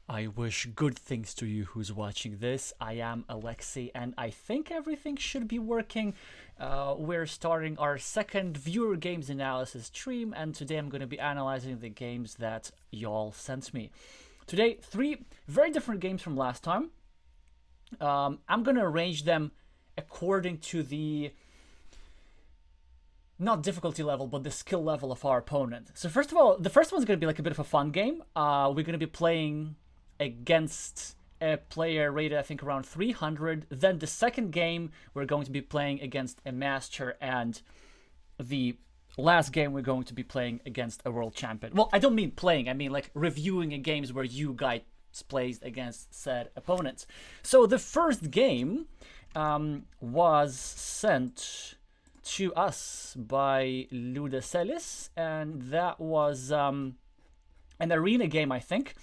I wish good things to you who's watching this. I am Alexey, and I think everything should be working. We're starting our second viewer games analysis stream, and today I'm going to be analyzing the games that y'all sent me. Today, three very different games from last time. I'm going to arrange them according to the not difficulty level, but the skill level of our opponent. So first of all, the first one's going to be like a bit of a fun game. We're going to be playing against a player rated, I think, around 300. Then the second game, we're going to be playing against a master, and the last game we're going to be playing against a world champion. Well, I don't mean playing, I mean like reviewing a games where you guys placed against said opponents. So the first game was sent to us by Ludacelis, and that was an arena game, I think.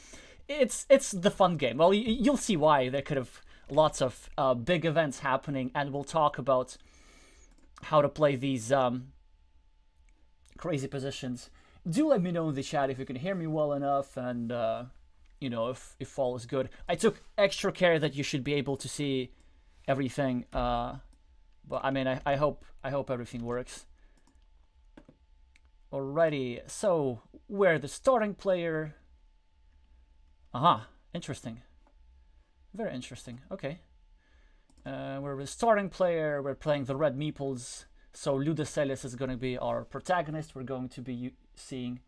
It's the fun game. Well, you'll see why. There could have lots of big events happening, and we'll talk about how to play these crazy positions. Do let me know in the chat if you can hear me well enough, and you know, if all is good. I took extra care that you should be able to see everything, but I mean, I hope everything works. Alrighty, so we're the starting player. Interesting. Very interesting. Okay. We're the starting player. We're playing the red meeples. So Ludacelis is going to be our protagonist. We're going to be seeing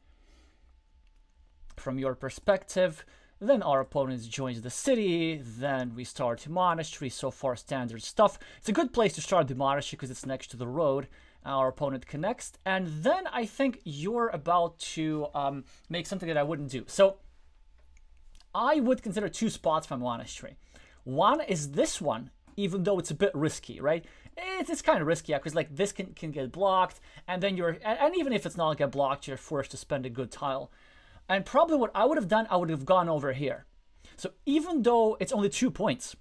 from your perspective. Then our opponent joins the city. Then we start monastery. So far, standard stuff. It's a good place to start the monastery because it's next to the road. Our opponent connects. And then I think you're about to make something that I wouldn't do. So I would consider two spots for monastery. One is this one, even though it's a bit risky, right? It's kind of risky, because like this can get blocked, and then and even if it's not get blocked, you're forced to spend a good tile. And probably what I would have done, I would have gone over here. So even though it's only 2 points,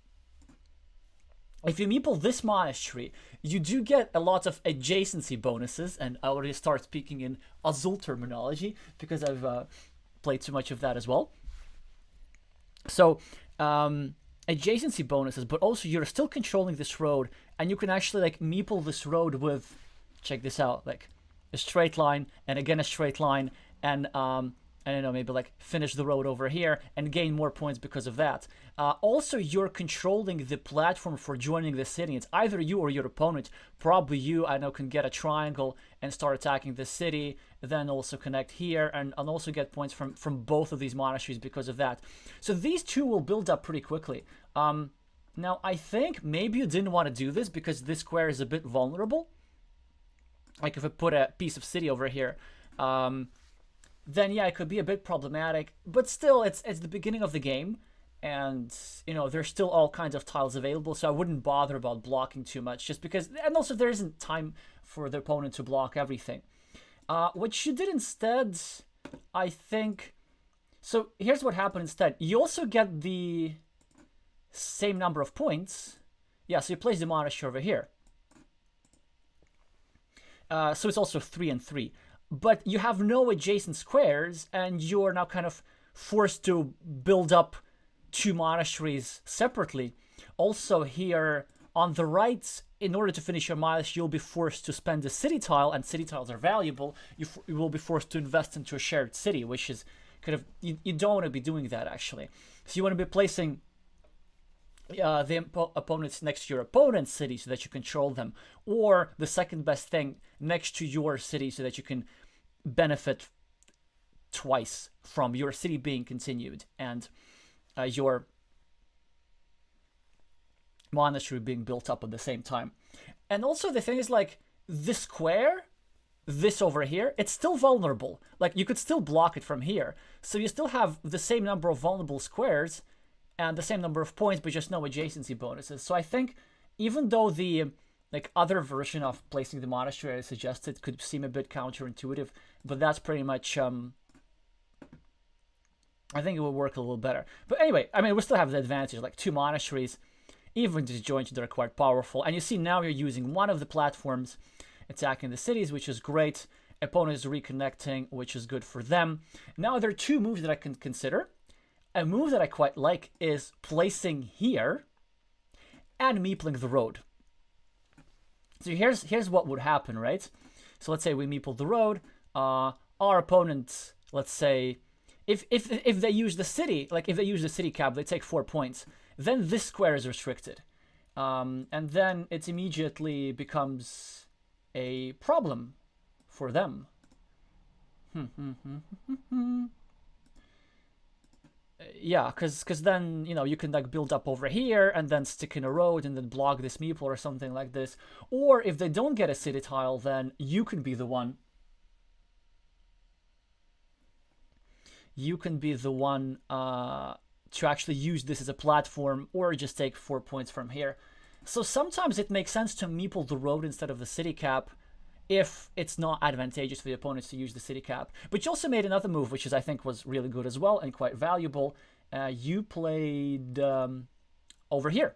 if you meeple this monastery, you do get a lot of adjacency bonuses, and I already start speaking in Azul terminology because I've played too much of that as well. So adjacency bonuses, but also you're still controlling this road, and you can actually like meeple this road with, check this out, like a straight line and again a straight line, and I don't know, maybe like finish the road over here and gain more points because of that. Also, you're controlling the platform for joining the city. It's either you or your opponent. Probably you, I know, can get a triangle and start attacking the city, then also connect here, and also get points from both of these monasteries because of that. So these two will build up pretty quickly. Now, I think maybe you didn't want to do this because this square is a bit vulnerable. Like if I put a piece of city over here, then yeah, it could be a bit problematic, but still, it's the beginning of the game, and you know, there's still all kinds of tiles available, so I wouldn't bother about blocking too much, just because, and also there isn't time for the opponent to block everything. What you did instead, I think, so here's what happened instead. You also get the same number of points. Yeah, so you place the monastery over here. So it's also 3 and 3. But you have no adjacent squares, and you're now kind of forced to build up 2 monasteries separately. Also here on the right, in order to finish your monastery, you'll be forced to spend a city tile, and city tiles are valuable. You will be forced to invest into a shared city, which is kind of, you don't want to be doing that actually. So you want to be placing the opponents next to your opponent's city so that you control them, or the second best thing, next to your city so that you can benefit twice from your city being continued and your monastery being built up at the same time. And also the thing is, like, this square, this over here, it's still vulnerable. Like, you could still block it from here, so you still have the same number of vulnerable squares and the same number of points, but just no adjacency bonuses. So I think even though the like other version of placing the monastery I suggested could seem a bit counterintuitive, but that's pretty much I think it will work a little better. But anyway, I mean, we still have the advantage, like 2 monasteries, even disjointed, they're quite powerful. And you see now you're using one of the platforms attacking the cities, which is great. Opponent is reconnecting, which is good for them. Now there are 2 moves that I can consider. a move that I quite like is placing here and meepling the road. So here's what would happen, right? So let's say we meeple the road. Our opponent, let's say, if they use the city, like if they use the city cap, they take 4 points. Then this square is restricted, and then it immediately becomes a problem for them. Yeah, because then, you know, you can like build up over here and then stick in a road and then block this meeple or something like this. Or if they don't get a city tile, then you can be the one. You can be the one to actually use this as a platform, or just take 4 points from here. So sometimes it makes sense to meeple the road instead of the city cap if it's not advantageous for the opponents to use the city cap. But you also made another move, which I think was really good as well and quite valuable. You played over here.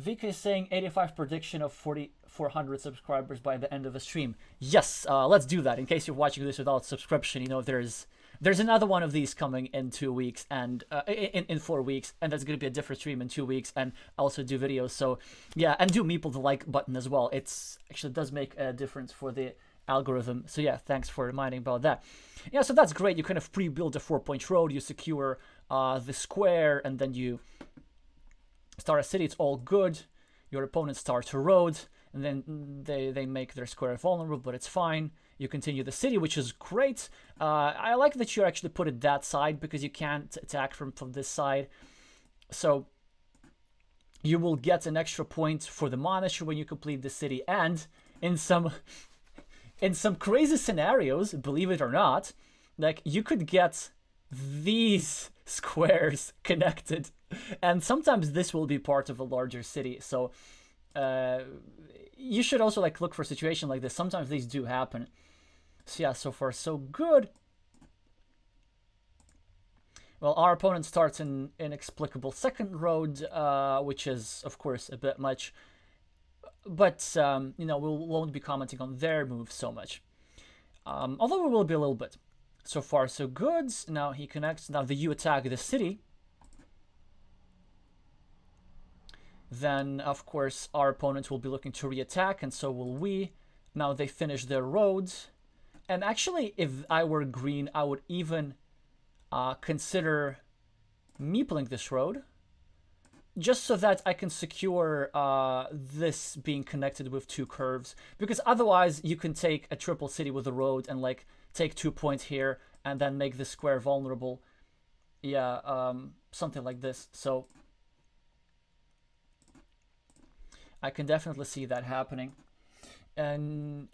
Vika is saying 85 prediction of 4,400 subscribers by the end of the stream. Yes, let's do that. In case you're watching this without subscription, you know, there's another one of these coming in 2 weeks, and in 4 weeks, and there's going to be a different stream in 2 weeks, and also do videos. So yeah, and do meeple the like button as well. It's actually does make a difference for the algorithm. So yeah, thanks for reminding about that. Yeah, so that's great. You kind of pre-build a 4-point road, you secure the square, and then you start a city. It's all good. Your opponent starts a road, and then they make their square vulnerable, but it's fine. You continue the city, which is great. I like that you actually put it that side, because you can't attack from this side. So you will get an extra point for the monastery when you complete the city. And in some crazy scenarios, believe it or not, like you could get these squares connected, and sometimes this will be part of a larger city. So you should also like look for a situation like this. Sometimes these do happen. So yeah, so far so good. Well, our opponent starts an inexplicable second road, which is of course a bit much, but you know, we won't be commenting on their move so much, although we will be a little bit. So far so good. Now he connects. Now you attack the city. Then of course our opponent will be looking to re-attack, and so will we. Now they finish their roads. And actually, if I were green, I would even consider meepling this road, just so that I can secure this being connected with 2 curves. Because otherwise, you can take a triple city with a road and like take 2 points here and then make the square vulnerable. Yeah, something like this. So I can definitely see that happening. And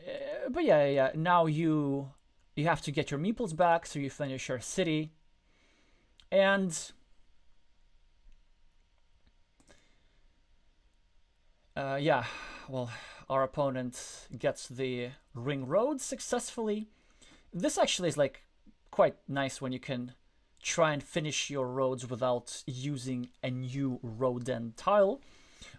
but yeah, now you have to get your meeples back, so you finish your city. And yeah, well, our opponent gets the ring road successfully. This actually is like quite nice when you can try and finish your roads without using a new road end tile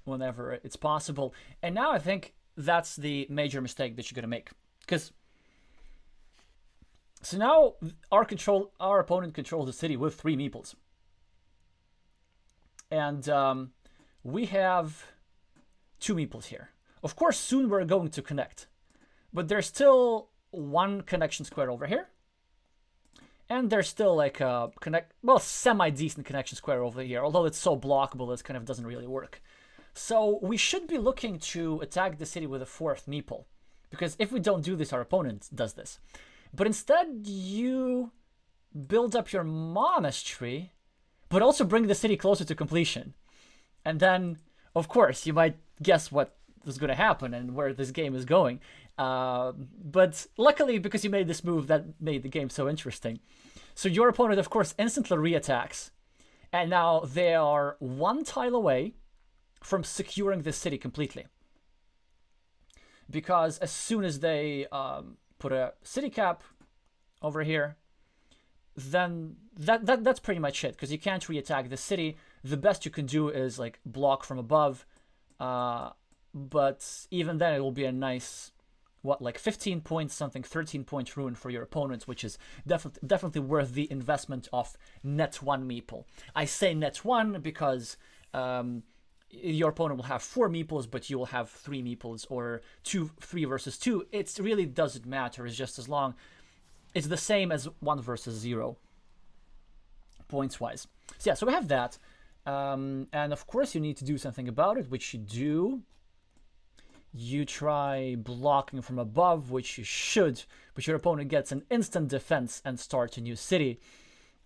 whenever it's possible. And now I think that's the major mistake that you're going to make, because so now our opponent controls the city with 3 meeples, and we have 2 meeples here. Of course, soon we're going to connect, but there's still 1 connection square over here, and there's still like a semi-decent connection square over here, although it's so blockable it kind of doesn't really work. So we should be looking to attack the city with a 4th meeple, because if we don't do this, our opponent does this. But instead, you build up your monastery, but also bring the city closer to completion. And then, of course, you might guess what is going to happen and where this game is going. But luckily, because you made this move, that made the game so interesting. So your opponent, of course, instantly re-attacks. And now they are 1 tile away from securing the city completely, because as soon as they put a city cap over here, then that's pretty much it, because you can't re-attack the city. The best you can do is like block from above, but even then it will be a nice what, like 15 points something, 13 points ruin for your opponents, which is definitely worth the investment of net 1 meeple. I say net 1 because your opponent will have 4 meeples, but you will have 3 meeples, or 3 versus 2. It really doesn't matter. It's just as long. It's the same as 1 versus 0, points wise. So yeah, so we have that. And of course, you need to do something about it, which you do. You try blocking from above, which you should, but your opponent gets an instant defense and starts a new city.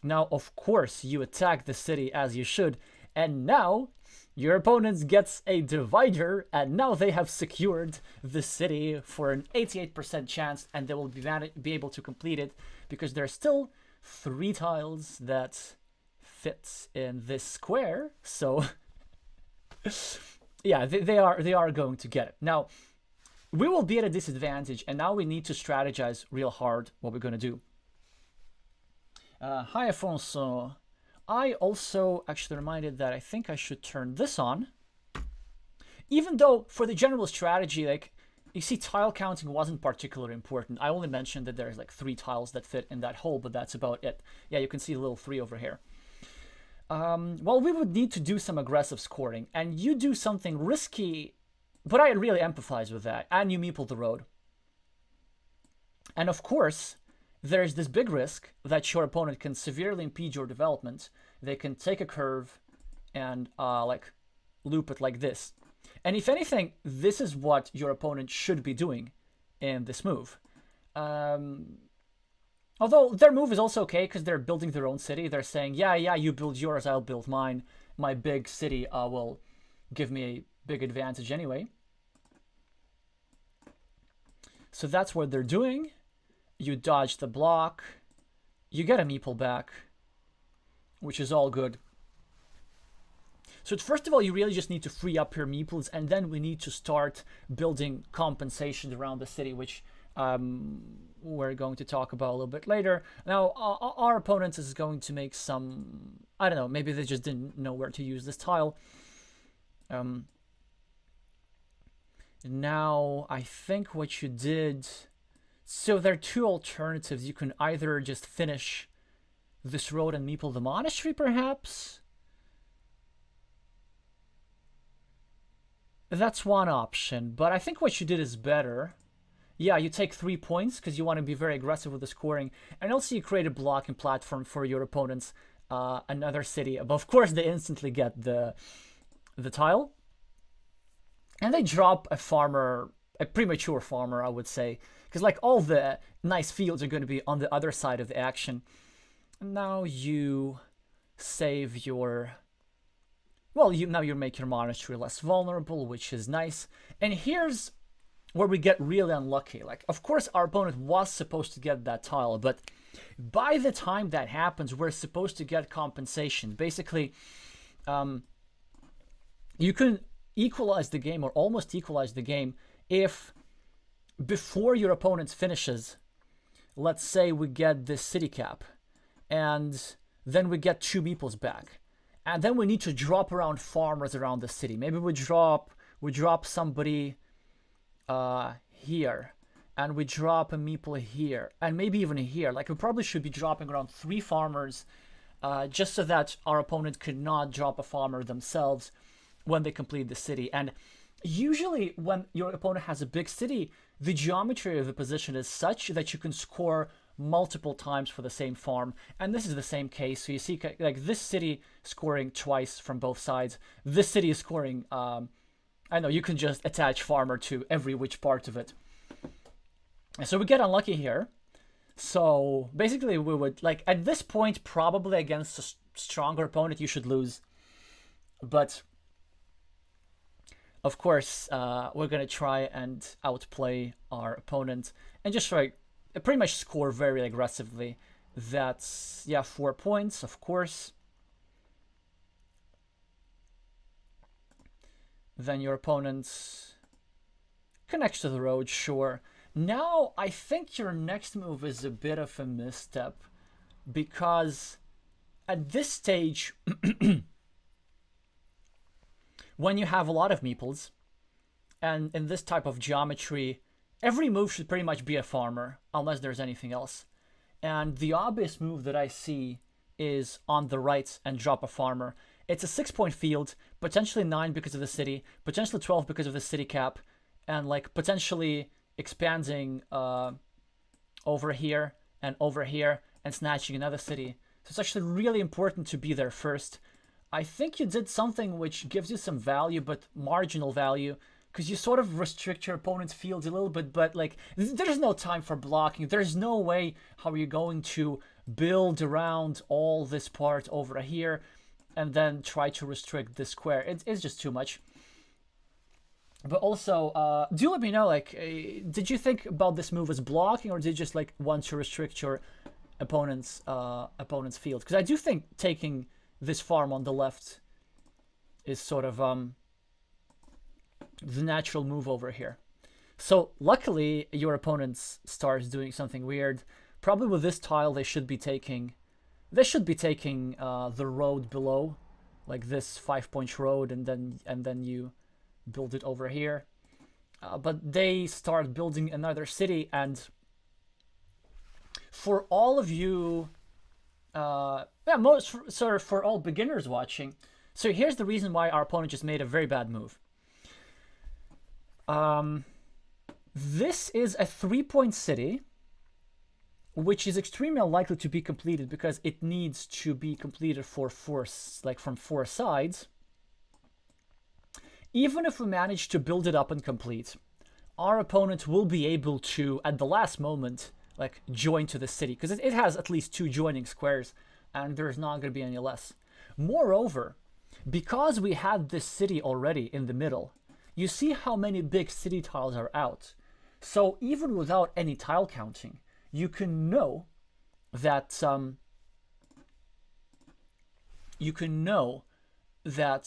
Now, of course, you attack the city as you should, and now your opponent gets a divider, and now they have secured the city for an 88% chance, and they will be able to complete it because there's still 3 tiles that fit in this square. So yeah, they are going to get it. Now, we will be at a disadvantage, and now we need to strategize real hard what we're going to do. Hi, Afonso. I also actually reminded that I think I should turn this on. Even though for the general strategy, like, you see, tile counting wasn't particularly important. I only mentioned that there's like 3 tiles that fit in that hole, but that's about it. Yeah, you can see the little 3 over here. Well, we would need to do some aggressive scoring, and you do something risky, but I really empathize with that, and you meeple the road. And of course, there's this big risk that your opponent can severely impede your development. They can take a curve and like loop it like this. And if anything, this is what your opponent should be doing in this move. Although their move is also okay because they're building their own city. They're saying, yeah, you build yours, I'll build mine. My big city will give me a big advantage anyway. So that's what they're doing. You dodge the block. You get a meeple back, which is all good. So first of all, you really just need to free up your meeples, and then we need to start building compensation around the city, which we're going to talk about a little bit later. Now, our opponent is going to make some, I don't know, maybe they just didn't know where to use this tile. Now, I think what you did, so there are 2 alternatives. You can either just finish this road and meeple the monastery, perhaps. That's one option, but I think what you did is better. Yeah, you take 3 points because you want to be very aggressive with the scoring, and also you create a blocking platform for your opponents, another city. But of course, they instantly get the tile, and they drop a farmer, a premature farmer, I would say, because like all the nice fields are going to be on the other side of the action. Now you save your. Well, now you make your monastery less vulnerable, which is nice. And here's where we get really unlucky. Like, of course, our opponent was supposed to get that tile, but by the time that happens, we're supposed to get compensation. Basically, you can equalize the game, or almost equalize the game, if before your opponent finishes, let's say we get this city cap, and then we get 2 meeples back. And then we need to drop around farmers around the city. Maybe we drop somebody here, and we drop a meeple here, and maybe even here. Like, we probably should be dropping around 3 farmers, just so that our opponent could not drop a farmer themselves when they complete the city. And usually when your opponent has a big city, the geometry of the position is such that you can score multiple times for the same farm, and this is the same case. So you see, like, this city scoring twice from both sides. This city is scoring, I know, you can just attach farmer to every which part of it. And so we get unlucky here. So basically we would, like, at this point, probably against a stronger opponent, you should lose. But of course, we're going to try and outplay our opponent and just try pretty much score very aggressively. That's, yeah, 4 points, of course. Then your opponent connects to the road, sure. Now, I think your next move is a bit of a misstep, because at this stage, when you have a lot of meeples, and in this type of geometry, every move should pretty much be a farmer, unless there's anything else. And the obvious move that I see is on the right and drop a farmer. It's a 6-point field, potentially 9 because of the city, potentially 12 because of the city cap, and like potentially expanding over here and snatching another city. So it's actually really important to be there first. I think you did something which gives you some value, but marginal value, because you sort of restrict your opponent's fields a little bit, but like there's no time for blocking. There's no way how you're going to build around all this part over here and then try to restrict this square. It's just too much. But also, do let me know, like, did you think about this move as blocking, or did you just like want to restrict your opponent's field? Because I do think taking this farm on the left is sort of the natural move over here. So luckily, your opponent starts doing something weird. Probably with this tile, they should be taking the road below, like this 5-point road, and then you build it over here. But they start building another city, and for all of you, for all beginners watching, so here's the reason why our opponent just made a very bad move. This is a 3-point city, which is extremely unlikely to be completed because it needs to be completed from 4 sides. Even if we manage to build it up and complete, our opponent will be able to, at the last moment, like join to the city, because it has at least 2 joining squares, and there's not going to be any less. Moreover, because we had this city already in the middle, you see how many big city tiles are out. So even without any tile counting, you can know that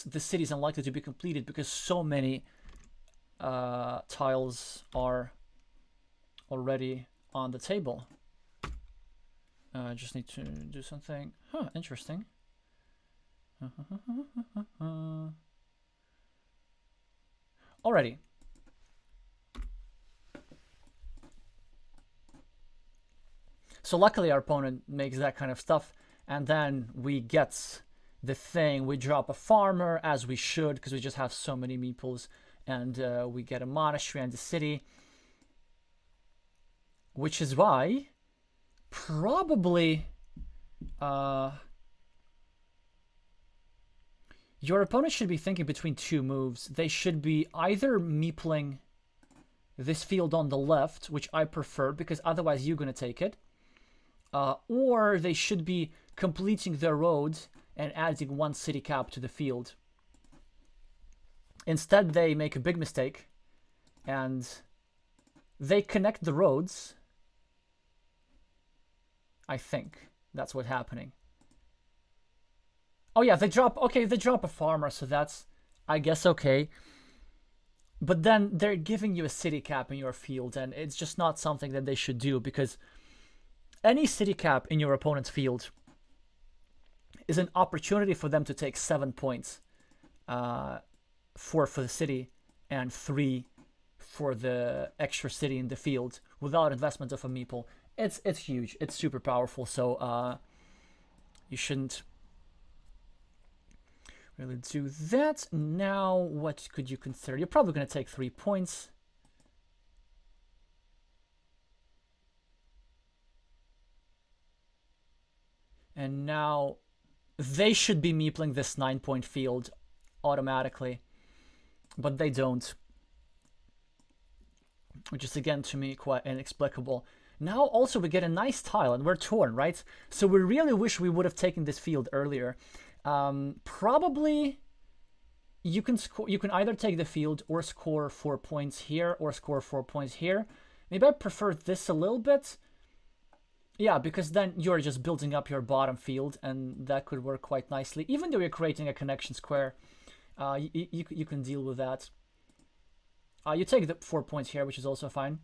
the city is unlikely to be completed because so many tiles are already on the table. I just need to do something. Huh, interesting. Alrighty. So luckily our opponent makes that kind of stuff, and then we get the thing. We drop a farmer, as we should, because we just have so many meeples, and we get a monastery and a city, which is why probably your opponent should be thinking between 2 moves. They should be either meepling this field on the left, which I prefer because otherwise you're going to take it, or they should be completing their roads and adding 1 city cap to the field. Instead, they make a big mistake and they connect the roads. I think that's what's happening. Oh yeah, they drop a farmer, so that's, I guess, okay. But then they're giving you a city cap in your field, and it's just not something that they should do, because any city cap in your opponent's field is an opportunity for them to take 7 points, 4 for the city and 3 for the extra city in the field without investment of a meeple. It's huge. It's super powerful. So you shouldn't really do that. Now, what could you consider? You're probably going to take 3 points. And now they should be meepling this 9-point field automatically, but they don't, which is again to me quite inexplicable. Now also we get a nice tile and we're torn, right? So we really wish we would have taken this field earlier. Probably you can either take the field or score 4 points here or score 4 points here. Maybe I prefer this a little bit. Yeah, because then you're just building up your bottom field, and that could work quite nicely. Even though you're creating a connection square, you can deal with that. You take the 4 points here, which is also fine.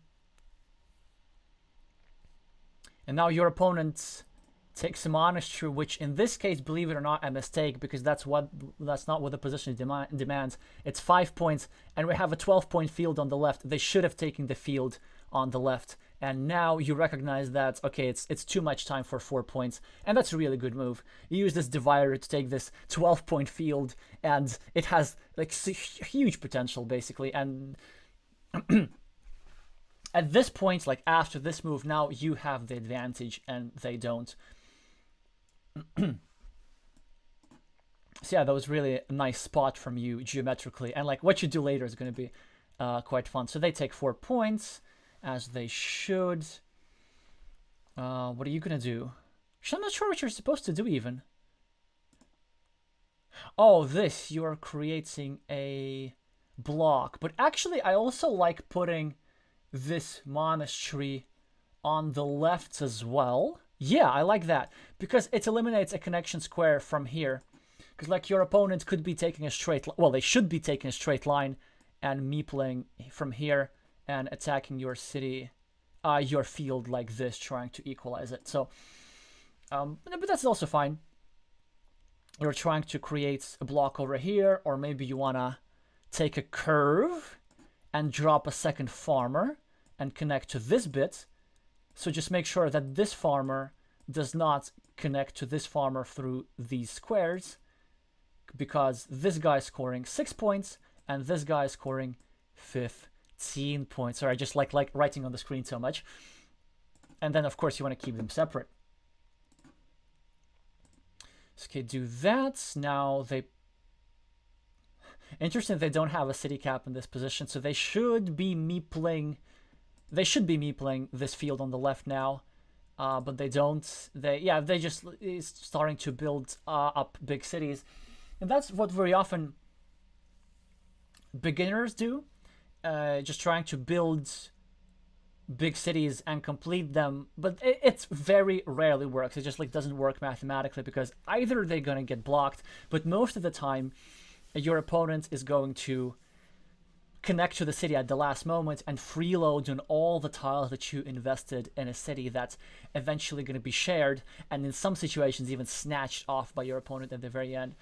And now your opponent takes a monastery, which in this case, believe it or not, a mistake, because that's not what the position demands. It's 5 points, and we have a 12-point field on the left. They should have taken the field on the left. And now you recognize that, okay, it's too much time for 4 points, and that's a really good move. You use this divider to take this 12-point field, and it has like huge potential basically. And at this point, like after this move, now you have the advantage and they don't. So yeah, that was really a nice spot from you geometrically, and like what you do later is going to be quite fun. So they take 4 points, as they should. What are you going to do? Actually, I'm not sure what you're supposed to do even. Oh, this, you are creating a block. But actually, I also like putting this monastery on the left as well. Yeah, I like that, because it eliminates a connection square from here. Because like your opponent could be taking a straight line, well, they should be taking a straight line and meepling from here and attacking your city, your field like this, trying to equalize it. So, but that's also fine. You're trying to create a block over here, or maybe you wanna take a curve and drop a second farmer and connect to this bit. So just make sure that this farmer does not connect to this farmer through these squares, because this guy is scoring 6 points and this guy is scoring 15 points. Sorry, I just like writing on the screen so much. And then of course you want to keep them separate. Okay, do that. Now they... Interesting, they don't have a city cap in this position, so they should be meepling... They should be meepling this field on the left now, but they don't. They just is starting to build up big cities, and that's what very often beginners do, just trying to build big cities and complete them. But it very rarely works. It just like doesn't work mathematically, because either they're gonna get blocked, but most of the time, your opponent is going to connect to the city at the last moment and freeload on all the tiles that you invested in a city that's eventually going to be shared, and in some situations even snatched off by your opponent at the very end.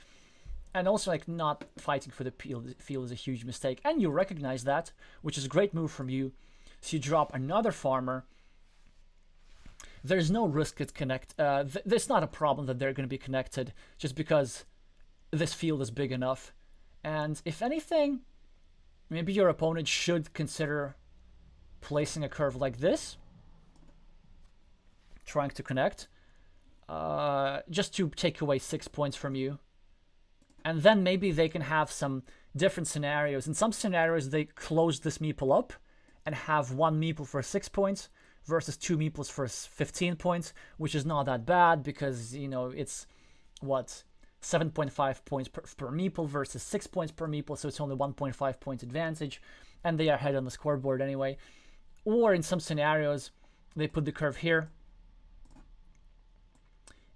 And also, like, not fighting for the field is a huge mistake, and you recognize that, which is a great move from you. So you drop another farmer. There's no risk it connect. There's not a problem that they're going to be connected, just because this field is big enough. And if anything, maybe your opponent should consider placing a curve like this, trying to connect, just to take away 6 points from you. And then maybe they can have some different scenarios. In some scenarios, they close this meeple up and have 1 meeple for 6 points versus 2 meeples for 15 points, which is not that bad, because, you know, it's, what, 7.5 points per meeple versus 6 points per meeple, so it's only 1.5 point advantage, and they are ahead on the scoreboard anyway. Or in some scenarios, they put the curve here,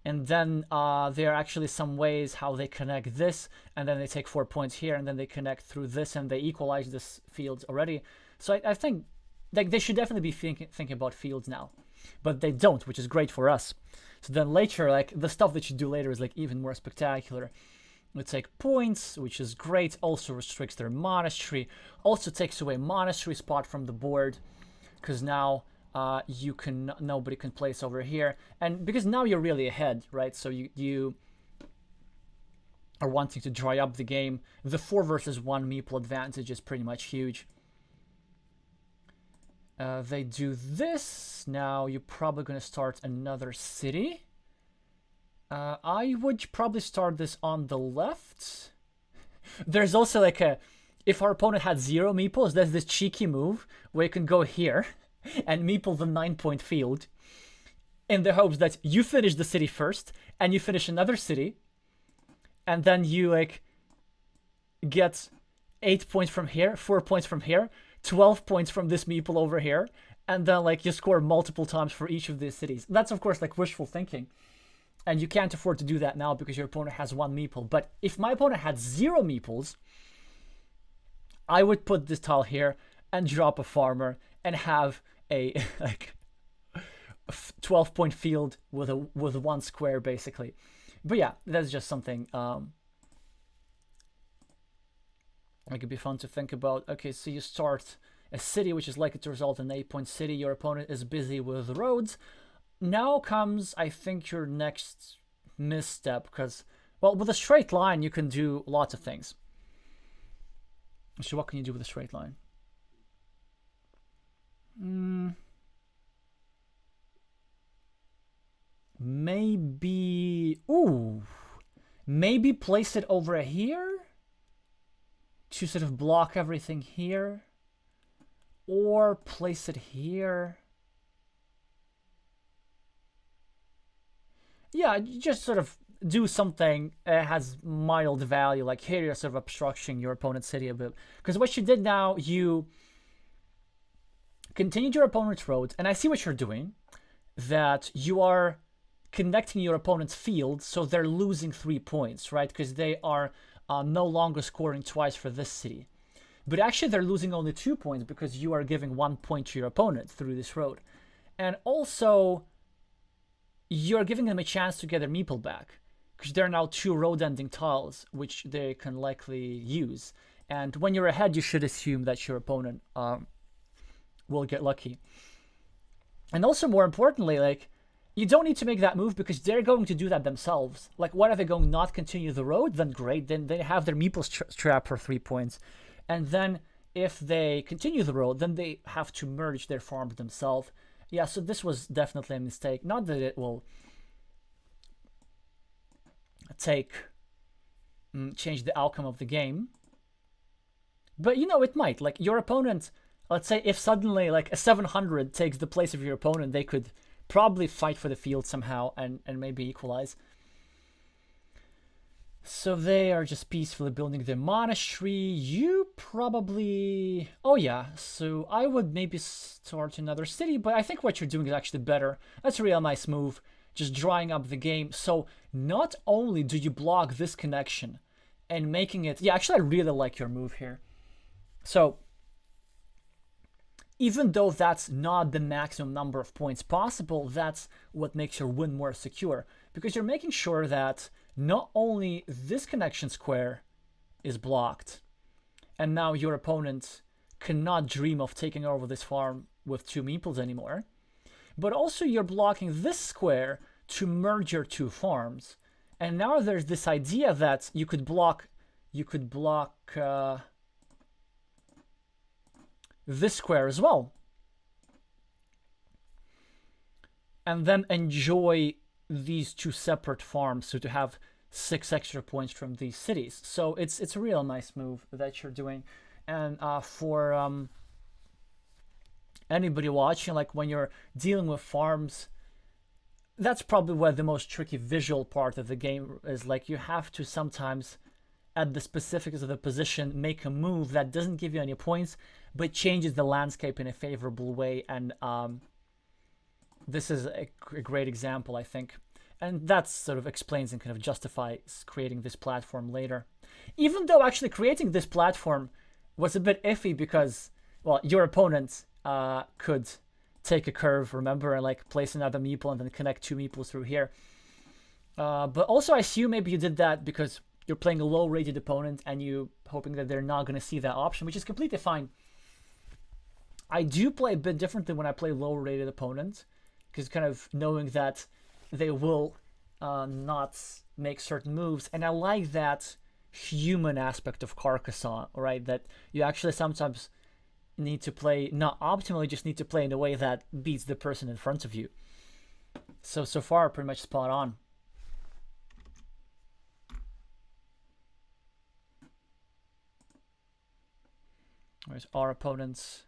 and then there are actually some ways how they connect this, and then they take 4 points here, and then they connect through this, and they equalize this fields already. So I think like they should definitely be thinking about fields now, but they don't, which is great for us. So then later, like, the stuff that you do later is like even more spectacular. We take points, which is great. Also restricts their monastery. Also takes away monastery spot from the board, because now nobody can place over here, and because now you're really ahead, right? So you are wanting to dry up the game. The 4 versus 1 meeple advantage is pretty much huge. They do this. Now you're probably going to start another city. I would probably start this on the left. There's also like if our opponent had 0 meeples, there's this cheeky move where you can go here and meeple the 9-point field in the hopes that you finish the city first and you finish another city, and then you like get 8 points from here, 4 points from here, 12 points from this meeple over here, and then like you score multiple times for each of these cities. That's of course like wishful thinking, and you can't afford to do that now because your opponent has 1 meeple. But if my opponent had 0 meeples, I would put this tile here and drop a farmer and have a like 12-point field with 1 square basically. But yeah, that's just something it could be fun to think about. Okay, so you start a city which is likely to result in an 8-point city. Your opponent is busy with roads. Now comes, I think, your next misstep, because, well, with a straight line you can do lots of things. So what can you do with a straight line? Maybe, maybe place it over here to sort of block everything here, or place it here. Yeah, just sort of do something that has mild value, like here you're sort of obstructing your opponent's city a bit. Because what you did now, you continued your opponent's road, and I see what you're doing, that you are connecting your opponent's field, so they're losing 3 points, right? Because they are no longer scoring twice for this city. But actually they're losing only 2 points because you are giving 1 point to your opponent through this road. And also, you're giving them a chance to get their meeple back, because there are now 2 road-ending tiles, which they can likely use. And when you're ahead, you should assume that your opponent will get lucky. And also, more importantly, like, you don't need to make that move because they're going to do that themselves. Like, what are they going to not continue the road? Then great, then they have their meeples trap for 3 points. And then if they continue the road, then they have to merge their farms themselves. Yeah, so this was definitely a mistake. Not that it will change the outcome of the game, but you know, it might. Like, your opponent, let's say if suddenly like a 700 takes the place of your opponent, they could probably fight for the field somehow and maybe equalize. So they are just peacefully building their monastery. You probably... Oh yeah, so I would maybe start another city, but I think what you're doing is actually better. That's a real nice move, just drying up the game. So not only do you block this connection and making it... Yeah, actually I really like your move here. So even though that's not the maximum number of points possible, that's what makes your win more secure. Because you're making sure that not only this connection square is blocked, and now your opponent cannot dream of taking over this farm with 2 meeples anymore, but also you're blocking this square to merge your 2 farms. And now there's this idea that you could block this square as well, and then enjoy these 2 separate farms, so to have 6 extra points from these cities. So it's a real nice move that you're doing. And for anybody watching, like, when you're dealing with farms, that's probably where the most tricky visual part of the game is. Like, you have to sometimes, at the specifics of the position, make a move that doesn't give you any points but changes the landscape in a favorable way. And this is a great example, I think. And that sort of explains and kind of justifies creating this platform later. Even though actually creating this platform was a bit iffy because, well, your opponent could take a curve, remember, and like place another meeple and then connect 2 meeples through here. But also I assume maybe you did that because you're playing a low-rated opponent and you hoping that they're not going to see that option, which is completely fine. I do play a bit differently when I play low-rated opponents, because kind of knowing that they will not make certain moves. And I like that human aspect of Carcassonne, right? That you actually sometimes need to play, not optimally, just need to play in a way that beats the person in front of you. So far, pretty much spot on. Whereas our opponent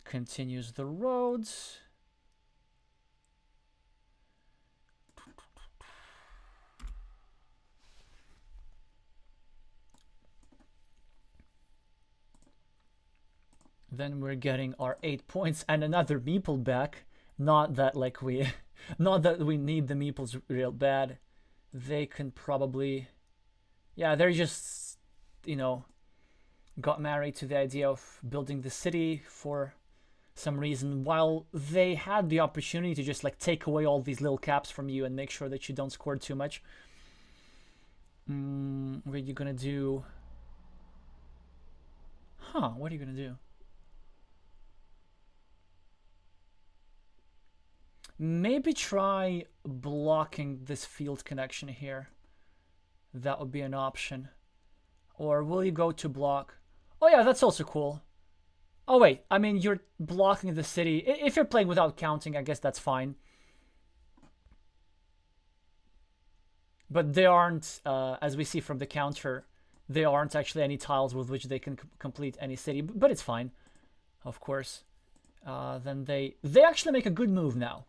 continues the roads. Then we're getting our 8 points and another meeple back. Not that like we need the meeples real bad. They can probably, yeah, they're just, you know, got married to the idea of building the city for some reason, while they had the opportunity to just like take away all these little caps from you and make sure that you don't score too much. What are you gonna do? What are you gonna do? Maybe try blocking this field connection here. That would be an option. Or will you go to block? Oh yeah, that's also cool. Oh wait, I mean, you're blocking the city. If you're playing without counting, I guess that's fine. But they aren't, as we see from the counter, there aren't actually any tiles with which they can complete any city. But it's fine, of course. Then they actually make a good move now.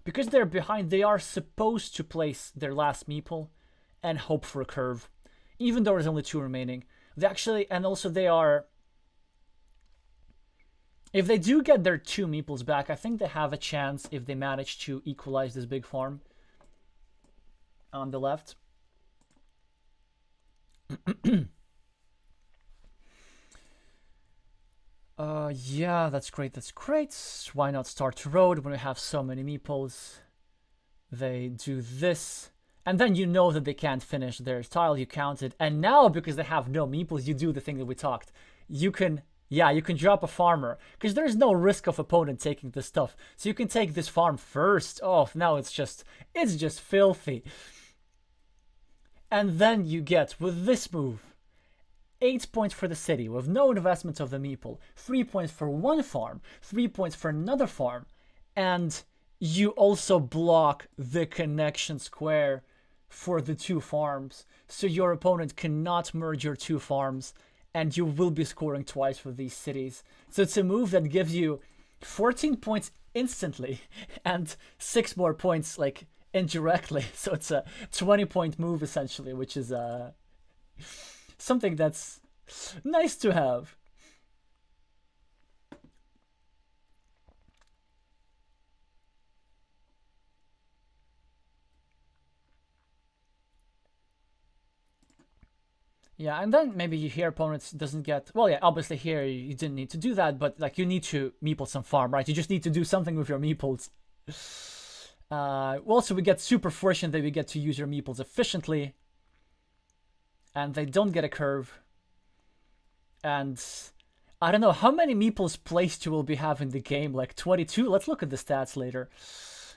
Because they're behind, they are supposed to place their last meeple and hope for a curve. Even though there's only 2 remaining. They actually, and also they are... If they do get their 2 meeples back, I think they have a chance if they manage to equalize this big farm on the left. Yeah, that's great, that's great. Why not start road when we have so many meeples? They do this. And then you know that they can't finish their tile, you count it. And now, because they have no meeples, you do the thing that we talked. You can drop a farmer. Because there's no risk of opponent taking this stuff. So you can take this farm first. Oh, now it's just filthy. And then you get, with this move, 8 points for the city, with no investment of the meeple. 3 points for one farm. 3 points for another farm. And you also block the connection square for the 2 farms. So your opponent cannot merge your 2 farms. And you will be scoring twice for these cities. So it's a move that gives you 14 points instantly. And 6 more points, like, indirectly. So it's a 20-point move, essentially. Which is something that's nice to have. Yeah, and then maybe your opponent doesn't get... Well, yeah, obviously here you didn't need to do that, but like you need to meeple some farm, right? You just need to do something with your meeples. Also, we get super fortunate that we get to use your meeples efficiently. And they don't get a curve. And I don't know, how many meeples placed you will be having the game? Like 22? Let's look at the stats later.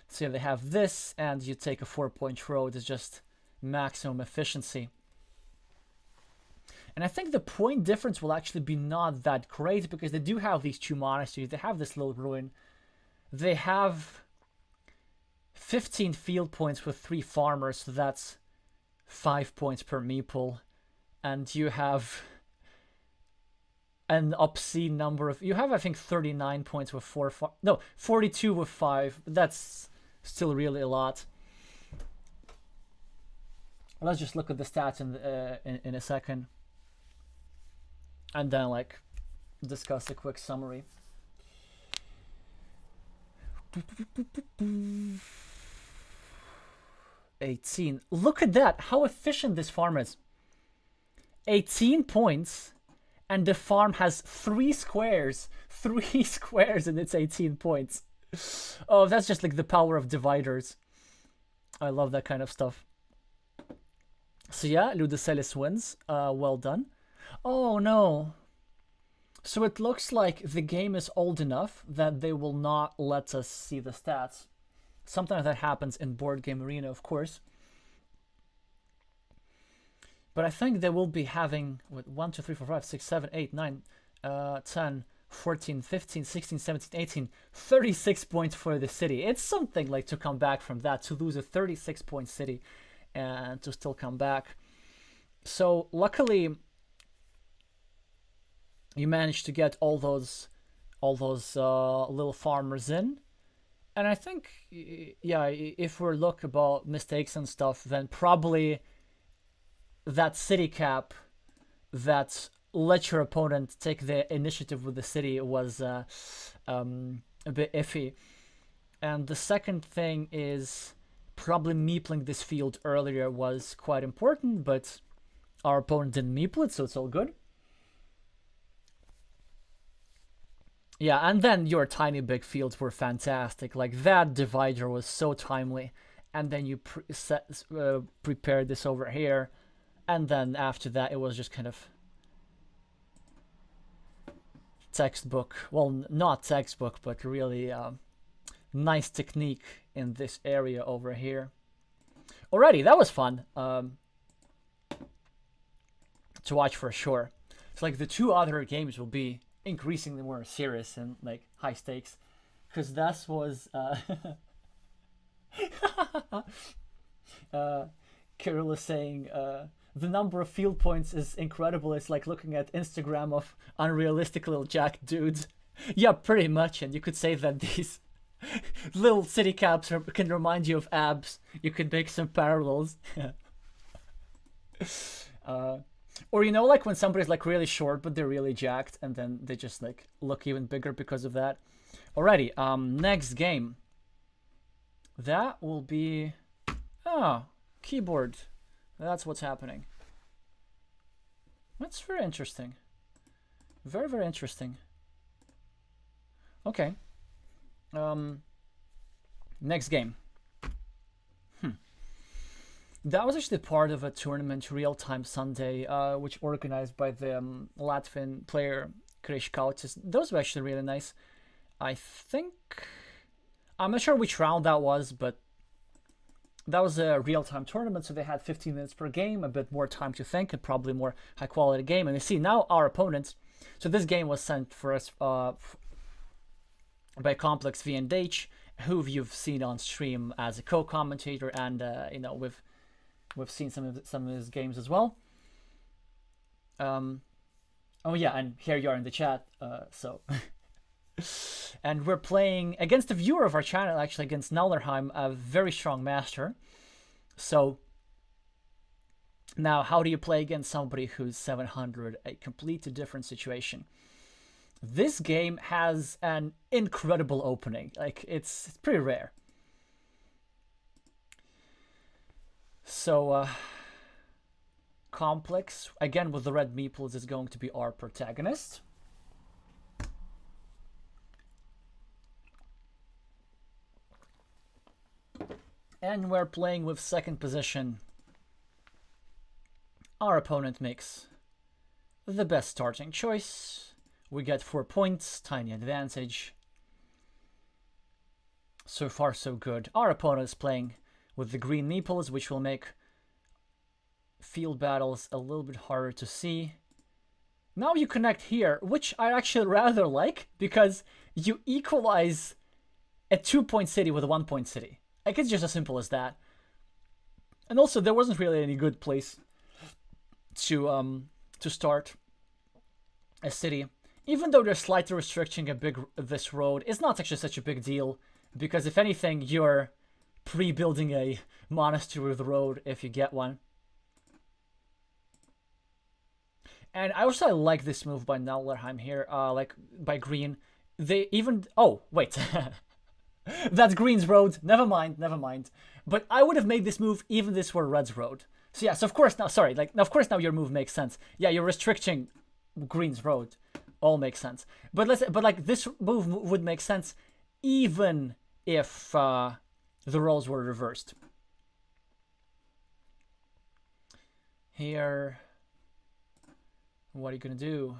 So they have this, and you take a 4-point road. It's just maximum efficiency. And I think the point difference will actually be not that great because they do have these 2 monasteries. They have this little ruin. They have 15 field points with 3 farmers, so that's 5 points per meeple. And you have an obscene number of... You have, I think, 39 points with 4... No, 42 with 5. That's still really a lot. Let's just look at the stats in a second. And then, like, discuss a quick summary. $18. Look at that. How efficient this farm is. 18 points. And the farm has 3 squares. 3 squares and it's 18 points. Oh, that's just like the power of dividers. I love that kind of stuff. So yeah, Ludocelis wins. Well done. Oh no. So it looks like the game is old enough that they will not let us see the stats. Sometimes that happens in Board Game Arena, of course. But I think they will be having 1, 2, 3, 4, 5, 6, 7, 8, 9, 10, 14, 15, 16, 17, 18, 36 points for the city. It's something like to come back from that, to lose a 36-point city and to still come back. So luckily, you managed to get all those little farmers in. And I think, yeah, if we look about mistakes and stuff, then probably that city cap that let your opponent take the initiative with the city was a bit iffy. And the second thing is probably meepling this field earlier was quite important, but our opponent didn't meeple it, so it's all good. Yeah, and then your tiny big fields were fantastic. Like, that divider was so timely. And then you prepared this over here. And then after that, it was just kind of textbook. Well, not textbook, but really nice technique in this area over here. Alrighty, that was fun to watch for sure. It's like the two other games will be increasingly more serious and like high stakes, because that was Kirill is saying the number of field points is incredible. It's like looking at Instagram of unrealistic little jack dudes. Yeah, pretty much. And you could say that these little city caps can remind you of abs. You could make some parallels. Or, you know, like when somebody's like really short but they're really jacked, and then they just like look even bigger because of that. Alrighty, next game. That will be keyboard. That's what's happening. That's very interesting. Very, very interesting. Okay. Next game. That was actually part of a tournament, Real Time Sunday, which organized by the Latvian player Kriškautis. Those were actually really nice. I think... I'm not sure which round that was, but that was a real-time tournament, so they had 15 minutes per game, a bit more time to think, and probably more high-quality game. And you see, now our opponents... So this game was sent for us by Complex V&H, who you've seen on stream as a co-commentator, and you know, we've seen some of his games as well. Oh yeah, and here you are in the chat. So, and we're playing against a viewer of our channel, actually against Nallerheim, a very strong master. So now, how do you play against somebody who's 700? A completely different situation. This game has an incredible opening. Like it's pretty rare. So, Complex, again with the red meeples, is going to be our protagonist. And we're playing with second position. Our opponent makes the best starting choice. We get 4 points, tiny advantage. So far, so good. Our opponent is playing with the green meeples, which will make field battles a little bit harder to see. Now you connect here, which I actually rather like, because you equalize a 2-point city with a 1-point city. Like, it's just as simple as that. And also, there wasn't really any good place to start a city. Even though they're slightly restricting this road, it's not actually such a big deal, because if anything, you're pre-building a monastery with the road if you get one. And I also like this move by Nallerheim here, like by green. They even... Oh, wait. That's green's road. Never mind, never mind. But I would have made this move even this were red's road. So yeah, so of course now, sorry, like, of course now your move makes sense. Yeah, you're restricting green's road. All makes sense. But like this move would make sense even if the roles were reversed. Here, what are you gonna do?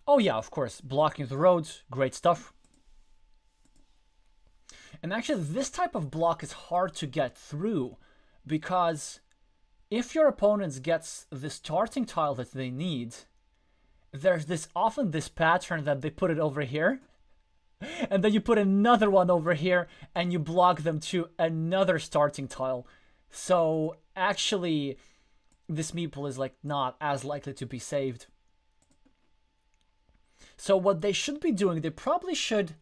Oh yeah, of course, blocking the roads, great stuff. And actually, this type of block is hard to get through, because if your opponent gets the starting tile that they need, there's often this pattern that they put it over here, and then you put another one over here, and you block them to another starting tile. So actually, this meeple is like not as likely to be saved. So what they should be doing, they probably should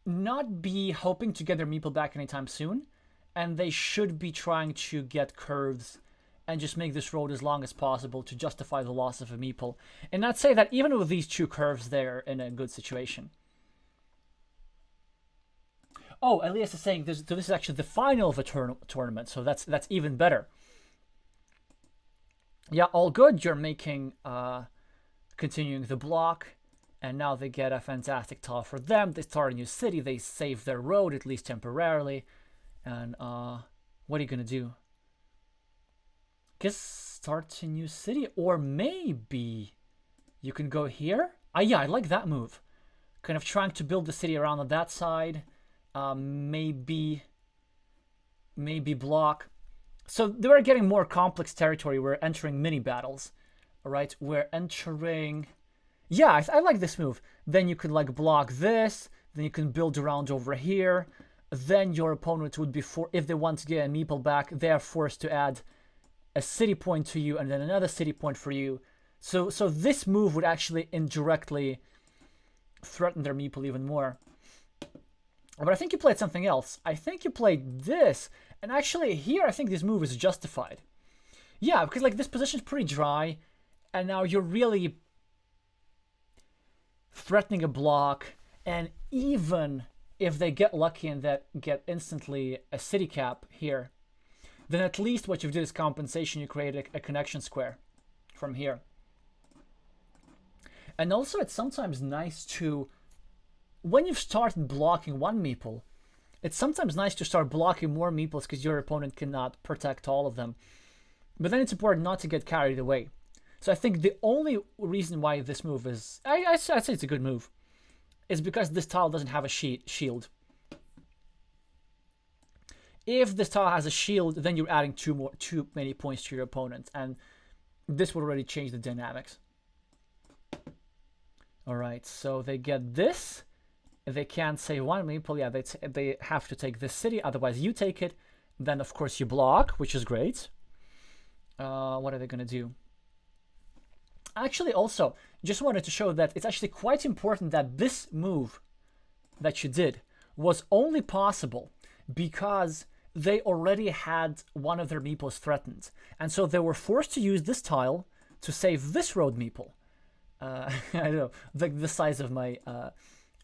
not be hoping to get their meeple back anytime soon, and they should be trying to get curves and just make this road as long as possible to justify the loss of a meeple. And I'd say that even with these 2 curves, they're in a good situation. Oh, Elias is saying this is actually the final of a tournament, so that's even better. Yeah, all good. You're making, continuing the block. And now they get a fantastic tile for them. They start a new city. They save their road, at least temporarily. And what are you going to do? Guess start a new city. Or maybe you can go here Yeah, I like that move. Kind of trying to build the city around on that side. Maybe block. So they were getting more complex territory. We're entering mini battles, all right? We're entering. Yeah, I like this move. Then you could like block this. Then you can build around over here. Then your opponent would be if they want to get a meeple back, they are forced to add a city point to you and then another city point for you. So this move would actually indirectly threaten their meeple even more. But I think you played something else. I think you played this. And actually here I think this move is justified. Yeah, because like this position is pretty dry. And now you're really threatening a block. And even if they get lucky and that get instantly a city cap here, then at least what you've did is compensation. You create a connection square from here. And also it's sometimes nice to, when you've started blocking one meeple, it's sometimes nice to start blocking more meeples because your opponent cannot protect all of them. But then it's important not to get carried away. So I think the only reason why this move is, I'd say it's a good move, is because this tile doesn't have a shield. If this tile has a shield, then you're adding too many points to your opponent, and this would already change the dynamics. All right, so they get this. They can't save one meeple. Yeah, they have to take this city. Otherwise, you take it. Then, of course, you block, which is great. What are they going to do? Actually, also, just wanted to show that it's actually quite important that this move that you did was only possible because they already had one of their meeples threatened. And so they were forced to use this tile to save this road meeple. I don't know, the size of my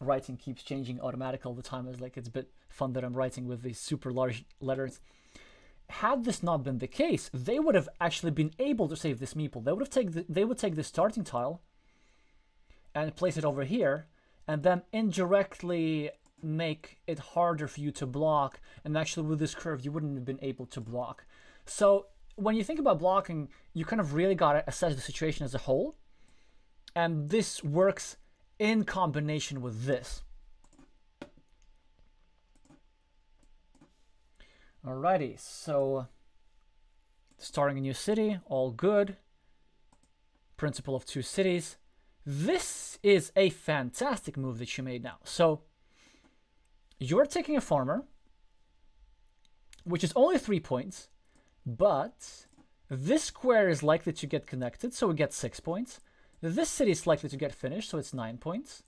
writing keeps changing automatically all the time. It's like, it's a bit fun that I'm writing with these super large letters. Had this not been the case, they would have actually been able to save this meeple. They would take the starting tile and place it over here, and then indirectly make it harder for you to block. And actually with this curve, you wouldn't have been able to block. So when you think about blocking, you kind of really got to assess the situation as a whole. And this works in combination with this. Alrighty, so starting a new city, all good. Principle of two cities. This is a fantastic move that you made now. So you're taking a farmer, which is only 3 points, but this square is likely to get connected, so we get 6 points. This city is likely to get finished, so it's 9 points.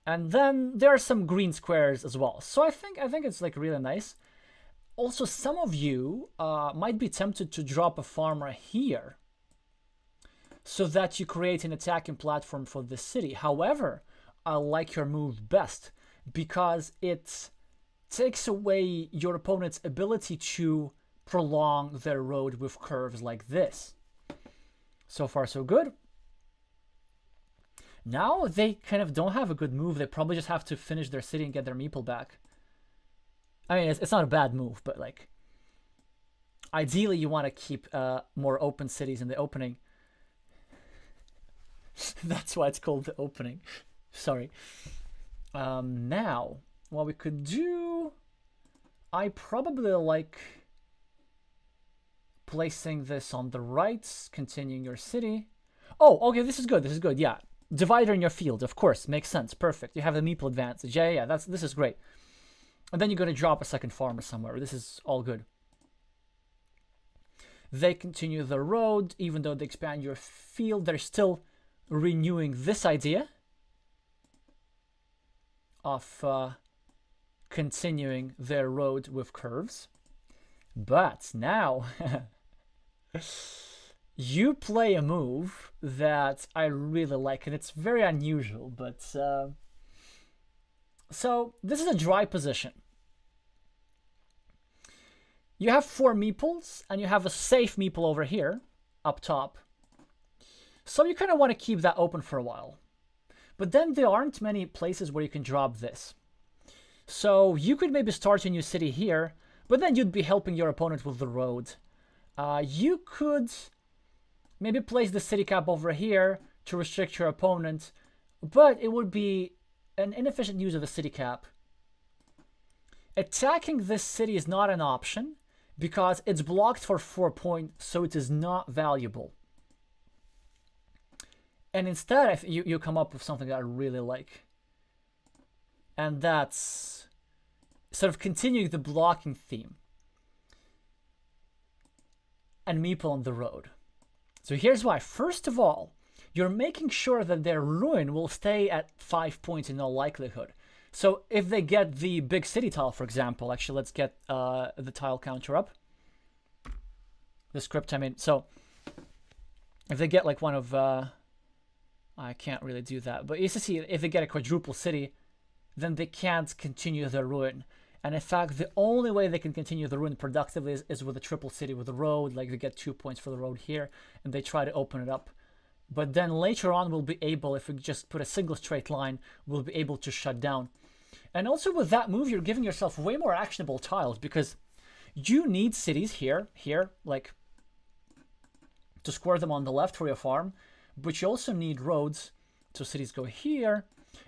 And then there are some green squares as well. So I think it's like really nice. Also, some of you might be tempted to drop a farmer here so that you create an attacking platform for this city. However, I like your move best because it takes away your opponent's ability to prolong their road with curves like this. So far, so good. Now they kind of don't have a good move. They probably just have to finish their city and get their meeple back. I mean, it's not a bad move, but like, ideally you want to keep more open cities in the opening. That's why it's called the opening. Sorry. Now, what we could do, I probably like placing this on the right, continuing your city. Oh, okay, this is good. This is good. Yeah, divider in your field, of course, makes sense. Perfect. You have the meeple advantage. Yeah. This is great. And then you're going to drop a second farmer somewhere. This is all good. They continue the road. Even though they expand your field, they're still renewing this idea of continuing their road with curves. But now you play a move that I really like, and it's very unusual, but so this is a dry position. You have 4 meeples, and you have a safe meeple over here, up top. So you kind of want to keep that open for a while. But then there aren't many places where you can drop this. So you could maybe start a new city here, but then you'd be helping your opponent with the road. You could maybe place the city cap over here to restrict your opponent. but it would be an inefficient use of a city cap. Attacking this city is not an option because it's blocked for 4 points, so it is not valuable. And instead, if you come up with something that I really like, and that's sort of continuing the blocking theme, and meeple on the road. So here's why. First of all, you're making sure that their ruin will stay at 5 points in all likelihood. So if they get the big city tile, for example, actually let's get the tile counter up. The script, I mean, so if they get like one of, I can't really do that, but you see, if they get a quadruple city, then they can't continue their ruin. And in fact, the only way they can continue the ruin productively is with a triple city with a road. Like they get 2 points for the road here, and they try to open it up. But then later on, we'll be able, if we just put a single straight line, we'll be able to shut down. And also with that move, you're giving yourself way more actionable tiles because you need cities here, like to square them on the left for your farm. But you also need roads, so cities go here,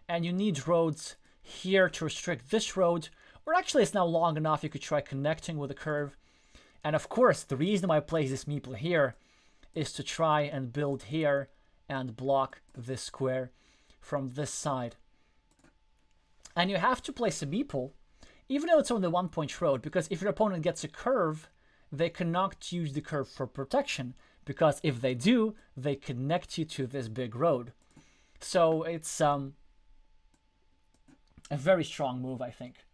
and you need roads here to restrict this road. Or actually, it's now long enough, you could try connecting with a curve. And of course, the reason why I place this meeple here is to try and build here and block this square from this side. And you have to place a meeple, even though it's on the 1 point road, because if your opponent gets a curve, they cannot use the curve for protection, because if they do, they connect you to this big road. So it's a very strong move, I think.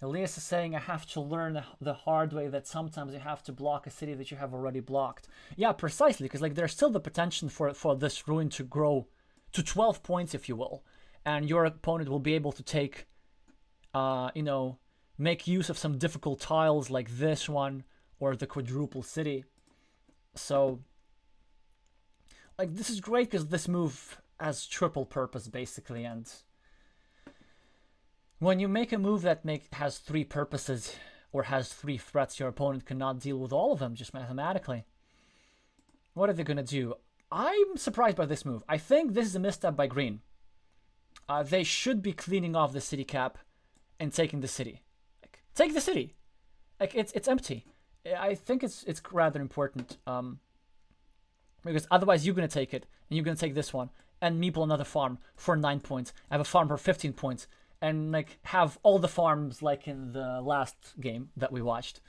Elias is saying, I have to learn the hard way that sometimes you have to block a city that you have already blocked. Yeah, precisely, because like there's still the potential for this ruin to grow to 12 points, if you will. And your opponent will be able to take, you know, make use of some difficult tiles like this one or the quadruple city. So, like, this is great because this move has triple purpose, basically, and when you make a move that has 3 purposes or has 3 threats, your opponent cannot deal with all of them just mathematically. What are they going to do? I'm surprised by this move. I think this is a misstep by green. They should be cleaning off the city cap and taking the city. Like, take the city. Like it's empty. I think it's rather important because otherwise you're going to take it and you're going to take this one and meeple another farm for 9 points. I have a farm for 15 points. And like have all the farms like in the last game that we watched.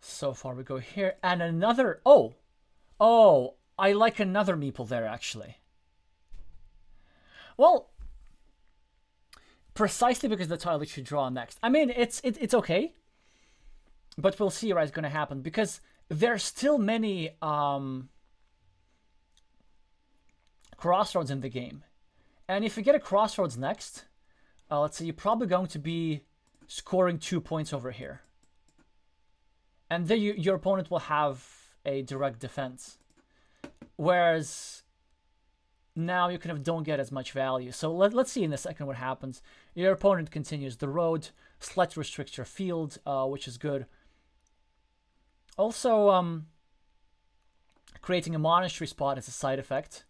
So far we go here and another. Oh, I like another meeple there actually. Well, precisely because the tile you should draw next. I mean, it's okay, but we'll see what's going to happen because there's still many crossroads in the game. And if you get a crossroads next, let's say you're probably going to be scoring 2 points over here. And then your opponent will have a direct defense. Whereas now you kind of don't get as much value. So let's see in a second what happens. Your opponent continues the road, slightly restricts your field, which is good. Also, creating a monastery spot is a side effect.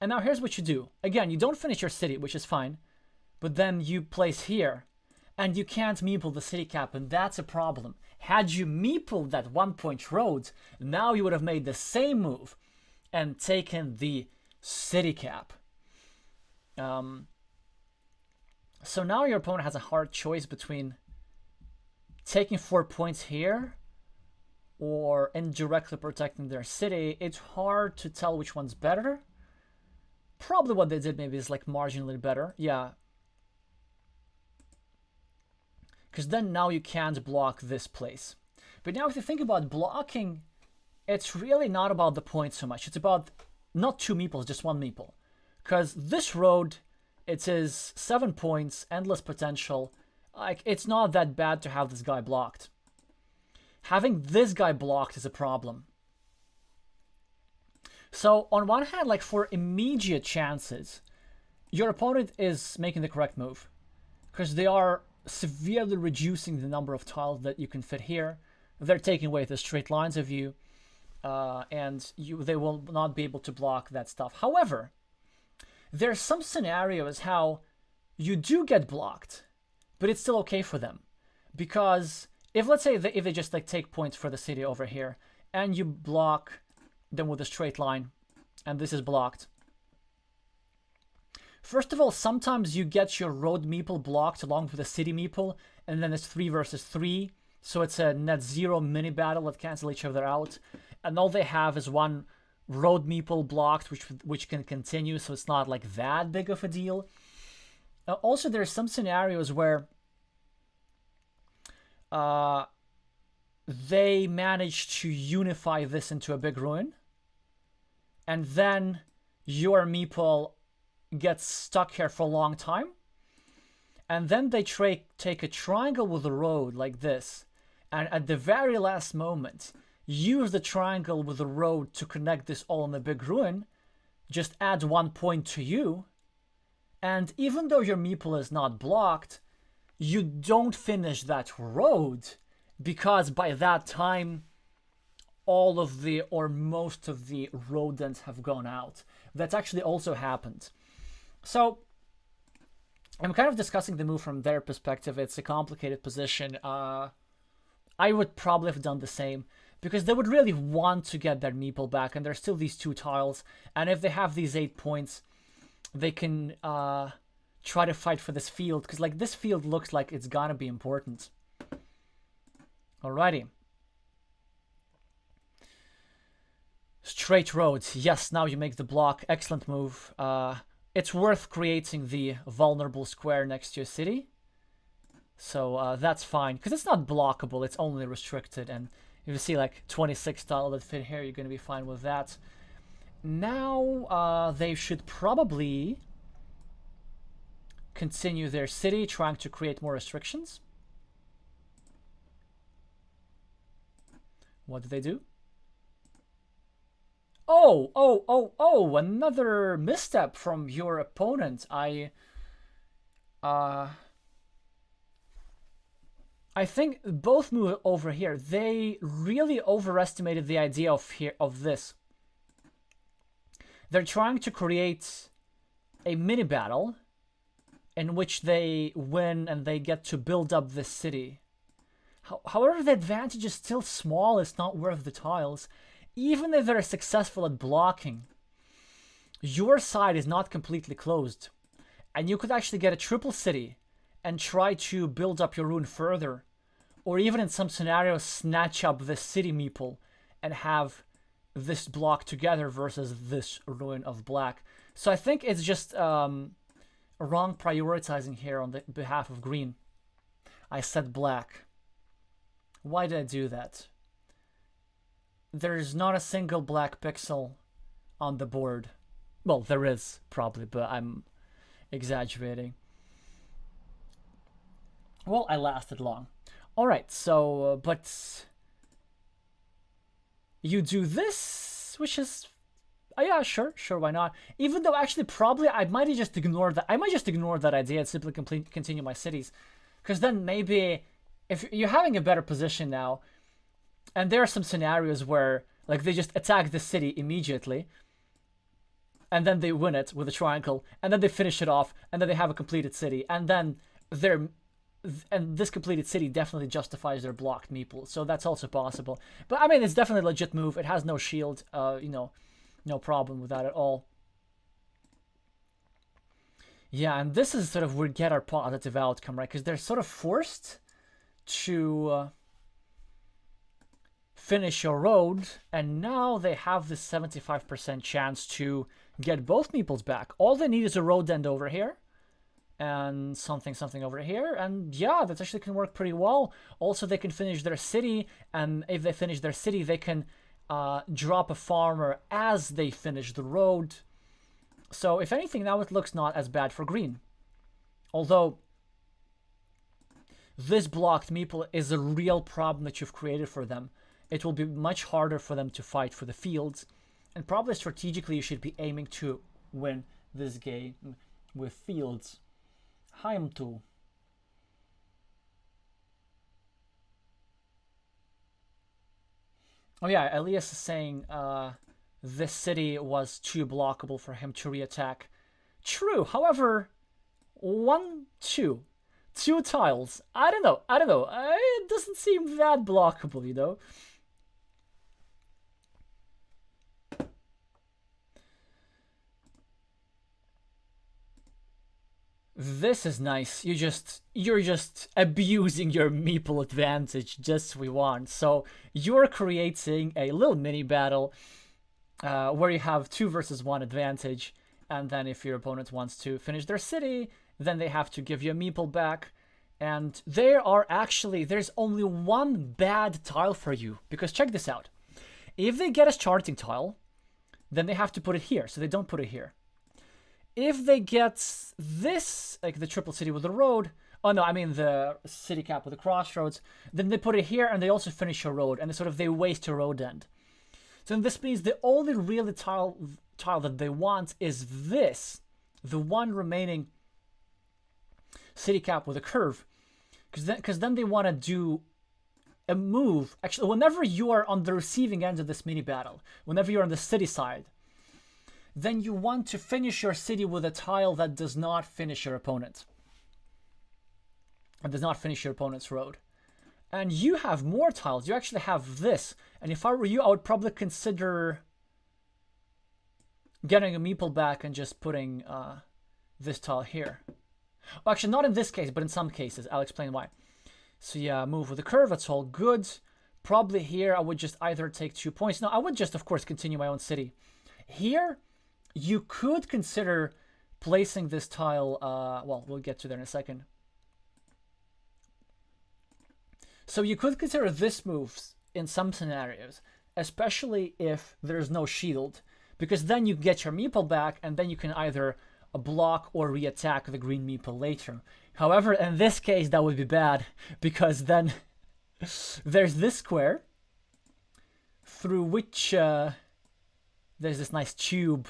And now here's what you do. Again, you don't finish your city, which is fine. But then you place here. And you can't meeple the city cap, and that's a problem. Had you meepled that 1 point road, now you would have made the same move and taken the city cap. So now your opponent has a hard choice between taking 4 points here or indirectly protecting their city. It's hard to tell which one's better. Probably what they did maybe is like marginally better. Yeah. Because then now you can't block this place. But now if you think about blocking, it's really not about the point so much. It's about not 2 meeples, just 1 meeple. Because this road, it is 7 points, endless potential. Like, it's not that bad to have this guy blocked. Having this guy blocked is a problem. So on one hand, like for immediate chances, your opponent is making the correct move because they are severely reducing the number of tiles that you can fit here. they're taking away the straight lines of you, and they will not be able to block that stuff. However, there are some scenarios how you do get blocked, but it's still okay for them. Because if, let's say, if they just like take points for the city over here, and you block them with a straight line, and this is blocked. First of all, sometimes you get your road meeple blocked along with the city meeple, and then it's 3 versus 3, so it's a net 0 mini battle that cancel each other out. And all they have is one road meeple blocked, which can continue, so it's not like that big of a deal. Also, there are some scenarios where they manage to unify this into a big ruin, and then your meeple gets stuck here for a long time, and then they take a triangle with a road like this, and at the very last moment use the triangle with the road to connect this all in a big ruin, just add 1 point to you, and even though your meeple is not blocked, you don't finish that road, because by that time all of the, or most of the rodents have gone out. That's actually also happened. So I'm kind of discussing the move from their perspective. It's a complicated position. I would probably have done the same, because they would really want to get their meeple back, and there's still these 2 tiles, and if they have these 8 points, they can try to fight for this field, because like this field looks like it's gonna be important. Alrighty. Straight roads. Yes, now you make the block. Excellent move. It's worth creating the vulnerable square next to your city. So that's fine, because it's not blockable, it's only restricted. And if you see like 26 tile that fit here, you're going to be fine with that. Now they should probably continue their city, trying to create more restrictions. What do they do? Oh, another misstep from your opponent. I think both move over here. They really overestimated the idea of this. They're trying to create a mini battle in which they win and they get to build up this city. However, the advantage is still small. It's not worth the tiles. Even if they're successful at blocking, your side is not completely closed. And you could actually get a triple city and try to build up your ruin further. Or even in some scenarios, snatch up the city meeple and have this block together versus this ruin of black. So I think it's just wrong prioritizing here on the behalf of green. I said black. Why did I do that? There's not a single black pixel on the board. Well, there is probably, but I'm exaggerating. Well, I lasted long. Alright, so, but you do this, which is, yeah, sure, why not? Even though actually probably I might just ignore that. I might just ignore that idea and simply continue my cities. Because then maybe, if you're having a better position now, and there are some scenarios where like they just attack the city immediately, and then they win it with a triangle, and then they finish it off, and then they have a completed city, and then this completed city definitely justifies their blocked meeple, so that's also possible. But I mean, it's definitely a legit move. It has no shield, no problem with that at all. Yeah, and this is sort of where we get our positive outcome, right? Because they're sort of forced to finish your road, and now they have this 75% chance to get both meeples back. All they need is a road end over here, and something over here, and yeah, that actually can work pretty well. Also, they can finish their city, and if they finish their city, they can drop a farmer as they finish the road. So if anything, now it looks not as bad for green. Although this blocked meeple is a real problem that you've created for them. It will be much harder for them to fight for the fields, and probably strategically you should be aiming to win this game with fields. Heimtu. Oh yeah, Elias is saying this city was too blockable for him to reattack. True. However, two tiles. I don't know. It doesn't seem that blockable, you know. This is nice. You're just abusing your meeple advantage just we want. So you're creating a little mini battle where you have 2 versus 1 advantage, and then if your opponent wants to finish their city, then they have to give you a meeple back. And there's only one bad tile for you, because check this out. If they get a charting tile, then they have to put it here, so they don't put it here. If they get this, like the triple city with the road, oh no, I mean the city cap with the crossroads, then they put it here and they also finish a road, and they waste a road end. So this means the only really tile that they want is this, the one remaining city cap with a curve, because then they want to do a move. Actually, whenever you are on the receiving end of this mini battle, whenever you're on the city side, then you want to finish your city with a tile that does not finish your opponent. It does not finish your opponent's road. And you have more tiles. You actually have this. And if I were you, I would probably consider getting a meeple back and just putting this tile here. Well, actually, not in this case, but in some cases. I'll explain why. So yeah, move with a curve. That's all good. Probably here, I would just either take 2 points. No, I would just, of course, continue my own city. Here, you could consider placing this tile, well, we'll get to there in a second. So you could consider this move in some scenarios, especially if there's no shield, because then you get your meeple back, and then you can either block or re-attack the green meeple later. However, in this case, that would be bad, because then there's this square, through which there's this nice tube,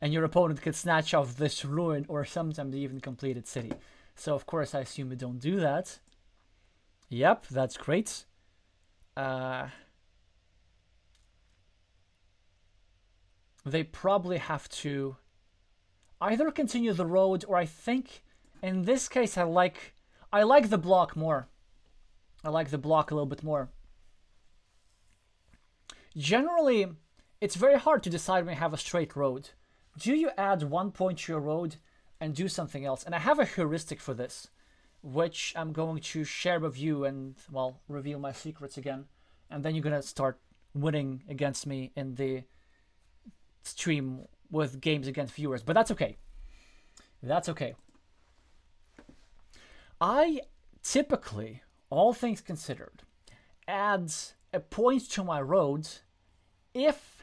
and your opponent could snatch off this ruin or sometimes even completed city. So of course I assume you don't do that. Yep, that's great. They probably have to either continue the road, or I think in this case I like the block more. I like the block a little bit more. Generally, it's very hard to decide when you have a straight road. Do you add 1 point to your road and do something else? And I have a heuristic for this, which I'm going to share with you and, well, reveal my secrets again. And then you're going to start winning against me in the stream with games against viewers. But that's okay. That's okay. I typically, all things considered, add a point to my road if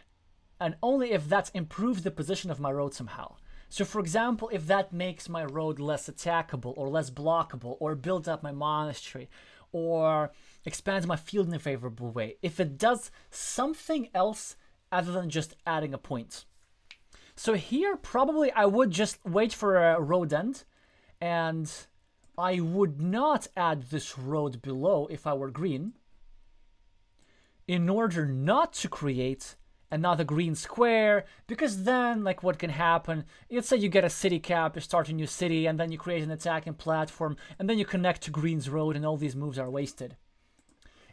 and only if that improves the position of my road somehow. So for example, if that makes my road less attackable or less blockable, or builds up my monastery, or expands my field in a favorable way, if it does something else other than just adding a point. So here probably I would just wait for a road end, and I would not add this road below if I were green, in order not to create another green square, because then, like, what can happen, let's say you get a city cap, you start a new city, and then you create an attacking platform, and then you connect to green's road, and all these moves are wasted.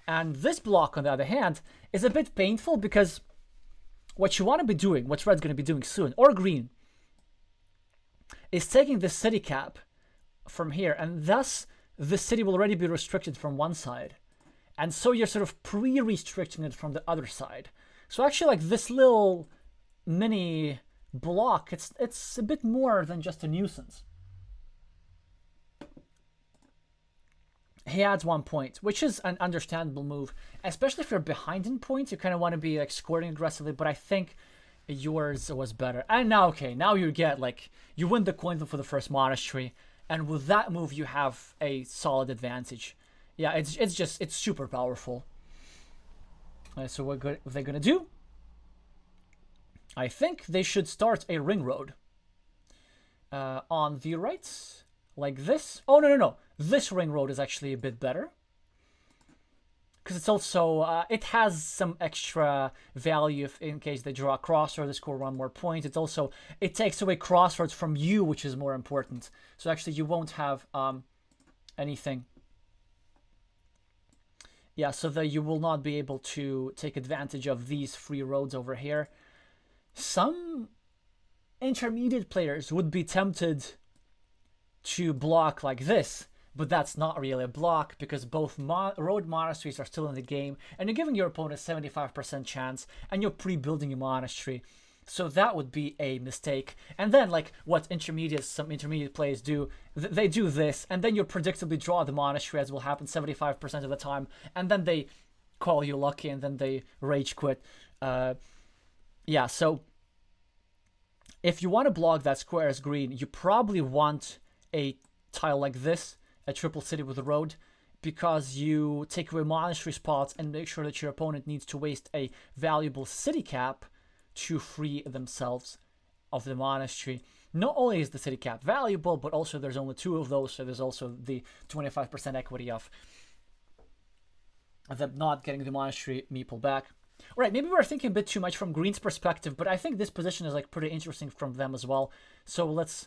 And this block, on the other hand, is a bit painful, because what you want to be doing, what red's going to be doing soon, or green, is taking the city cap from here, and thus the city will already be restricted from one side, and so you're sort of pre-restricting it from the other side. So actually, like, this little mini block, it's a bit more than just a nuisance. He adds 1 point, which is an understandable move, especially if you're behind in points. You kind of want to be like scoring aggressively, but I think yours was better. And now, okay, now you get, like, you win the coin for the first monastery, and with that move you have a solid advantage. Yeah, it's super powerful. So what they're gonna do? I think they should start a ring road on the right, like this. Oh no! This ring road is actually a bit better. because it's also it has some extra value if, in case they draw a crossroad, they score 1 more point. It's also, it takes away crossroads from you, which is more important. So actually you won't have anything. Yeah, so that you will not be able to take advantage of these free roads over here. Some intermediate players would be tempted to block like this, but that's not really a block because both road monasteries are still in the game, and you're giving your opponent a 75% chance, and you're pre-building your monastery. So that would be a mistake. And then, like what some intermediate players do, they do this, and then you predictably draw the monastery, as will happen 75% of the time, and then they call you lucky, and then they rage quit. Yeah, so if you want to block that square as green, you probably want a tile like this, a triple city with a road, because you take away monastery spots and make sure that your opponent needs to waste a valuable city cap to free themselves of the monastery. Not only is the city cap valuable, but also there's only 2 of those, so there's also the 25% equity of them not getting the monastery meeple back. All right, maybe we're thinking a bit too much from green's perspective, but I think this position is like pretty interesting from them as well. So let's...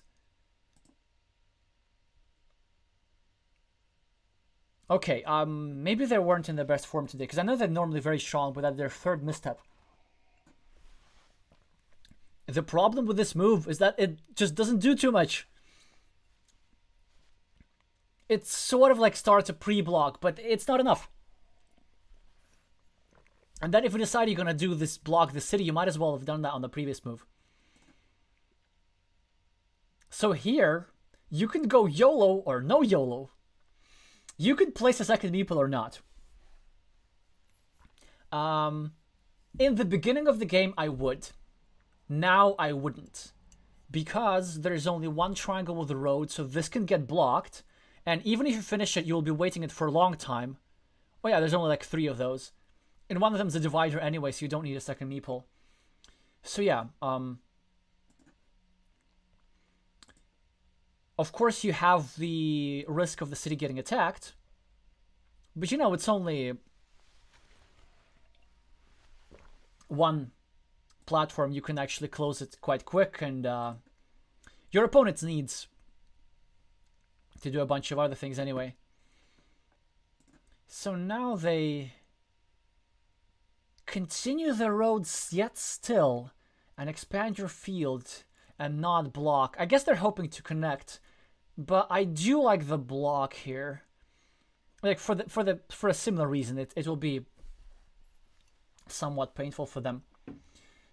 Okay, maybe they weren't in their best form today, because I know they're normally very strong, but at their 3rd misstep. The problem with this move is that it just doesn't do too much. It sort of like starts a pre-block, but it's not enough. And then if you decide you're going to do this block the city, you might as well have done that on the previous move. So here, you can go YOLO or no YOLO. You could place a second meeple or not. In the beginning of the game, I would. Now I wouldn't. Because there's only 1 triangle with the road, so this can get blocked. And even if you finish it, you'll be waiting it for a long time. Oh yeah, there's only like 3 of those. And one of them is a divider anyway, so you don't need a second meeple. So yeah, of course you have the risk of the city getting attacked. But you know, it's only 1 platform. You can actually close it quite quick, and your opponent needs to do a bunch of other things anyway. So now they continue the roads yet still and expand your field and not block. I guess they're hoping to connect, but I do like the block here. Like for a similar reason, it will be somewhat painful for them.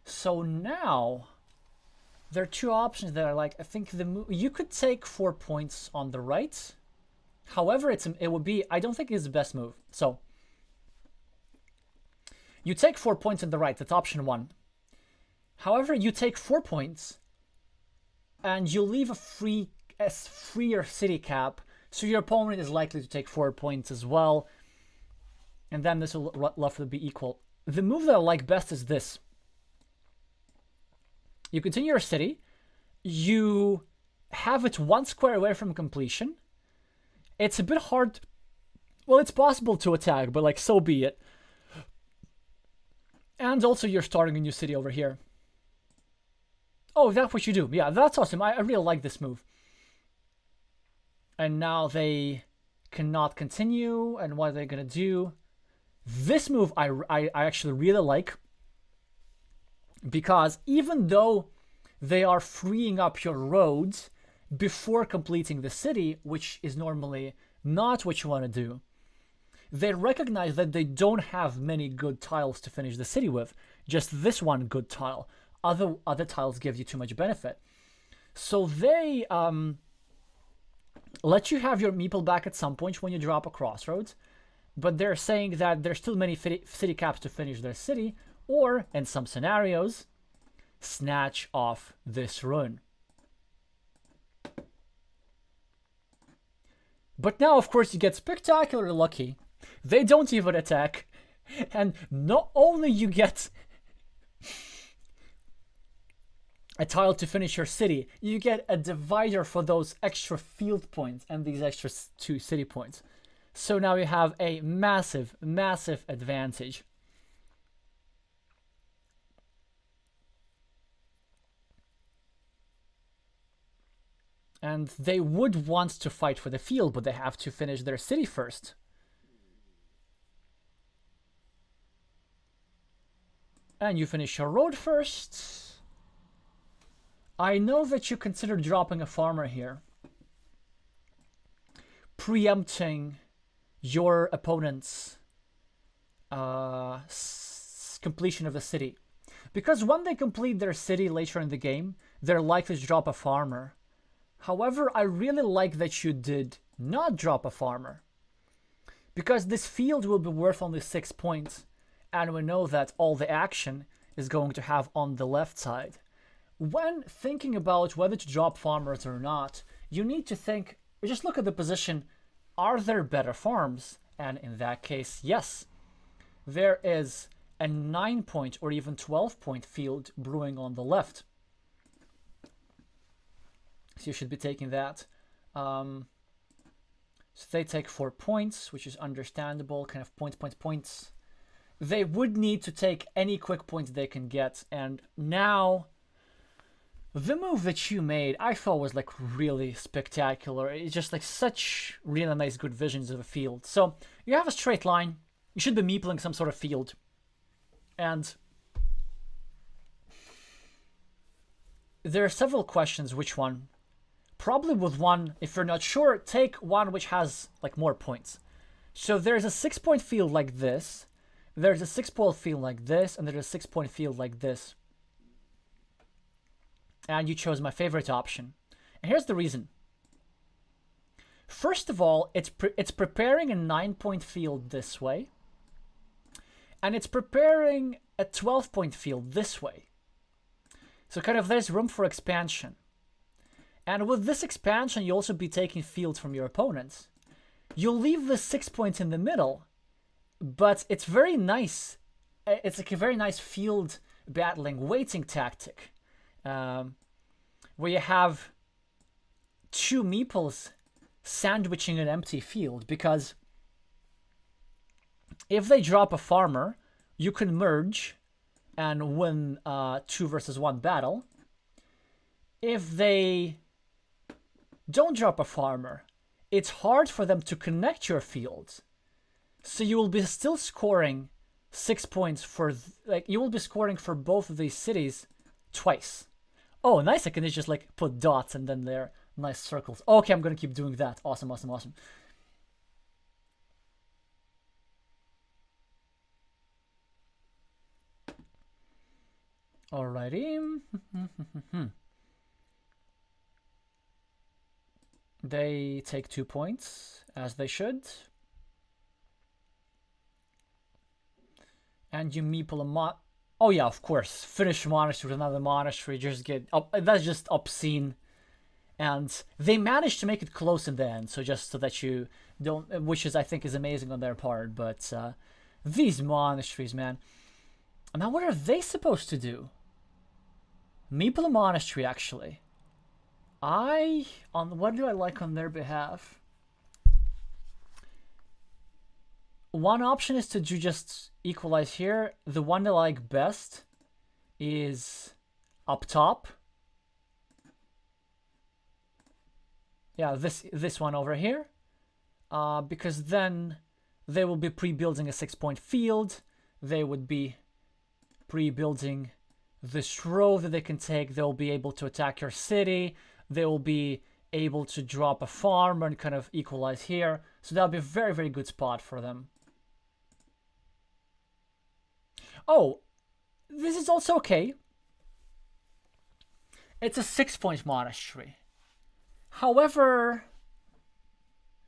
So now there are 2 options that I like. I think you could take 4 points on the right. However, it would be, I don't think it's the best move. So you take 4 points on the right. That's option 1. However, you take 4 points and you leave a freer city cap, so your opponent is likely to take 4 points as well, and then this will roughly be equal. The move that I like best is this. You continue your city, you have it 1 square away from completion. It's a bit hard, well, it's possible to attack, but like, so be it. And also you're starting a new city over here. Oh, that's what you do. Yeah, that's awesome. I really like this move. And now they cannot continue. And what are they going to do? This move I actually really like. Because even though they are freeing up your roads before completing the city, which is normally not what you want to do, they recognize that they don't have many good tiles to finish the city with. Just this one good tile. Other tiles give you too much benefit. So they let you have your meeple back at some point when you drop a crossroads, but they're saying that there's still many city caps to finish their city, or, in some scenarios, snatch off this rune. But now, of course, you get spectacularly lucky. They don't even attack. And not only you get a tile to finish your city, you get a divider for those extra field points and these extra 2 city points. So now you have a massive, massive advantage. And they would want to fight for the field, but they have to finish their city first. And you finish your road first. I know that you consider dropping a farmer here, preempting your opponent's completion of the city. Because when they complete their city later in the game, they're likely to drop a farmer. However, I really like that you did not drop a farmer, because this field will be worth only 6 points, and we know that all the action is going to have on the left side. When thinking about whether to drop farmers or not, you need to think, just look at the position, are there better farms? And in that case, yes. There is a 9-point or even 12-point field brewing on the left. So you should be taking that. So they take 4 points, which is understandable, kind of points. They would need to take any quick points they can get. And now, the move that you made, I thought was like really spectacular. It's just like such really nice, good visions of a field. So you have a straight line. You should be meepling some sort of field. And there are several questions, which one? Probably with one, if you're not sure, take one which has like more points. So there's a 6-point field like this, there's a 6-point field like this, and there's a 6-point field like this. And you chose my favorite option. And here's the reason. First of all, it's preparing a 9-point field this way, and it's preparing a 12-point field this way. So kind of there's room for expansion. And with this expansion, you'll also be taking fields from your opponents. You'll leave the 6 points in the middle, but it's very nice. It's like a very nice field battling waiting tactic, where you have 2 meeples sandwiching an empty field, because if they drop a farmer, you can merge and win 2 versus 1 battle. If they don't drop a farmer, it's hard for them to connect your fields. So you will be still scoring 6 points for, like, you will be scoring for both of these cities twice. Oh, nice, I can just like put dots and then they're nice circles. Okay, I'm gonna keep doing that. Awesome. Alrighty. They take 2 points, as they should. And you meeple a oh yeah, of course. Finish monastery with another monastery. Just get up. That's just obscene. And they managed to make it close in the end, so just so that you don't, which is I think is amazing on their part. But these monasteries, man. Now what are they supposed to do? Meeple a monastery, actually. What do I like on their behalf? One option is to do just equalize here. The one I like best is up top. Yeah, this one over here. Because then they will be pre-building a 6-point field. They would be pre-building this road that they can take. They'll be able to attack your city. They will be able to drop a farm and kind of equalize here. So that'll be a very, very good spot for them. Oh, this is also okay. It's a 6-point monastery. However,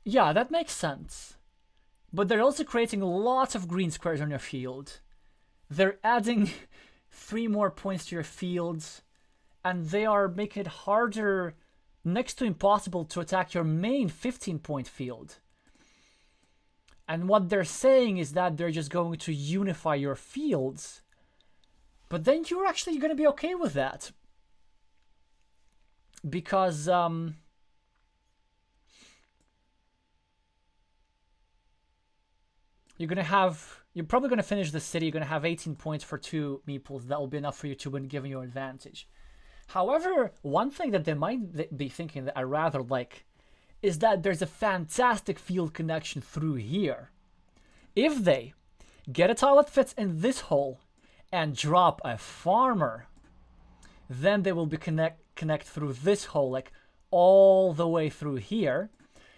yeah, that makes sense. But they're also creating lots of green squares on your field. They're adding 3 more points to your fields, and they are making it harder, next to impossible, to attack your main 15-point field. And what they're saying is that they're just going to unify your fields. But then you're actually going to be okay with that. Because, you're probably gonna finish the city. You're gonna have 18 points for 2 meeples. That will be enough for you to win, giving you advantage. However, one thing that they might be thinking that I rather like is that there's a fantastic field connection through here. If they get a tile that fits in this hole and drop a farmer, then they will be connect through this hole, like all the way through here.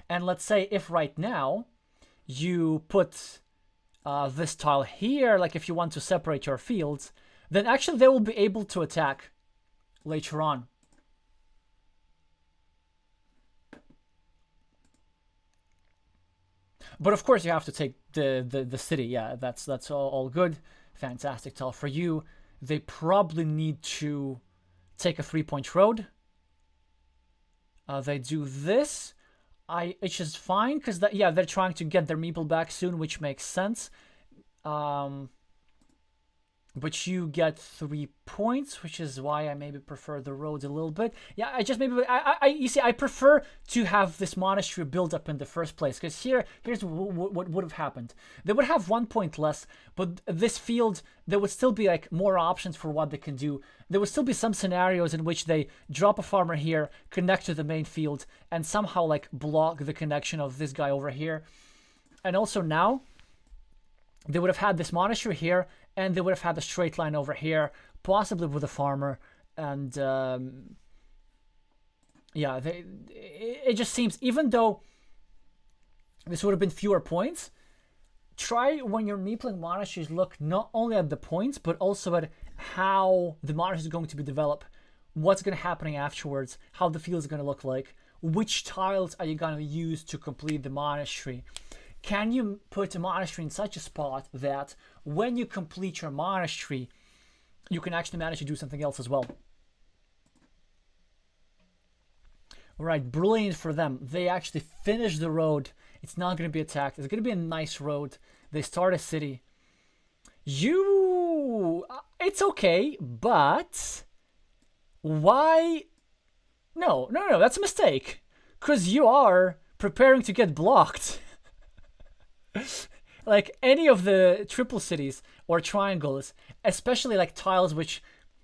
And let's say if right now you put this tile here, like if you want to separate your fields, then actually they will be able to attack later on. But of course you have to take the city. Yeah, that's all good. Fantastic tile for you. They probably need to take a 3-point road. They do this. Which is fine, because yeah, they're trying to get their meeple back soon, which makes sense. But you get 3 points, which is why I maybe prefer the roads a little bit. Yeah, you see, I prefer to have this monastery build up in the first place, because here's what would have happened. They would have 1 point less, but this field, there would still be like more options for what they can do. There would still be some scenarios in which they drop a farmer here, connect to the main field, and somehow like block the connection of this guy over here. And also now, they would have had this monastery here, and they would have had a straight line over here, possibly with a farmer. And yeah, it just seems, even though this would have been fewer points, try when you're meepling monasteries, look not only at the points, but also at how the monastery is going to be developed, what's going to happen afterwards, how the field is going to look like, which tiles are you going to use to complete the monastery. Can you put a monastery in such a spot that when you complete your monastery, you can actually manage to do something else as well? Right, brilliant for them. They actually finish the road. It's not going to be attacked. It's going to be a nice road. They start a city. It's okay, but why? No, that's a mistake. Because you are preparing to get blocked. Like any of the triple cities or triangles, especially like tiles which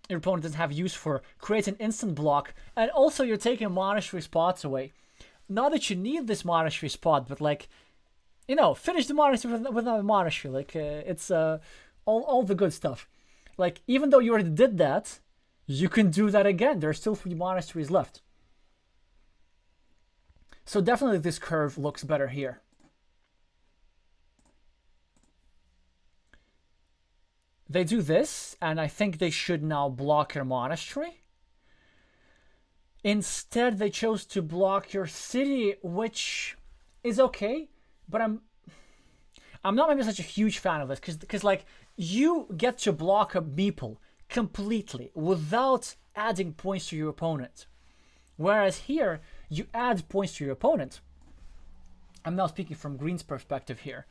your opponent doesn't have use for, create an instant block, and also you're taking monastery spots away. Not that you need this monastery spot, but like, you know, finish the monastery with another monastery. Like it's all the good stuff. Like even though you already did that, you can do that again. There are still 3 monasteries left. So definitely this curve looks better here. They do this, and I think they should now block your monastery. Instead, they chose to block your city, which is okay, but I'm not maybe such a huge fan of this, because like, you get to block a meeple completely without adding points to your opponent. Whereas here, you add points to your opponent. I'm now speaking from Green's perspective here.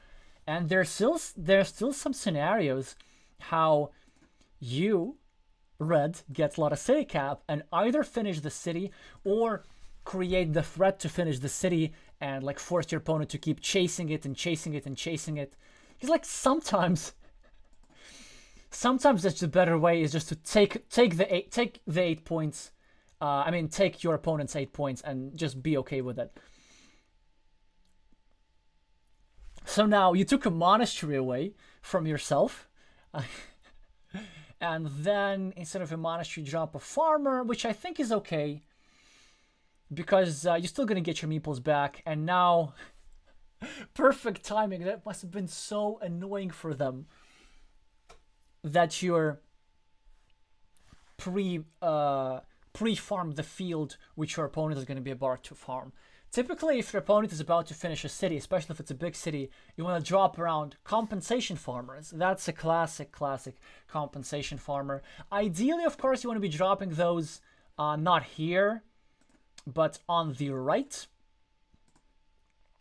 And there's still some scenarios how you, Red, get a lot of city cap and either finish the city or create the threat to finish the city and like force your opponent to keep chasing it and chasing it and chasing it. Because like sometimes that's the better way, is just to take the 8 points. Take your opponent's 8 points and just be okay with it. So now you took a monastery away from yourself. And then instead of a monastery, drop a farmer, which I think is okay, because you're still going to get your meeples back. And now, perfect timing. That must have been so annoying for them that you're pre-farm the field which your opponent is going to be about to farm. Typically, if your opponent is about to finish a city, especially if it's a big city, you want to drop around compensation farmers. That's a classic compensation farmer. Ideally, of course, you want to be dropping those not here, but on the right,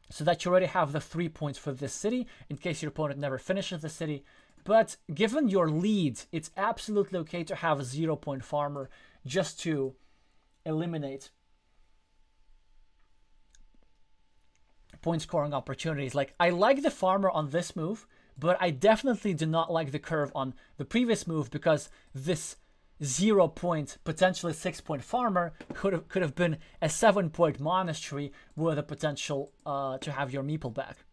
so that you already have the 3 points for this city, in case your opponent never finishes the city. But given your lead, it's absolutely okay to have a 0-point farmer just to eliminate point scoring opportunities. Like, I like the farmer on this move, but I definitely do not like the curve on the previous move, because this 0 point, potentially 6 point farmer could have been a 7 point monastery with the potential to have your meeple back.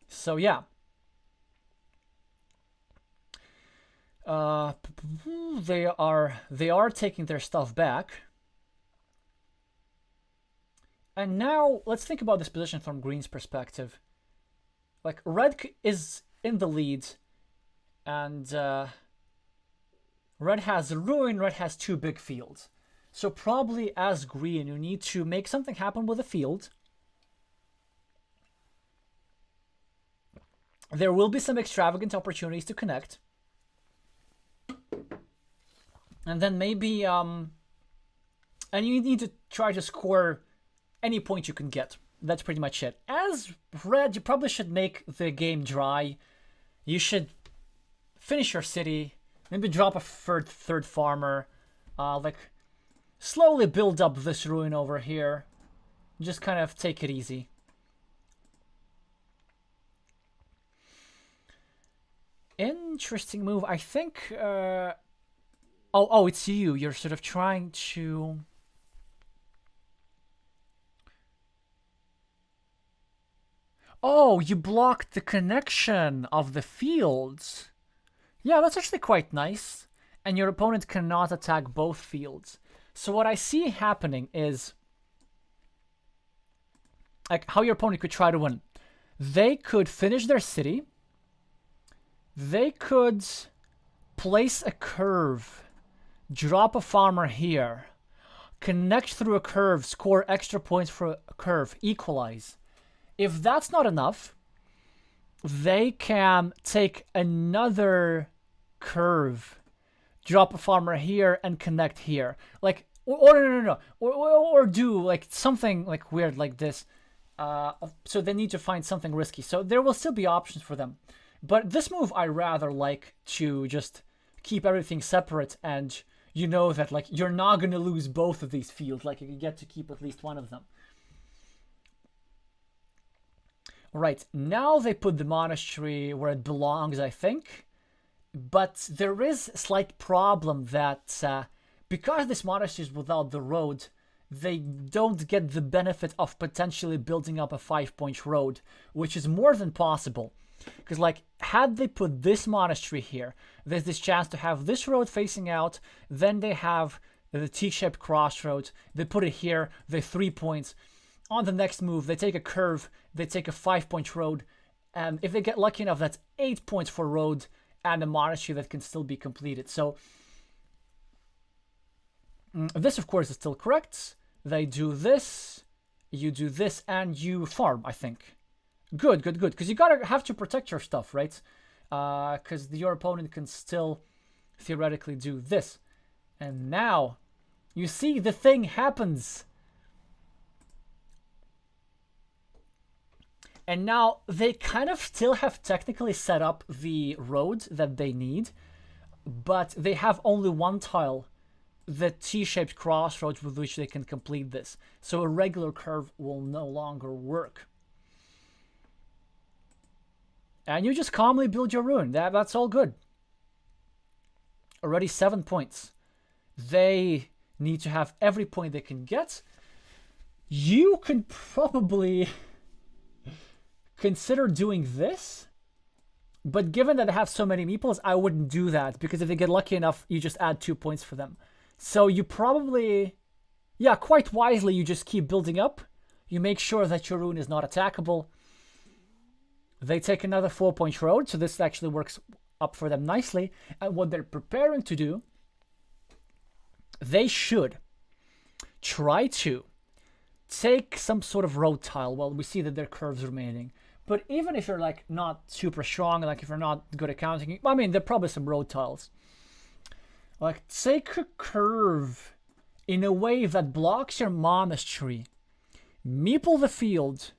So yeah. They are taking their stuff back. And now let's think about this position from Green's perspective. Like, Red is in the lead, and Red has a ruin, Red has 2 big fields. So probably as Green, you need to make something happen with a field. There will be some extravagant opportunities to connect. And then maybe, and you need to try to score any point you can get. That's pretty much it. As Red, you probably should make the game dry. You should finish your city, maybe drop a third farmer, like slowly build up this ruin over here. Just kind of take it easy. Interesting move. I think, oh, it's you. You're sort of trying to... Oh, you blocked the connection of the fields. Yeah, that's actually quite nice. And your opponent cannot attack both fields. So what I see happening is, like, how your opponent could try to win. They could finish their city. They could place a curve, drop a farmer here, connect through a curve, score extra points for a curve, equalize. If that's not enough, they can take another curve, drop a farmer here, and connect here. Like, or do like something like weird like this. So they need to find something risky. So there will still be options for them. But this move, I rather like to just keep everything separate, and you know that like you're not going to lose both of these fields. Like, you get to keep at least one of them. Right, now they put the monastery where it belongs, I think. But there is a slight problem that because this monastery is without the road, they don't get the benefit of potentially building up a 5-point road, which is more than possible. Because, like, had they put this monastery here, there's this chance to have this road facing out, then they have the T-shaped crossroads, they put it here, they're 3 points. On the next move, they take a curve, they take a 5-point road, and if they get lucky enough, that's 8 points for road and a monastery that can still be completed. So, this, of course, is still correct. They do this, you do this, and you farm, I think. Good, good, good. Because you have to protect your stuff, right? Because your opponent can still theoretically do this. And now, you see, the thing happens. And now, they kind of still have technically set up the road that they need, but they have only one tile, the T-shaped crossroads with which they can complete this. So a regular curve will no longer work. And you just calmly build your ruin. That's all good. Already 7 points. They need to have every point they can get. You can probably consider doing this, but given that I have so many meeples, I wouldn't do that, because if they get lucky enough, you just add 2 points for them. So you probably, yeah, quite wisely, you just keep building up. You make sure that your ruin is not attackable. They take another 4-point road, so this actually works up for them nicely. And what they're preparing to do, they should try to take some sort of road tile. Well, we see that there are curves remaining. But even if you're like not super strong, like if you're not good at counting, I mean, there are probably some road tiles. Like, take a curve in a way that blocks your monastery, meeple the field,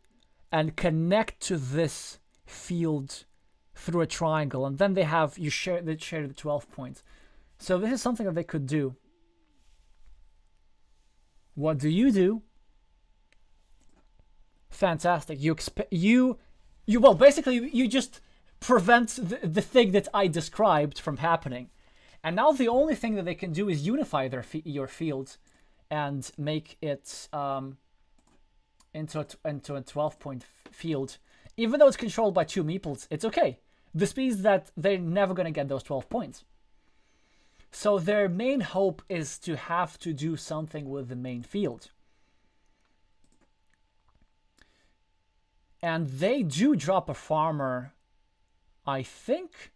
and connect to this field through a triangle, and then they share the 12 points. So this is something that they could do. What do? Fantastic. Well, basically, you just prevent the thing that I described from happening. And now the only thing that they can do is unify your field and make it into a 12-point field. Even though it's controlled by 2 meeples, it's okay. This means that they're never going to get those 12 points. So their main hope is to have to do something with the main field. And they do drop a farmer, I think,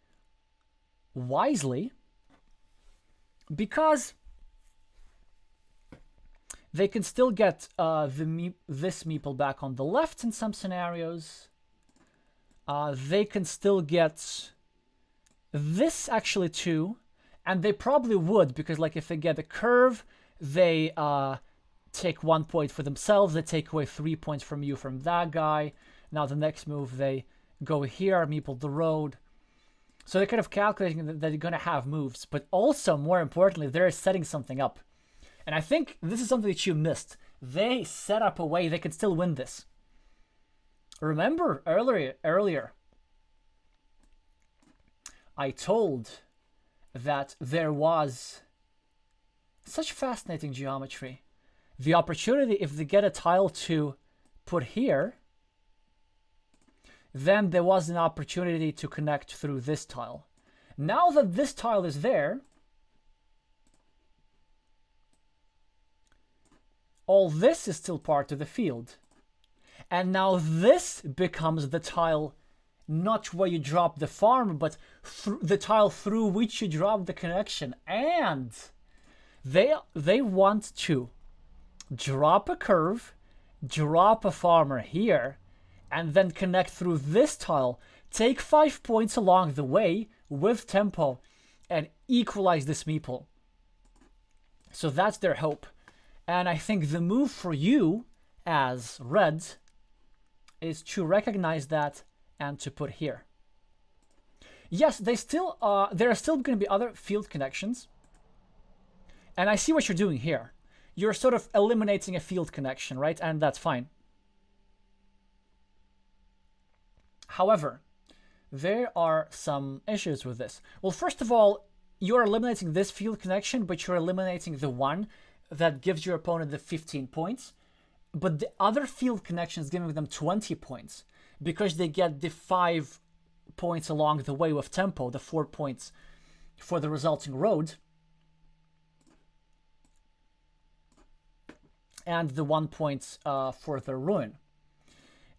wisely, because they can still get this meeple back on the left in some scenarios. They can still get this actually too, and they probably would, because like if they get a curve, they take 1 point for themselves. They take away 3 points from you from that guy. Now the next move, they go here, meeple the road. So they're kind of calculating that they're going to have moves, but also, more importantly, they're setting something up. And I think this is something that you missed. They set up a way they can still win this. Remember earlier, I told that there was such fascinating geometry. The opportunity, if they get a tile to put here, then there was an opportunity to connect through this tile. Now that this tile is there, all this is still part of the field. And now this becomes the tile, not where you drop the farm, but the tile through which you drop the connection. And they want to drop a curve, drop a farmer here, and then connect through this tile, take 5 points along the way with tempo, and equalize this meeple. So that's their hope. And I think the move for you as red is to recognize that and to put here. Yes, there are still going to be other field connections. And I see what you're doing here. You're sort of eliminating a field connection, right? And that's fine. However, there are some issues with this. Well, first of all, you're eliminating this field connection, but you're eliminating the one that gives your opponent the 15 points. But the other field connection is giving them 20 points because they get the 5 points along the way with tempo, the 4 points for the resulting road, and the 1 point for the ruin.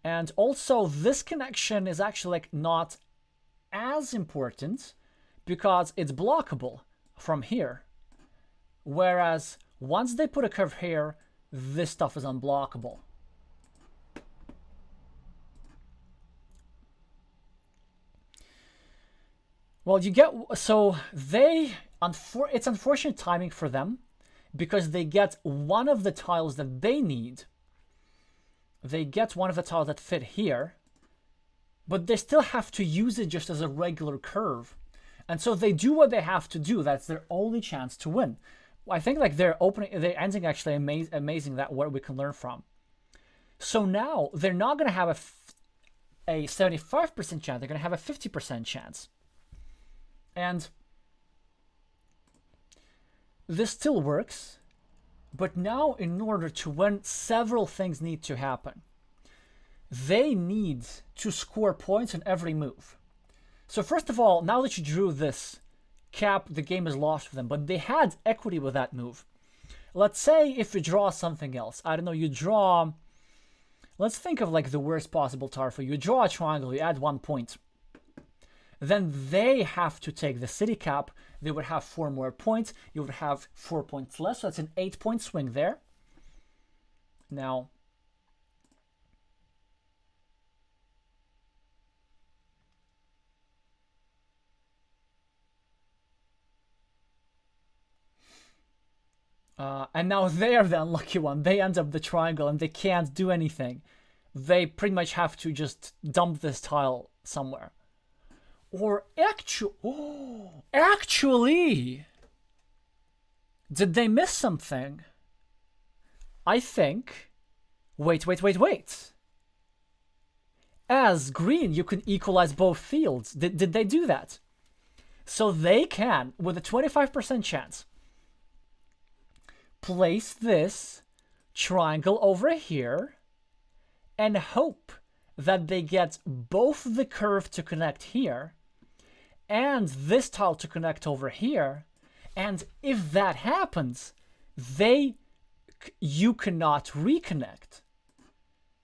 And also, this connection is actually like not as important because it's blockable from here. Whereas once they put a curve here, this stuff is unblockable. Well, it's unfortunate timing for them because they get one of the tiles that they need. They get one of the tiles that fit here, but they still have to use it just as a regular curve. And so they do what they have to do. That's their only chance to win. I think like they're ending actually amazing that what we can learn from. So now they're not going to have a 75% chance. They're going to have a 50% chance. And this still works. But now, in order to win, several things need to happen. They need to score points on every move. So first of all, now that you drew this cap, the game is lost for them. But they had equity with that move. Let's say if you draw something else. I don't know, you draw... Let's think of like the worst possible tile for you. You draw a triangle, you add 1 point. Then they have to take the city cap. They would have 4 more points. You would have 4 points less. So that's an 8-point swing there. Now, and now they are the unlucky one. They end up the triangle and they can't do anything. They pretty much have to just dump this tile somewhere. Or actually, did they miss something? I think, wait. as green, you can equalize both fields. Did they do that? So they can, with a 25% chance, place this triangle over here and hope that they get both the curve to connect here and this tile to connect over here. And if that happens, you cannot reconnect.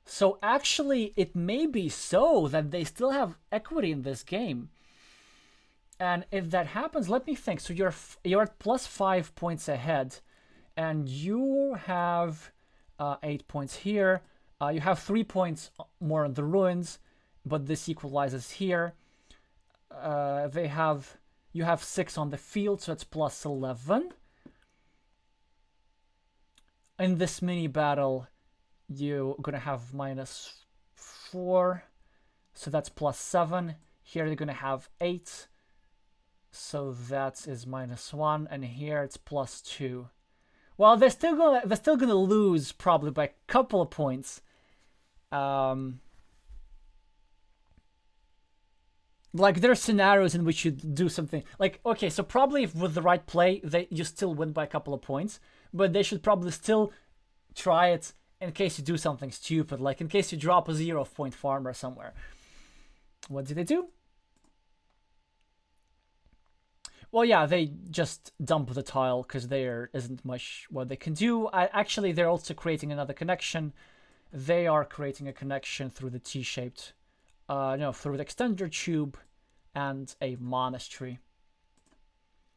So actually, it may be so that they still have equity in this game. And if that happens, let me think. So you're at plus 5 points ahead, and you have 8 points here. You have 3 points more on the ruins, but this equalizes here. You have 6 on the field, so it's plus 11. In this mini battle, you're gonna have minus 4, so that's plus 7. Here you're gonna have 8, so that is minus 1, and here it's plus 2. Well, they're still gonna lose probably by a couple of points. Like, there are scenarios in which you do something like, okay, so probably if with the right play, you still win by a couple of points, but they should probably still try it in case you do something stupid, like in case you drop a 0-point farmer somewhere. What did they do? Well, yeah, they just dump the tile because there isn't much what they can do. Actually, they're also creating another connection. They are creating a connection through the T-shaped, through the extender tube and a monastery.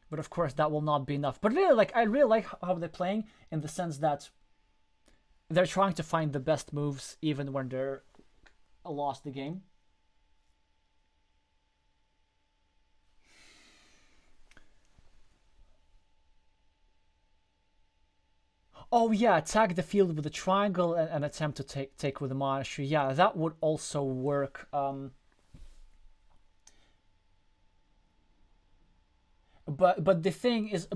But of course, that will not be enough. But really, I really like how they're playing in the sense that they're trying to find the best moves even when they're lost the game. Oh yeah, attack the field with a triangle and attempt to take with a monastery. Yeah, that would also work. But the thing is,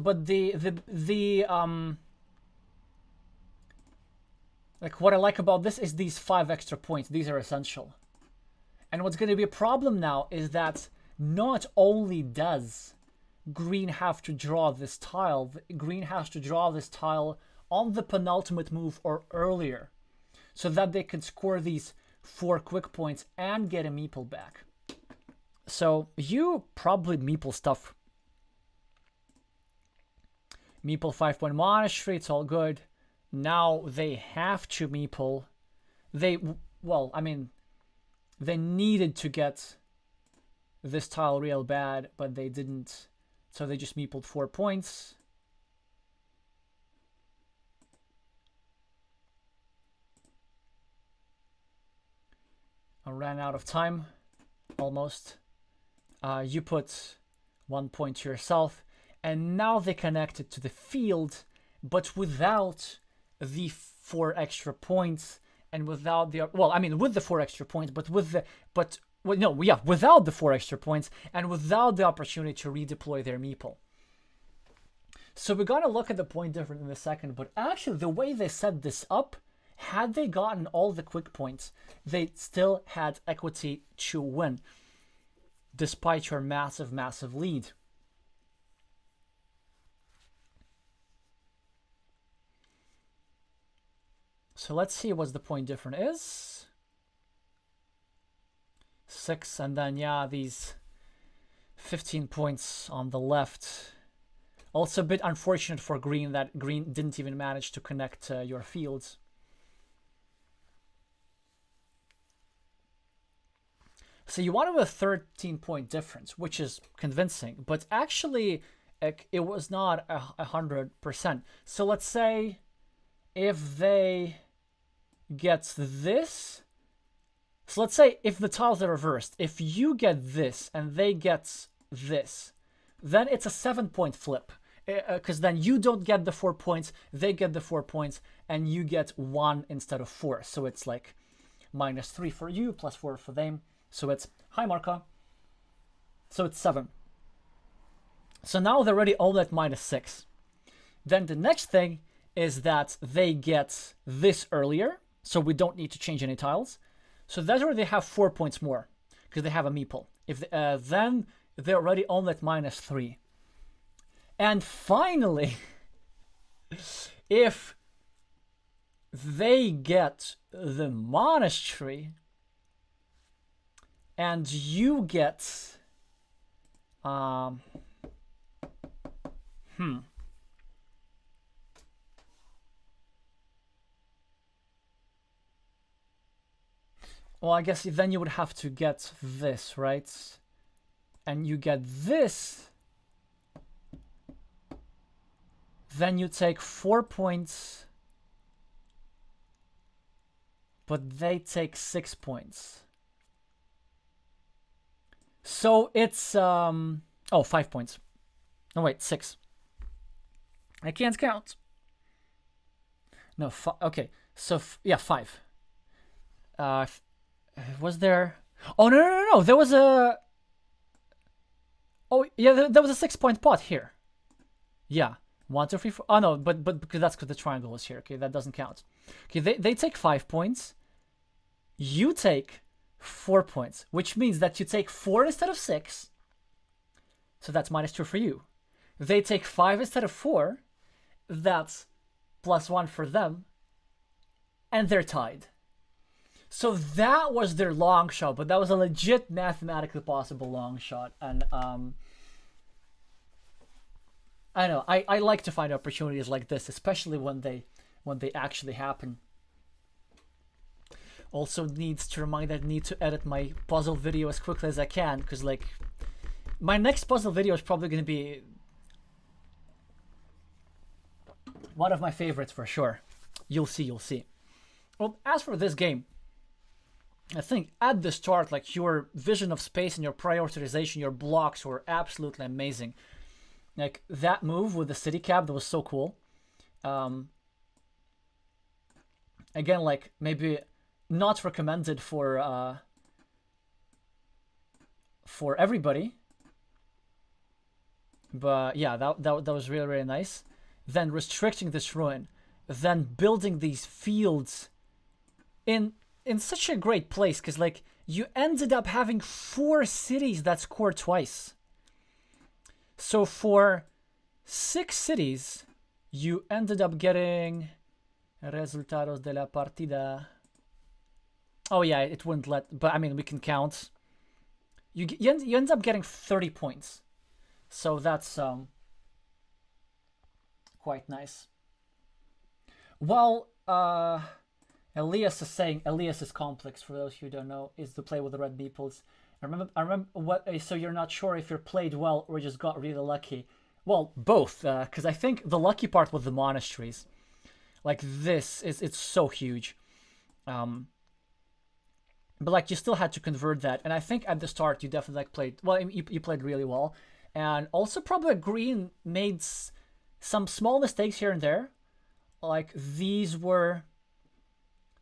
like, what I like about this is these 5 extra points. These are essential. And what's going to be a problem now is that not only does green have to draw this tile, green has to draw this tile on the penultimate move or earlier, so that they can score these 4 quick points and get a meeple back. So you probably meeple stuff. Meeple 5-point monastery, it's all good. Now they have to meeple. They needed to get this tile real bad, but they didn't. So they just meepled 4 points. I ran out of time, almost. You put 1 point to yourself, and now they connected to the field, but without the 4 extra points, and without the with the 4 extra points, without the 4 extra points, and without the opportunity to redeploy their meeple. So we're gonna look at the point difference in a second, but actually the way they set this up, had they gotten all the quick points, they still had equity to win, despite your massive, massive lead. So let's see what the point difference is. 6, and then, yeah, these 15 points on the left. Also a bit unfortunate for green that green didn't even manage to connect your fields. So you wanted a 13-point difference, which is convincing, but actually it was not 100%. So let's say if they get this, so let's say if the tiles are reversed, if you get this and they get this, then it's a 7-point flip, because then you don't get the 4 points, they get the 4 points, and you get 1 instead of 4. So it's like -3 for you, +4 for them. So it's, hi Marka. So it's 7. So now they're already all at -6. Then the next thing is that they get this earlier, so we don't need to change any tiles. So that's where they have 4 points more because they have a meeple. If then they're already only at -3. And finally, if they get the monastery and you get well, I guess then you would have to get this, right? And you get this, then you take 4 points, but they take 6 points. So it's 5 points. No, wait, 6. I can't count. No, okay. So yeah, 5. Was there? Oh no! There was a. Oh yeah, there was a 6-point pot here. Yeah, 1, 2, 3, 4. Oh no, but because that's because the triangle is here. Okay, that doesn't count. Okay, they take 5 points. You take 4 points, which means that you take 4 instead of 6. So that's -2 for you. They take 5 instead of 4. That's +1 for them. And they're tied. So that was their long shot, but that was a legit mathematically possible long shot. And I know I like to find opportunities like this, especially when they actually happen. Also needs to remind that I need to edit my puzzle video as quickly as I can, because like my next puzzle video is probably going to be one of my favorites for sure. You'll see. Well, as for this game, I think at the start, like your vision of space and your prioritization, your blocks were absolutely amazing. Like that move with the city cap, that was so cool. Again, like maybe not recommended for everybody, but yeah, that was really, really nice. Then restricting this ruin, then building these fields in such a great place, because like you ended up having 4 cities that scored twice. So for 6 cities, you ended up getting resultados de la partida. Oh yeah, it wouldn't let, but I mean we can count. You end up getting 30 points, so that's quite nice. Well, Elias is saying Elias's complex, for those who don't know, is to play with the red meeples. I remember what. So you're not sure if you're played well or just got really lucky. Well, both, because I think the lucky part was the monasteries. Like this it's so huge, but like you still had to convert that. And I think at the start you definitely like played well. You played really well, and also probably green made some small mistakes here and there. Like these were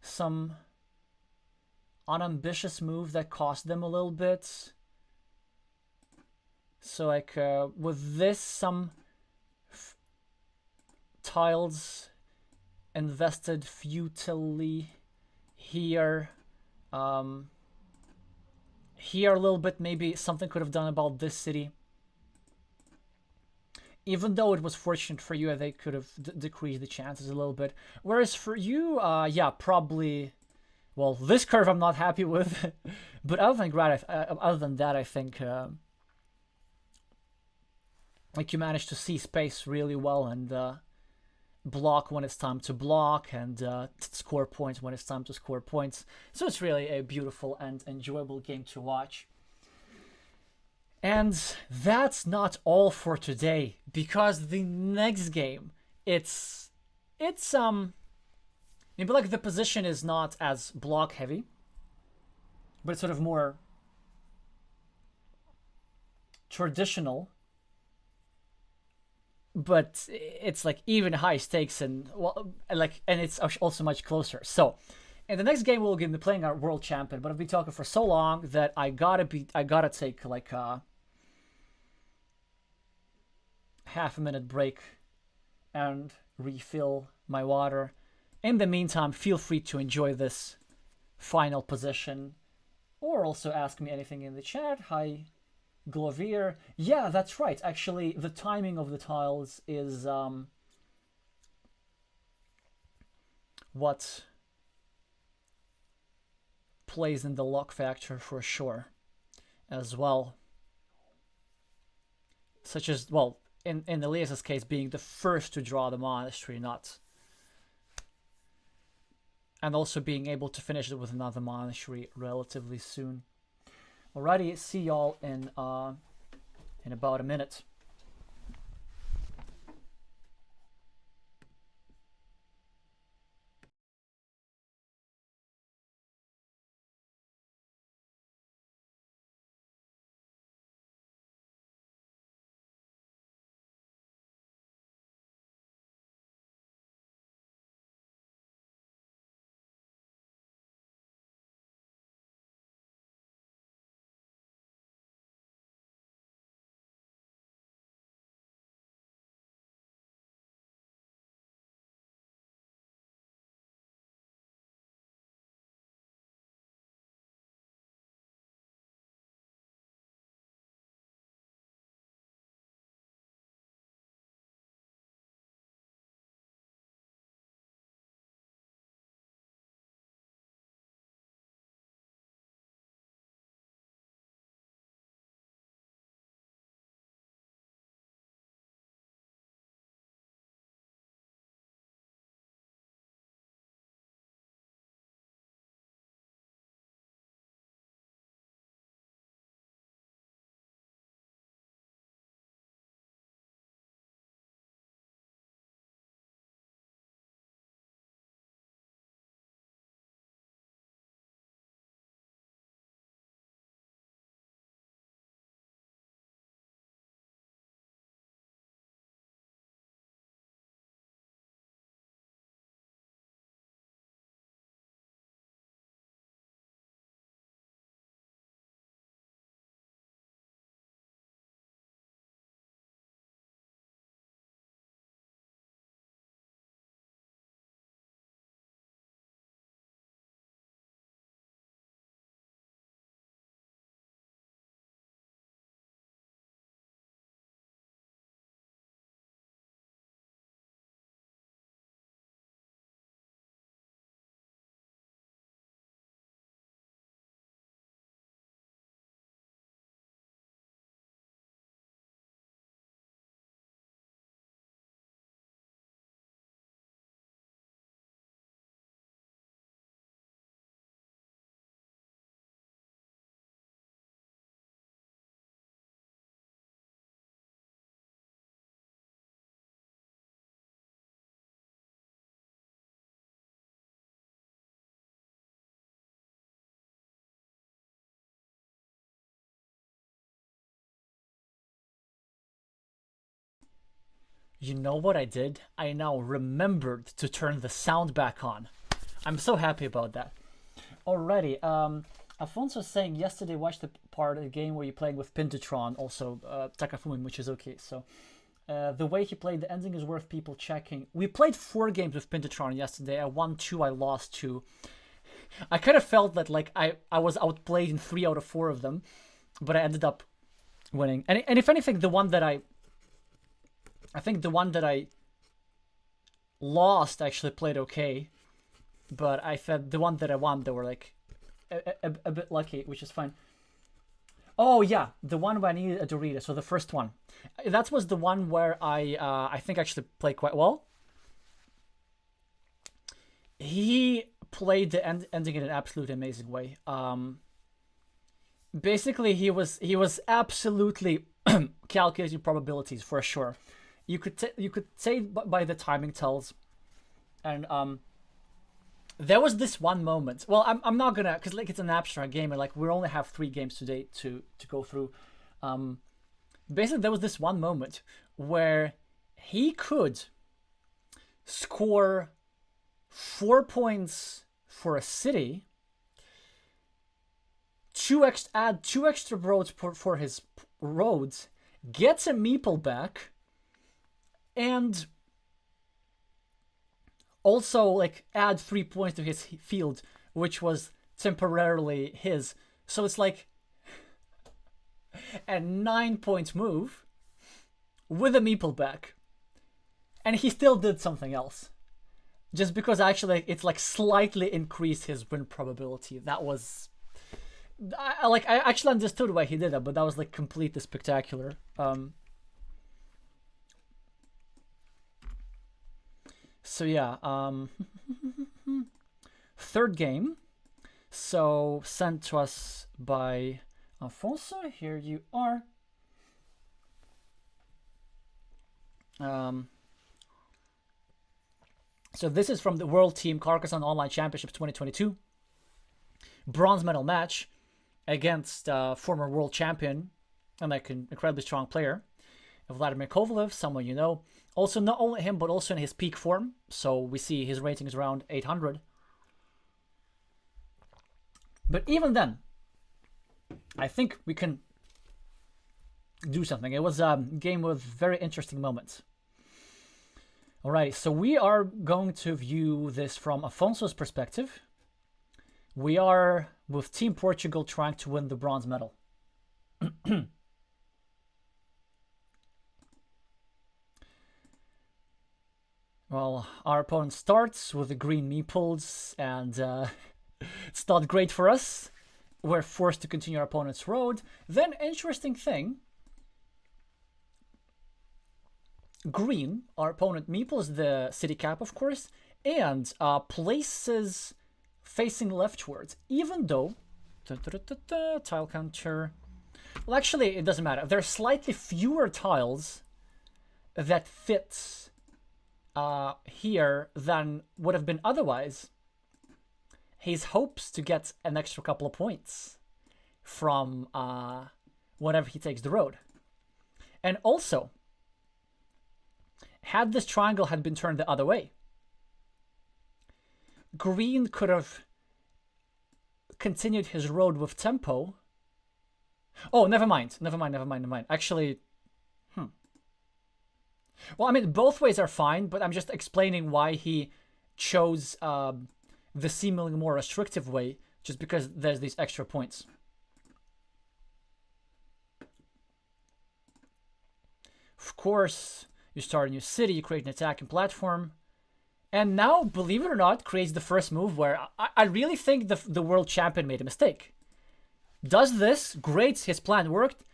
some unambitious move that cost them a little bit. So like with this, some tiles invested futilely here. Here a little bit, maybe something could have done about this city. Even though it was fortunate for you, they could have decreased the chances a little bit. Whereas for you, yeah, probably. Well, this curve I'm not happy with, but other than that, I think like you managed to see space really well and block when it's time to block and score points when it's time to score points. So it's really a beautiful and enjoyable game to watch. And that's not all for today, because the next game, it's maybe like the position is not as block heavy, but it's sort of more traditional, but it's like even high stakes and it's also much closer. So in the next game we'll be playing our world champion, but I've been talking for so long that I gotta take like a half-a-minute break and refill my water. In the meantime, feel free to enjoy this final position, or also ask me anything in the chat. Hi, Glovier. Yeah, that's right. Actually, the timing of the tiles is what plays in the luck factor for sure as well. Such as, well, in Elias's case, being the first to draw the monastery, not... And also being able to finish it with another monastery relatively soon. Alrighty, see y'all in about a minute. You know what I did? I now remembered to turn the sound back on. I'm so happy about that. Alrighty, Alfonso's saying yesterday watched the part of the game where you're playing with Pintatron, also Takafumi, which is okay. So the way he played, the ending is worth people checking. We played 4 games with Pintatron yesterday. I won 2, I lost 2. I kind of felt that like I was outplayed in 3 out of 4 of them, but I ended up winning. And if anything, the one that I think the one that I lost actually played okay, but I felt the one that I won, they were like a bit lucky, which is fine. Oh yeah, the one where I needed a Dorita. So the first one, that was the one where I think actually played quite well. He played the ending in an absolutely amazing way. Basically, he was absolutely calculating probabilities for sure. You could say by the timing tells, and there was this one moment. Well, I'm not gonna, because like it's an abstract game and like we only have 3 games today to go through. Basically, there was this one moment where he could score 4 points for a city, add 2 extra roads for his roads, gets a meeple back, and also like add 3 points to his field, which was temporarily his. So it's like a 9-point move with a meeple back. And he still did something else. Just because actually it's like slightly increased his win probability. That was... I actually understood why he did that, but that was like completely spectacular. So yeah, third game. So sent to us by Alfonso. Here you are. So this is from the World Team Carcassonne Online Championships 2022. Bronze medal match against former world champion and like an incredibly strong player, Vladimir Kovalev, someone you know. Also, not only him, but also in his peak form. So we see his rating is around 800. But even then, I think we can do something. It was a game with very interesting moments. Alright, so we are going to view this from Afonso's perspective. We are with Team Portugal trying to win the bronze medal. Well, our opponent starts with the green meeples, and it's not great for us. We're forced to continue our opponent's road. Then, interesting thing, green, our opponent meeples the city cap, of course, and places facing leftwards, even though tile counter. Well, actually, it doesn't matter. There are slightly fewer tiles that fit here than would have been otherwise. His hopes to get an extra couple of points from whenever he takes the road. And also, had this triangle had been turned the other way, green could have continued his road with tempo. Oh, never mind. Actually, well, I mean, both ways are fine, but I'm just explaining why he chose the seemingly more restrictive way, just because there's these extra points. Of course, you start a new city, you create an attacking platform, and now, believe it or not, creates the first move where I really think the world champion made a mistake. Does this, great, his plan worked,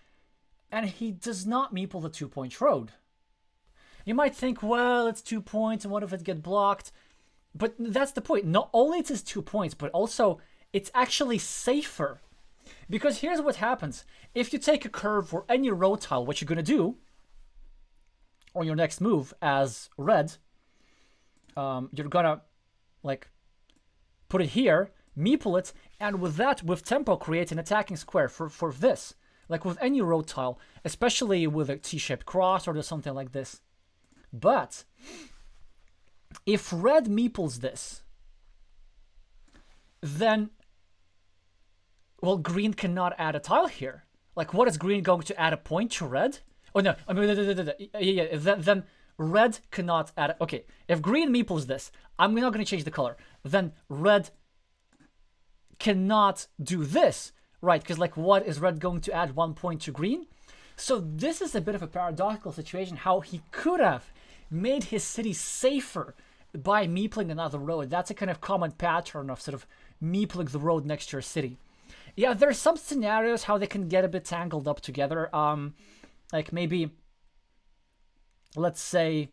and he does not meeple the 2-point road. You might think, well, it's 2 points, and what if it gets blocked? But that's the point. Not only it is 2 points, but also it's actually safer. Because here's what happens. If you take a curve or any road tile, what you're going to do on your next move as red, you're going to like put it here, meeple it, and with that, with tempo, create an attacking square for this. Like with any road tile, especially with a T-shaped cross or something like this. But if red meeples this, then, well, green cannot add a tile here. Like, what is green going to add a point to red? Oh, no, I mean, then red cannot add... Okay, if green meeples this, I'm not going to change the color. Then red cannot do this, right? Because, like, what is red going to add 1 point to green? So this is a bit of a paradoxical situation, how he could have made his city safer by meepling another road. That's a kind of common pattern of sort of meepling the road next to your city. Yeah, there's some scenarios how they can get a bit tangled up together. Like maybe, let's say,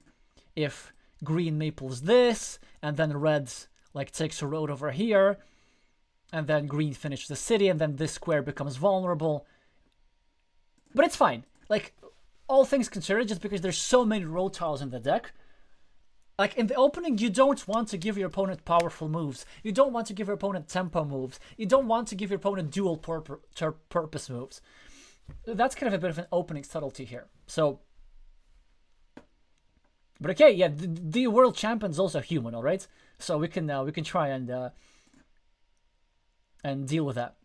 if green meeples this, and then red like takes a road over here, and then green finishes the city, and then this square becomes vulnerable. But it's fine. Like, all things considered, just because there's so many road tiles in the deck, like in the opening, you don't want to give your opponent powerful moves. You don't want to give your opponent tempo moves. You don't want to give your opponent dual purpose moves. That's kind of a bit of an opening subtlety here. So, but okay, yeah, the world champion's also human, all right. So we can try and deal with that.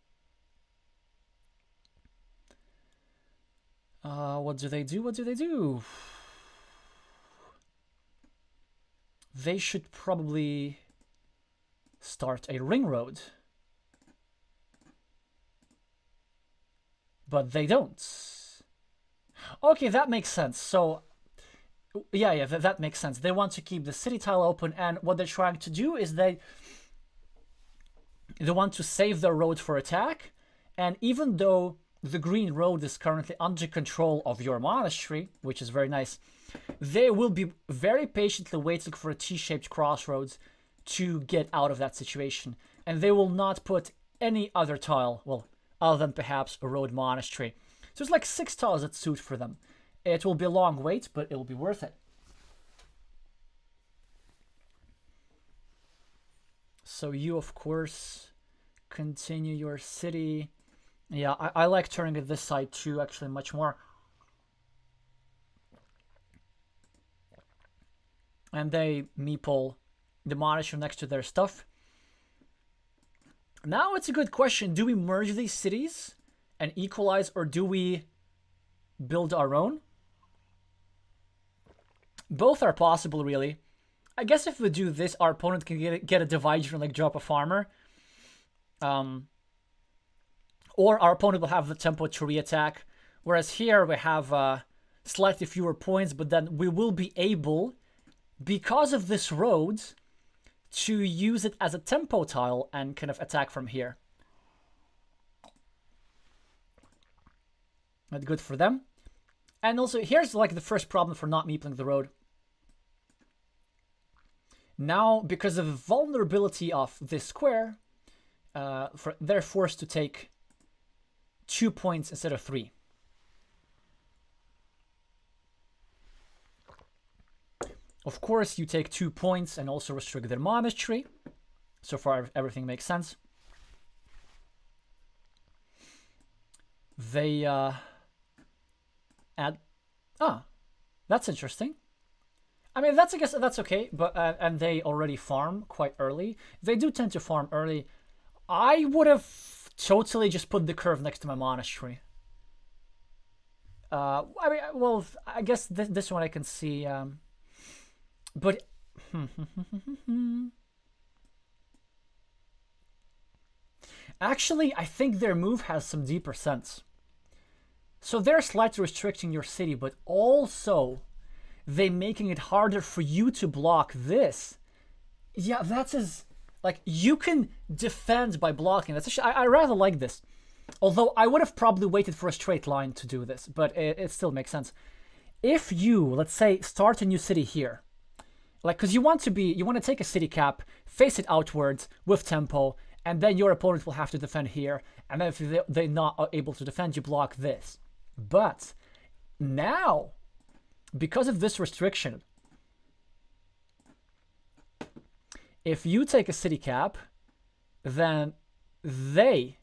What do they do? They should probably start a ring road. but they don't. Okay, that makes sense. So, yeah, that makes sense. They want to keep the city tile open, and what they're trying to do is they want to save their road for attack, and even though the green road is currently under control of your monastery, which is very nice, they will be very patiently waiting for a T-shaped crossroads to get out of that situation, and they will not put any other tile, well, other than perhaps a road monastery. So it's like 6 tiles that suit for them. It will be a long wait, but it will be worth it. So you, of course, continue your city. Yeah, I like turning it this side too, actually, much more. And they meeple the monastery next to their stuff. Now it's a good question. Do we merge these cities and equalize, or do we build our own? Both are possible, really. I guess if we do this, our opponent can get a divider and like drop a farmer. Or our opponent will have the tempo to re-attack. Whereas here we have slightly fewer points, but then we will be able, because of this road, to use it as a tempo tile and kind of attack from here. That's good for them. And also, here's like the first problem for not meepling the road. Now, because of the vulnerability of this square, they're forced to take 2 points instead of 3. Of course, you take 2 points and also restrict their monastery. So far, everything makes sense. They add... Ah, that's interesting. I mean, I guess that's okay, but and they already farm quite early. They do tend to farm early. I would have totally just put the curve next to my monastery. I mean, well, I guess this one I can see... But actually, I think their move has some deeper sense. So they're slightly restricting your city, but also they making it harder for you to block this. Yeah, that's as like you can defend by blocking. That's actually I rather like this. Although I would have probably waited for a straight line to do this, but it still makes sense. If you, let's say, start a new city here. Like, because you want to take a city cap, face it outwards with tempo, and then your opponent will have to defend here. And then if they're not able to defend, you block this. But now, because of this restriction, if you take a city cap, then they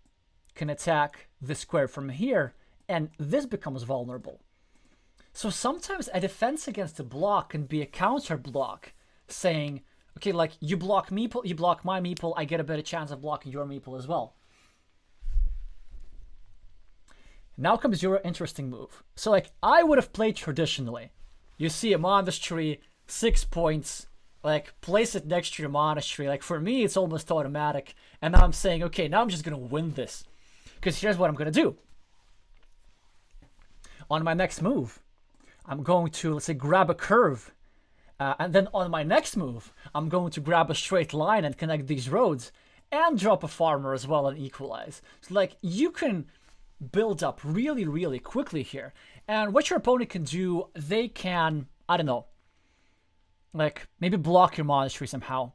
can attack the square from here, and this becomes vulnerable. So sometimes a defense against a block can be a counter block, saying, okay, like you block meeple, you block my meeple, I get a better chance of blocking your meeple as well. Now comes your interesting move. So like I would have played traditionally. You see a monastery, 6 points, like place it next to your monastery. Like for me, it's almost automatic. And now I'm saying, okay, now I'm just going to win this. Because here's what I'm going to do. On my next move, I'm going to, let's say, grab a curve. And then on my next move, I'm going to grab a straight line and connect these roads. And drop a farmer as well and equalize. So, like, you can build up really, really quickly here. And what your opponent can do, they can, I don't know, like, maybe block your monastery somehow.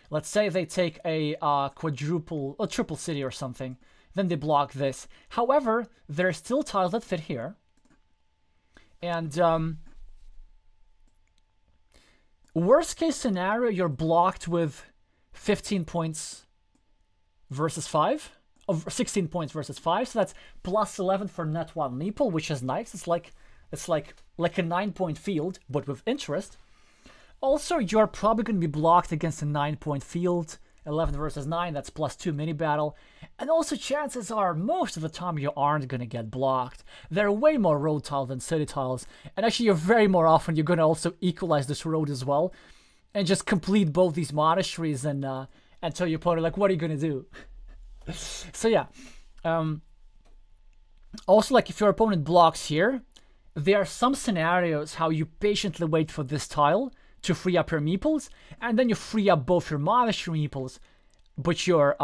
Let's say they take a triple city or something. Then they block this. However, there are still tiles that fit here. And worst case scenario, you're blocked with 15 points versus 5. Of 16 points versus 5. So that's plus 11 for net 1 meeple, which is nice. It's like a 9-point field, but with interest. Also, you're probably going to be blocked against a 9-point field. 11 versus 9, that's plus 2 mini battle. And also chances are most of the time you aren't going to get blocked. They're way more road tiles than city tiles. And actually you're very more often you're going to also equalize this road as well. And just complete both these monasteries and tell your opponent like, what are you going to do? So yeah. Also, like if your opponent blocks here, there are some scenarios how you patiently wait for this tile to free up your meeples, and then you free up both your monastery meeples, but your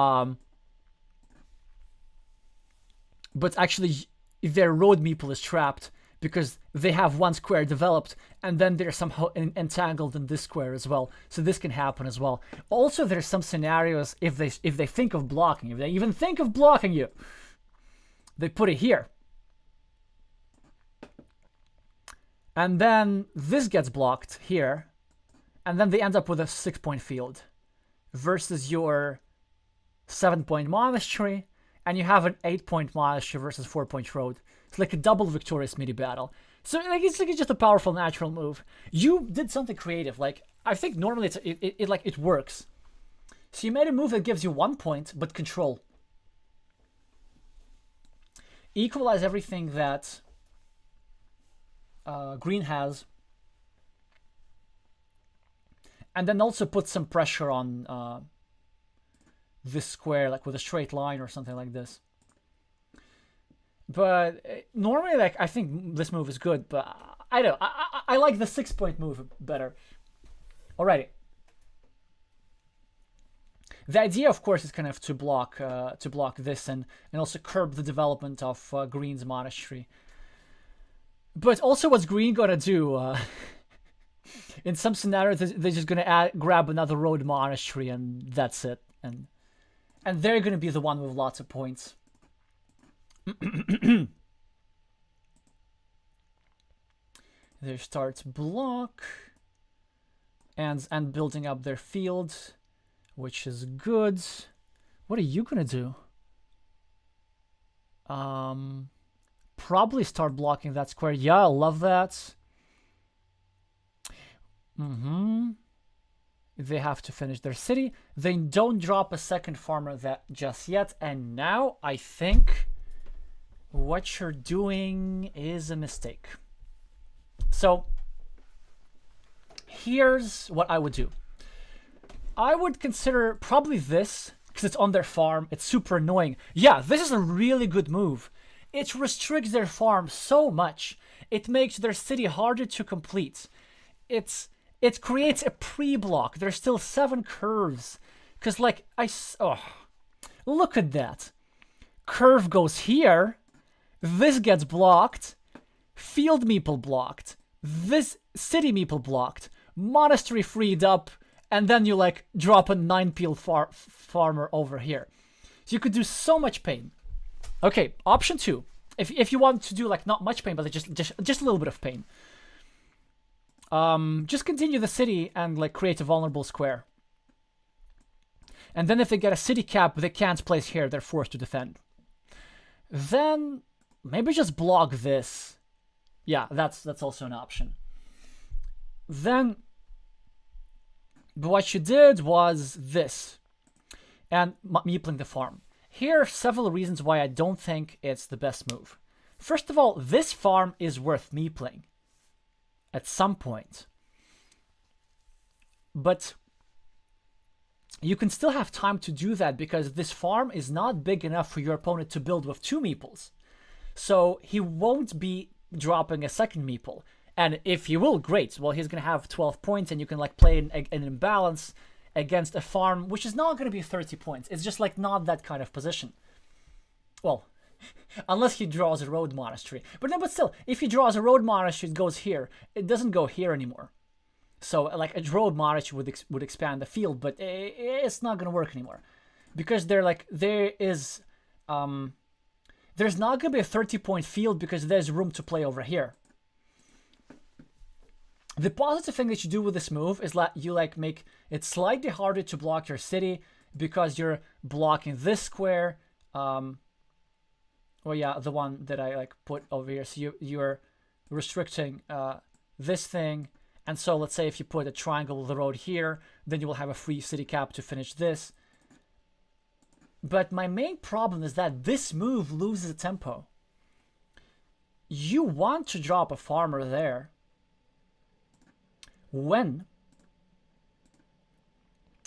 but actually their road meeple is trapped because they have one square developed and then they're somehow entangled in this square as well. So this can happen as well. Also, there's some scenarios if they think of blocking, if they even think of blocking you, they put it here. And then this gets blocked here, and then they end up with a 6-point field versus your 7-point monastery, and you have an 8-point monastery versus 4-point road. It's like a double victorious midi battle. So like it's just a powerful natural move. You did something creative. Like I think normally it works. So you made a move that gives you 1 point, but control. Equalize everything that green has, and then also put some pressure on this square, like with a straight line or something like this. But normally, like I think this move is good, but I don't. I like the 6-point move better. Alrighty. The idea, of course, is kind of to block this and also curb the development of green's monastery. But also, what's green gonna do? In some scenarios, they're just gonna grab another road monastery, and that's it. And they're gonna be the one with lots of points. They start block and building up their field, which is good. What are you gonna do? Probably start blocking that square. Yeah, I love that. They have to finish their city. They don't drop a second farmer that just yet. And now I think what you're doing is a mistake. So here's what I would do. I would consider probably this, because it's on their farm. It's super annoying. Yeah, this is a really good move. It restricts their farm so much. It makes their city harder to complete. It creates a pre-block. There's still 7 curves. Because, like, look at that. Curve goes here. This gets blocked. Field meeple blocked. This city meeple blocked. Monastery freed up. And then you, like, drop a 9-peel farmer over here. So you could do so much pain. Okay, option 2. If you want to do, like, not much pain, but just a little bit of pain. Just continue the city and, like, create a vulnerable square. And then if they get a city cap they can't place here, they're forced to defend. Then maybe just block this. Yeah, that's also an option. Then what you did was this. And meepling the farm. Here are several reasons why I don't think it's the best move. First of all, this farm is worth meepling at some point. But you can still have time to do that because this farm is not big enough for your opponent to build with 2 meeples. So he won't be dropping a second meeple. And if he will, great. Well, he's going to have 12 points and you can, like, play an imbalance against a farm which is not going to be 30 points. It's just, like, not that kind of position. Well, unless he draws a road monastery. But no, but still, if he draws a road monastery, it goes here. It doesn't go here anymore. So, like, a road monastery would expand the field, but it's not going to work anymore. Because there's not going to be a 30-point field because there's room to play over here. The positive thing that you do with this move is that you, like, make it slightly harder to block your city because you're blocking this square. Well, yeah, the one that I, like, put over here. So you're restricting this thing. And so let's say if you put a triangle of the road here, then you will have a free city cap to finish this. But my main problem is that this move loses tempo. You want to drop a farmer there when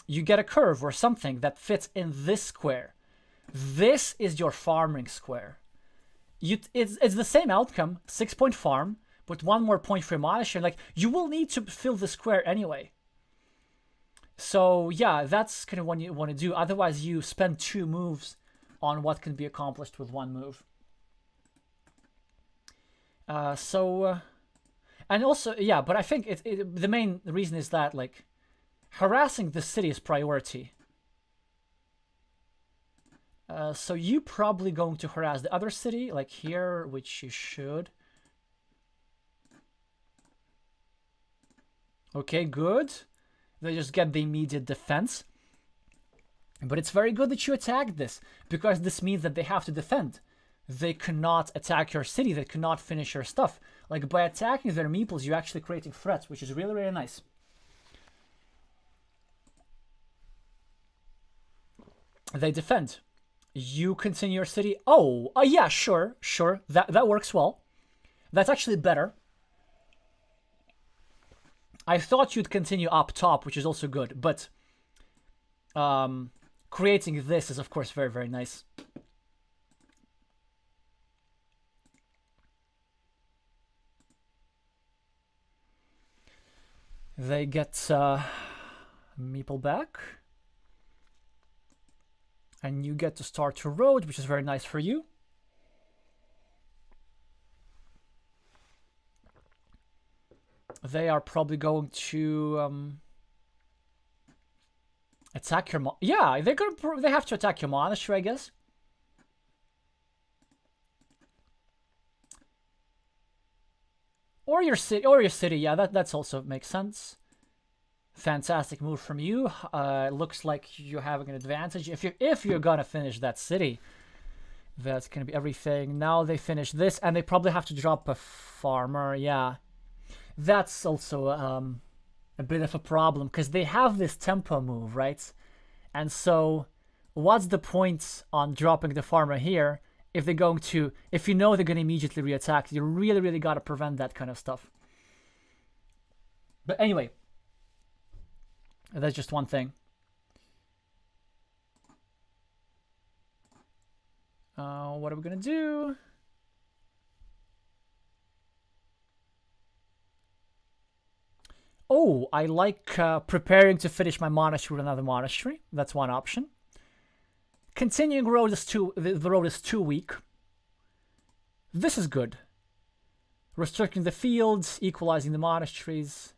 you get a curve or something that fits in this square. This is your farming square. it's the same outcome, 6-point farm, but 1 more point for your monastery. Like, you will need to fill the square anyway. So yeah, that's kind of what you want to do. Otherwise, you spend 2 moves on what can be accomplished with 1 move. And also, yeah, but I think the main reason is that, like, harassing the city is priority. So you probably going to harass the other city, like here, which you should. Okay, good. They just get the immediate defense. But it's very good that you attacked this, because this means that they have to defend. They cannot attack your city, they cannot finish your stuff. Like, by attacking their meeples, you're actually creating threats, which is really, really nice. They defend. You continue your city. Oh, yeah, sure. That works well. That's actually better. I thought you'd continue up top, which is also good, but creating this is, of course, very, very nice. They get meeple back. And you get to start your road, which is very nice for you. They are probably going to attack your yeah, they have to attack your monastery, I guess. Or your city, yeah, that's also makes sense. Fantastic move from you. Looks like you're having an advantage. If you're gonna finish that city, that's gonna be everything. Now they finish this, and they probably have to drop a farmer. Yeah, that's also a bit of a problem, because they have this tempo move, right? And so, what's the point on dropping the farmer here if they're going to? If you know they're gonna immediately reattack, you really, really gotta prevent that kind of stuff. But anyway. That's just one thing. What are we gonna do? Oh, I like preparing to finish my monastery with another monastery. That's one option. Continuing road is the road is too weak. This is good. Restricting the fields, equalizing the monasteries.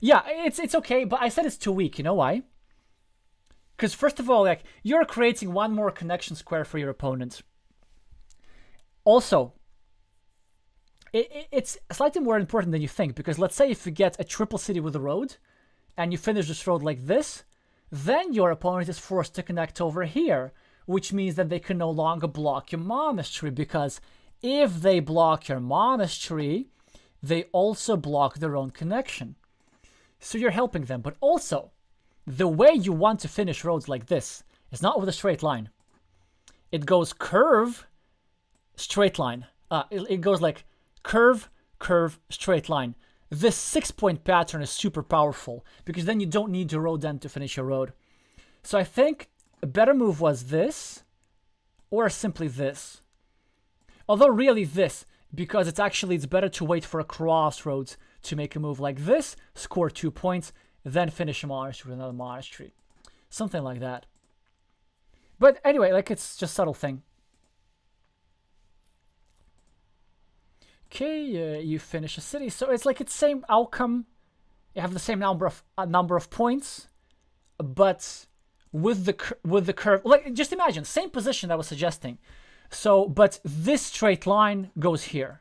Yeah, it's okay, but I said it's too weak. You know why? Because first of all, like, you're creating 1 more connection square for your opponent. Also, it's slightly more important than you think, because let's say if you get a triple city with a road, and you finish this road like this, then your opponent is forced to connect over here, which means that they can no longer block your monastery, because if they block your monastery, they also block their own connection. So you're helping them, but also, the way you want to finish roads like this is not with a straight line. It goes curve, straight line. It goes like curve, curve, straight line. This 6-point pattern is super powerful, because then you don't need your road end to finish your road. So I think a better move was this, or simply this. Although really this, because it's better to wait for a crossroads to make a move like this, score 2 points, then finish a monastery with another monastery. Something like that. But anyway, like, it's just a subtle thing. Okay, you finish a city. So it's like it's same outcome. You have the same number of points, but with the curve. Like, just imagine, same position I was suggesting. So, but this straight line goes here.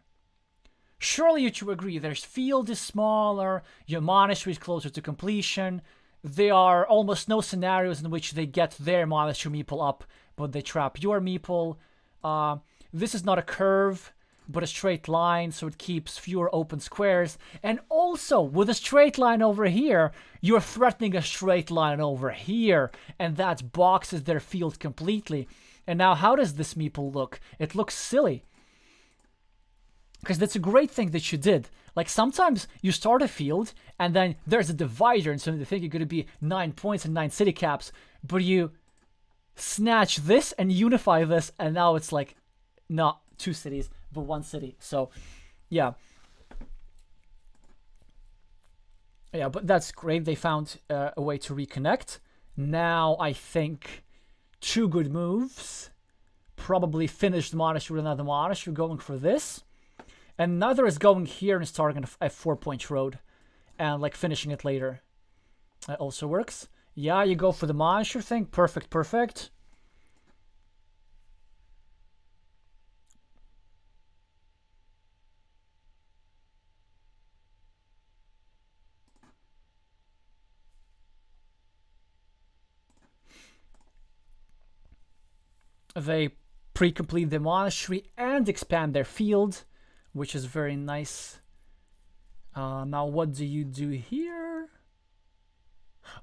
Surely you two agree, their field is smaller, your monastery is closer to completion, there are almost no scenarios in which they get their monastery meeple up, but they trap your meeple. This is not a curve, but a straight line, so it keeps fewer open squares. And also, with a straight line over here, you're threatening a straight line over here, and that boxes their field completely. And now, how does this meeple look? It looks silly. Because that's a great thing that you did. Like, sometimes you start a field, and then there's a divider, and so they think you're going to be 9 points and 9 city caps, but you snatch this and unify this, and now it's like not 2 cities, but 1 city. So, yeah. Yeah, but that's great. They found a way to reconnect. Now, I think 2 good moves. Probably finish the monastery with another monastery, going for this. Another is going here and starting a 4-point road. And, like, finishing it later. That also works. Yeah, you go for the monastery thing. Perfect, perfect. They pre-complete the monastery and expand their field, which is very nice. Now what do you do here?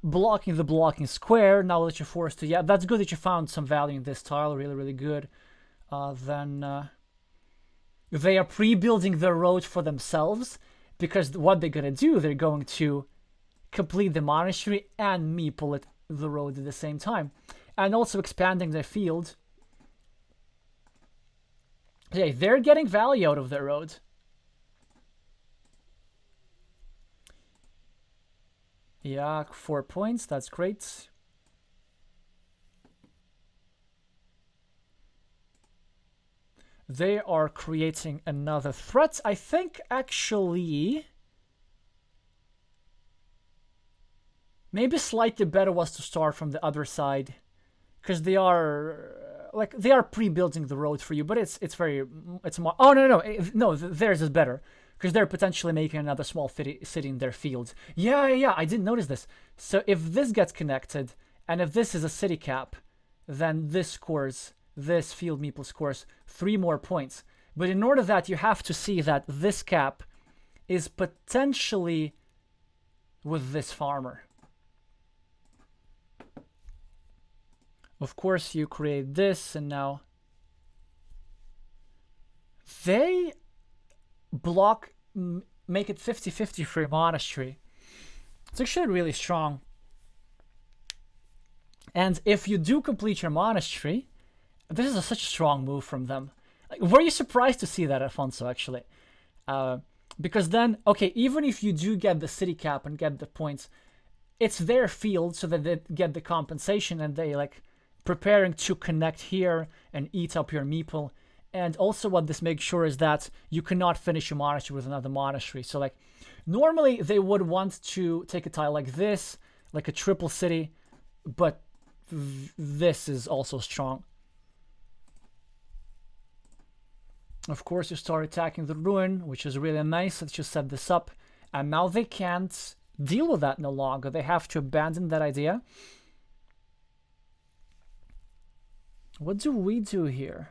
Blocking the blocking square. Now that you're forced to, yeah, that's good that you found some value in this tile. Really, really good. Then they are pre-building the road for themselves, because what they're gonna do, they're going to complete the monastery and meeple the road at the same time, and also expanding their field. Yeah, they're getting value out of their road. Yeah, 4 points. That's great. They are creating another threat. I think, actually, maybe slightly better was to start from the other side, because they are pre-building the road for you, but it's more. Oh no, theirs is better, because they're potentially making another small city in their field. Yeah, I didn't notice this. So if this gets connected, and if this is a city cap, then this field meeple scores 3 more points. But in order that, you have to see that this cap is potentially with this farmer. Of course, you create this, and now they block, make it 50-50 for a monastery. It's actually really strong. And if you do complete your monastery, this is such a strong move from them. Like, were you surprised to see that, Alfonso, actually? Because then, okay, even if you do get the city cap and get the points, it's their field, so that they get the compensation, and they, like, preparing to connect here and eat up your meeple. And also what this makes sure is that you cannot finish your monastery with another monastery. So, like, normally they would want to take a tile like this, like a triple city, but this is also strong. Of course, you start attacking the ruin, which is really nice that you set this up. And now they can't deal with that no longer. They have to abandon that idea. What do we do here?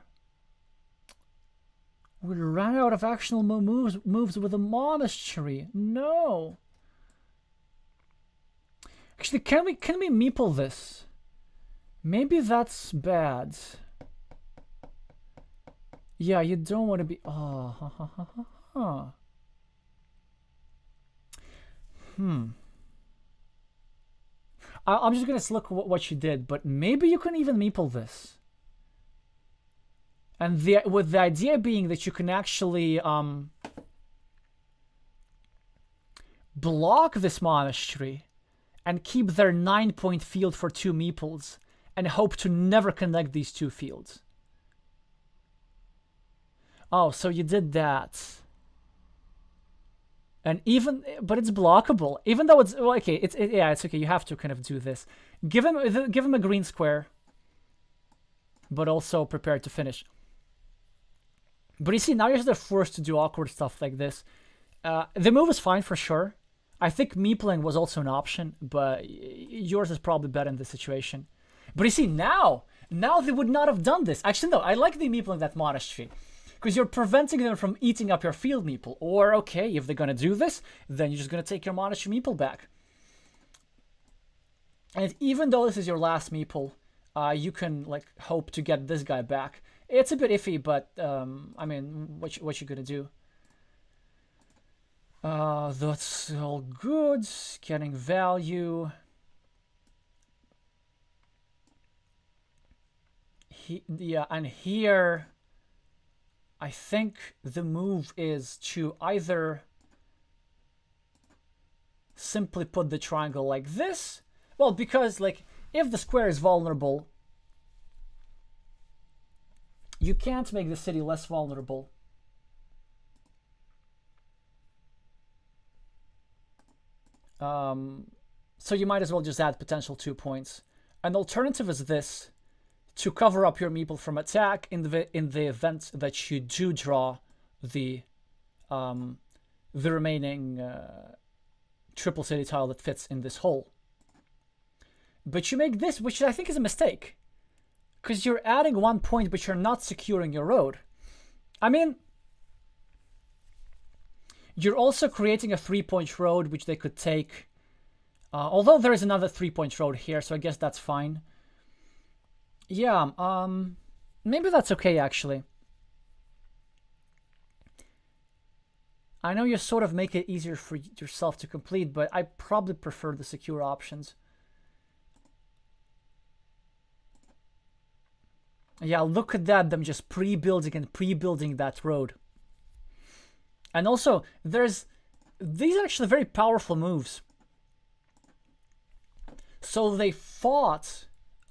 We ran out of actionable moves with a monastery. No. Actually, can we meeple this? Maybe that's bad. Yeah, you don't want to be. Oh, I'm just gonna look what you did, but maybe you can even meeple this. And with the idea being that you can actually block this monastery and keep their 9-point field for 2 meeples, and hope to never connect these 2 fields. Oh, so you did that. And but it's blockable. Even though it's okay, it's okay. You have to kind of do this. Give him a green square, but also prepared to finish. But you see, now you're just forced to do awkward stuff like this. The move is fine for sure. I think meepling was also an option, but yours is probably better in this situation. But you see, now they would not have done this. Actually, no, I like the meepling that monastery, because you're preventing them from eating up your field meeple. Or, okay, if they're going to do this, then you're just going to take your monastery meeple back. And even though this is your last meeple, you can, like, hope to get this guy back. It's a bit iffy, but, I mean, what you going to do? That's all good. Getting value. Yeah, and here I think the move is to either simply put the triangle like this. Well, because like if the square is vulnerable, you can't make the city less vulnerable. So you might as well just add potential 2 points. An alternative is this, to cover up your meeple from attack in the event that you do draw the remaining triple city tile that fits in this hole. But you make this, which I think is a mistake, because you're adding 1 point, but you're not securing your road. I mean, you're also creating a 3-point road, which they could take. Although there is another 3-point road here, so I guess that's fine. Yeah, maybe that's okay, actually. I know you sort of make it easier for yourself to complete, but I probably prefer the secure options. Yeah, look at that, them just pre-building and pre-building that road. And also, these are actually very powerful moves. So they fought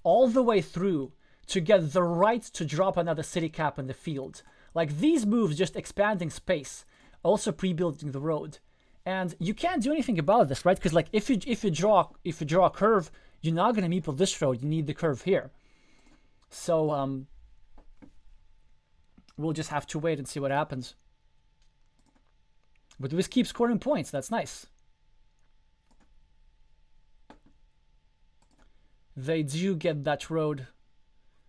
all the way through to get the right to drop another city cap in the field. Like these moves, just expanding space, also pre-building the road. And you can't do anything about this, right? Because like if you draw a curve, you're not gonna meeple this road. You need the curve here. So we'll just have to wait and see what happens. But we just keep scoring points. That's nice. They do get that road.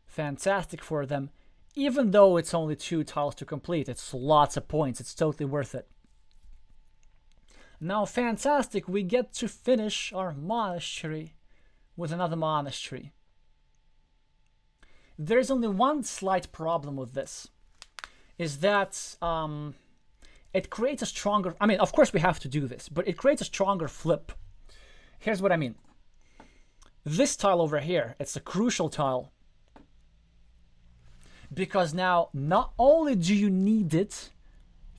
Fantastic for them. Even though it's only 2 tiles to complete, it's lots of points. It's totally worth it. Now, fantastic, we get to finish our monastery with another monastery. There's only one slight problem with this, is that it creates a stronger, I mean, of course we have to do this, but it creates a stronger flip. Here's what I mean. This tile over here, it's a crucial tile. Because now, not only do you need it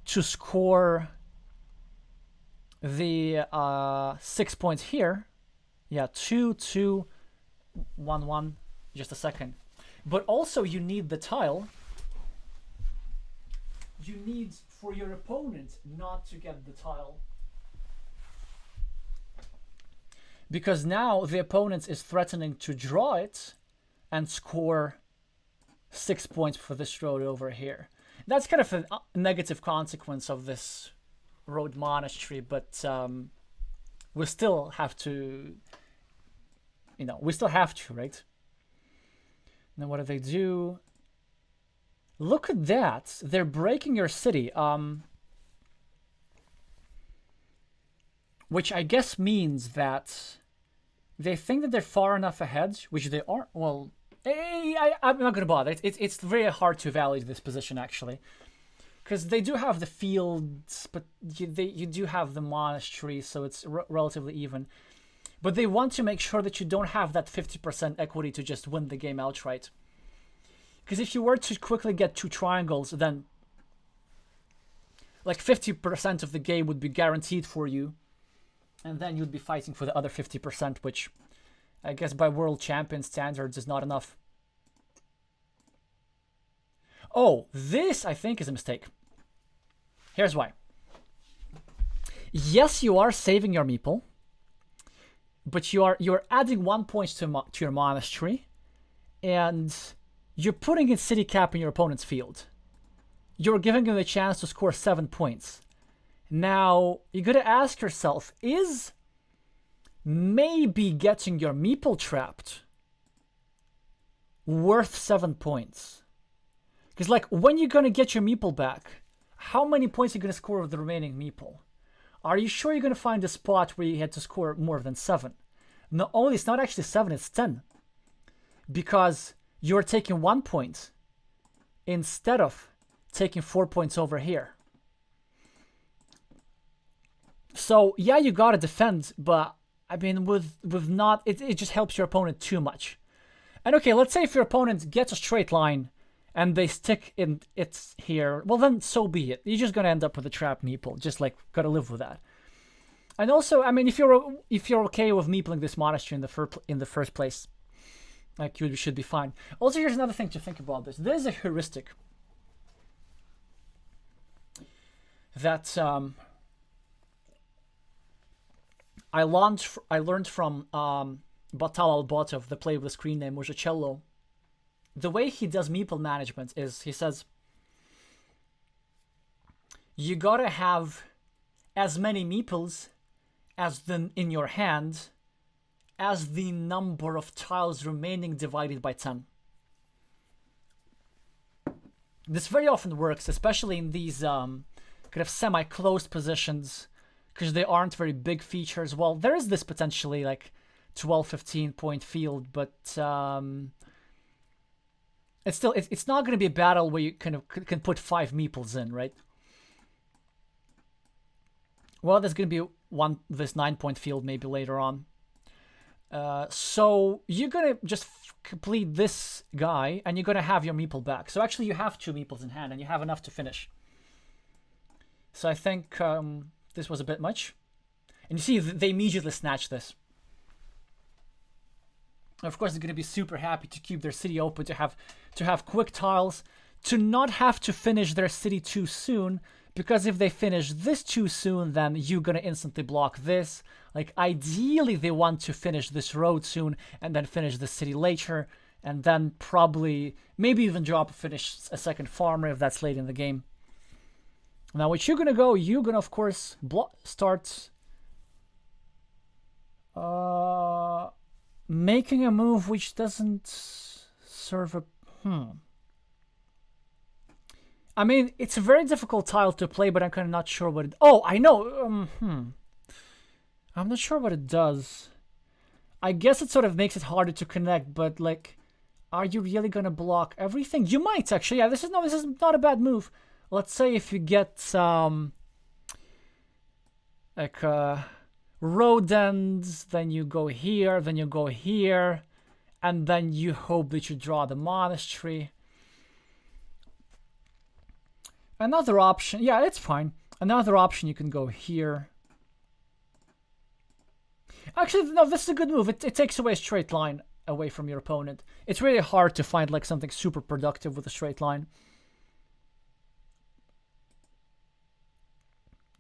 to score the 6 points here, yeah, 2, 2, 1, 1, just a second, but also you need the tile. You need for your opponent not to get the tile. Because now the opponent is threatening to draw it and score 6 points for this road over here. That's kind of a negative consequence of this road monastery, but we still have to, we still have to, right? Now what do they do? Look at that. They're breaking your city. Which I guess means that they think that they're far enough ahead, which they aren't. Well, I'm not going to bother. It's very hard to evaluate this position, actually. Because they do have the fields, but you do have the monastery, so it's relatively even. But they want to make sure that you don't have that 50% equity to just win the game outright. Because if you were to quickly get 2 triangles, then like 50% of the game would be guaranteed for you. And then you'd be fighting for the other 50%, which I guess by world champion standards is not enough. Oh, this I think is a mistake. Here's why. Yes, you are saving your meeple, but you're adding 1 point to your monastery, and you're putting in city cap in your opponent's field. You're giving them a chance to score 7 points. Now, you gotta ask yourself, is maybe getting your meeple trapped worth 7 points? Because, like, when you're gonna get your meeple back, how many points are you gonna score with the remaining meeple? Are you sure you're gonna find a spot where you had to score more than 7? Not only, it's not actually 7, it's 10. Because you're taking 1 point instead of taking 4 points over here. So yeah, you gotta defend, but I mean, with not, it just helps your opponent too much. And okay, let's say if your opponent gets a straight line and they stick in it's here, well then so be it. You're just gonna end up with a trap meeple. Just like gotta live with that. And also, I mean, if you're okay with meepling this monastery in the first place, like you should be fine. Also, here's another thing to think about this. There's a heuristic that I learned from Batal Albotov, the player with the screen name Mujacello. The way he does meeple management is he says you gotta have as many meeples as in your hand as the number of tiles remaining divided by 10. This very often works, especially in these kind of semi-closed positions, because they aren't very big features. Well, there is this potentially like 12-15 point field, but it's not going to be a battle where you can put 5 meeples in, right? Well, there's going to be this 9-point field maybe later on. So you're going to just complete this guy, and you're going to have your meeple back. So actually you have 2 meeples in hand, and you have enough to finish. So I think this was a bit much. And you see, they immediately snatch this. Of course, they're going to be super happy to keep their city open, to have quick tiles, to not have to finish their city too soon, because if they finish this too soon, then you're going to instantly block this. Like, ideally, they want to finish this road soon, and then finish the city later, and then probably, maybe even finish a second farmer if that's late in the game. Now, what you're going to go, you're going to, of course, start making a move which doesn't serve a... I mean, it's a very difficult tile to play, but I'm kind of not sure what it... Oh, I know! I'm not sure what it does. I guess it sort of makes it harder to connect, but, like, are you really going to block everything? You might, actually. Yeah, this is not a bad move. Let's say if you get, like, road ends, then you go here, then you go here, and then you hope that you draw the monastery. Another option, yeah, it's fine. Another option, you can go here. Actually, no, this is a good move. It takes away a straight line away from your opponent. It's really hard to find like something super productive with a straight line.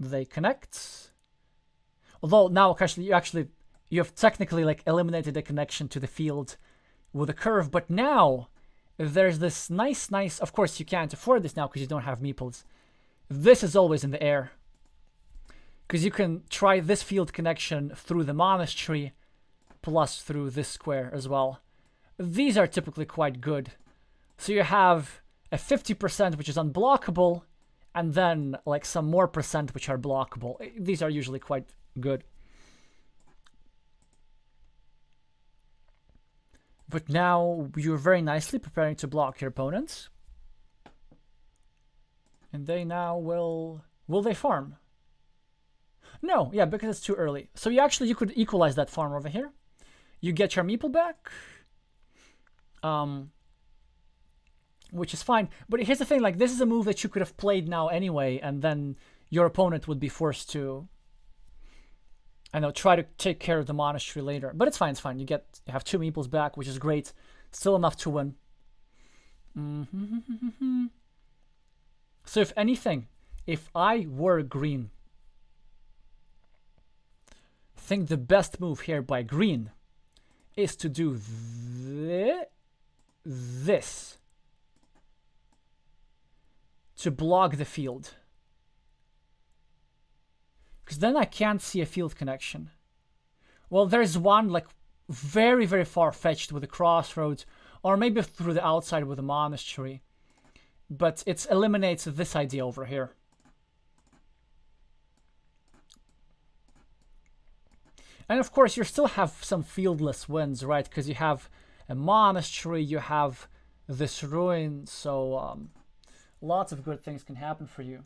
They connect. Although now actually you have technically like eliminated the connection to the field with a curve, but now there's this nice, of course you can't afford this now because you don't have meeples. This is always in the air. Because you can try this field connection through the monastery, plus through this square as well. These are typically quite good. So you have a 50% which is unblockable, and then like some more percent which are blockable. These are usually quite good. But now you're very nicely preparing to block your opponents. And they now will they farm? No, yeah, because it's too early. So you could equalize that farm over here. You get your meeple back. Which is fine. But here's the thing, like this is a move that you could have played now anyway, and then your opponent would be forced to, I know, try to take care of the monastery later. But it's fine, it's fine. You have 2 meeples back, which is great. Still enough to win. So if anything, if I were green, I think the best move here by green is to do this to block the field. Because then I can't see a field connection. Well, there's one like very, very far-fetched with the crossroads, or maybe through the outside with the monastery. But it eliminates this idea over here. And of course, you still have some fieldless wins, right? Because you have a monastery, you have this ruin, so lots of good things can happen for you.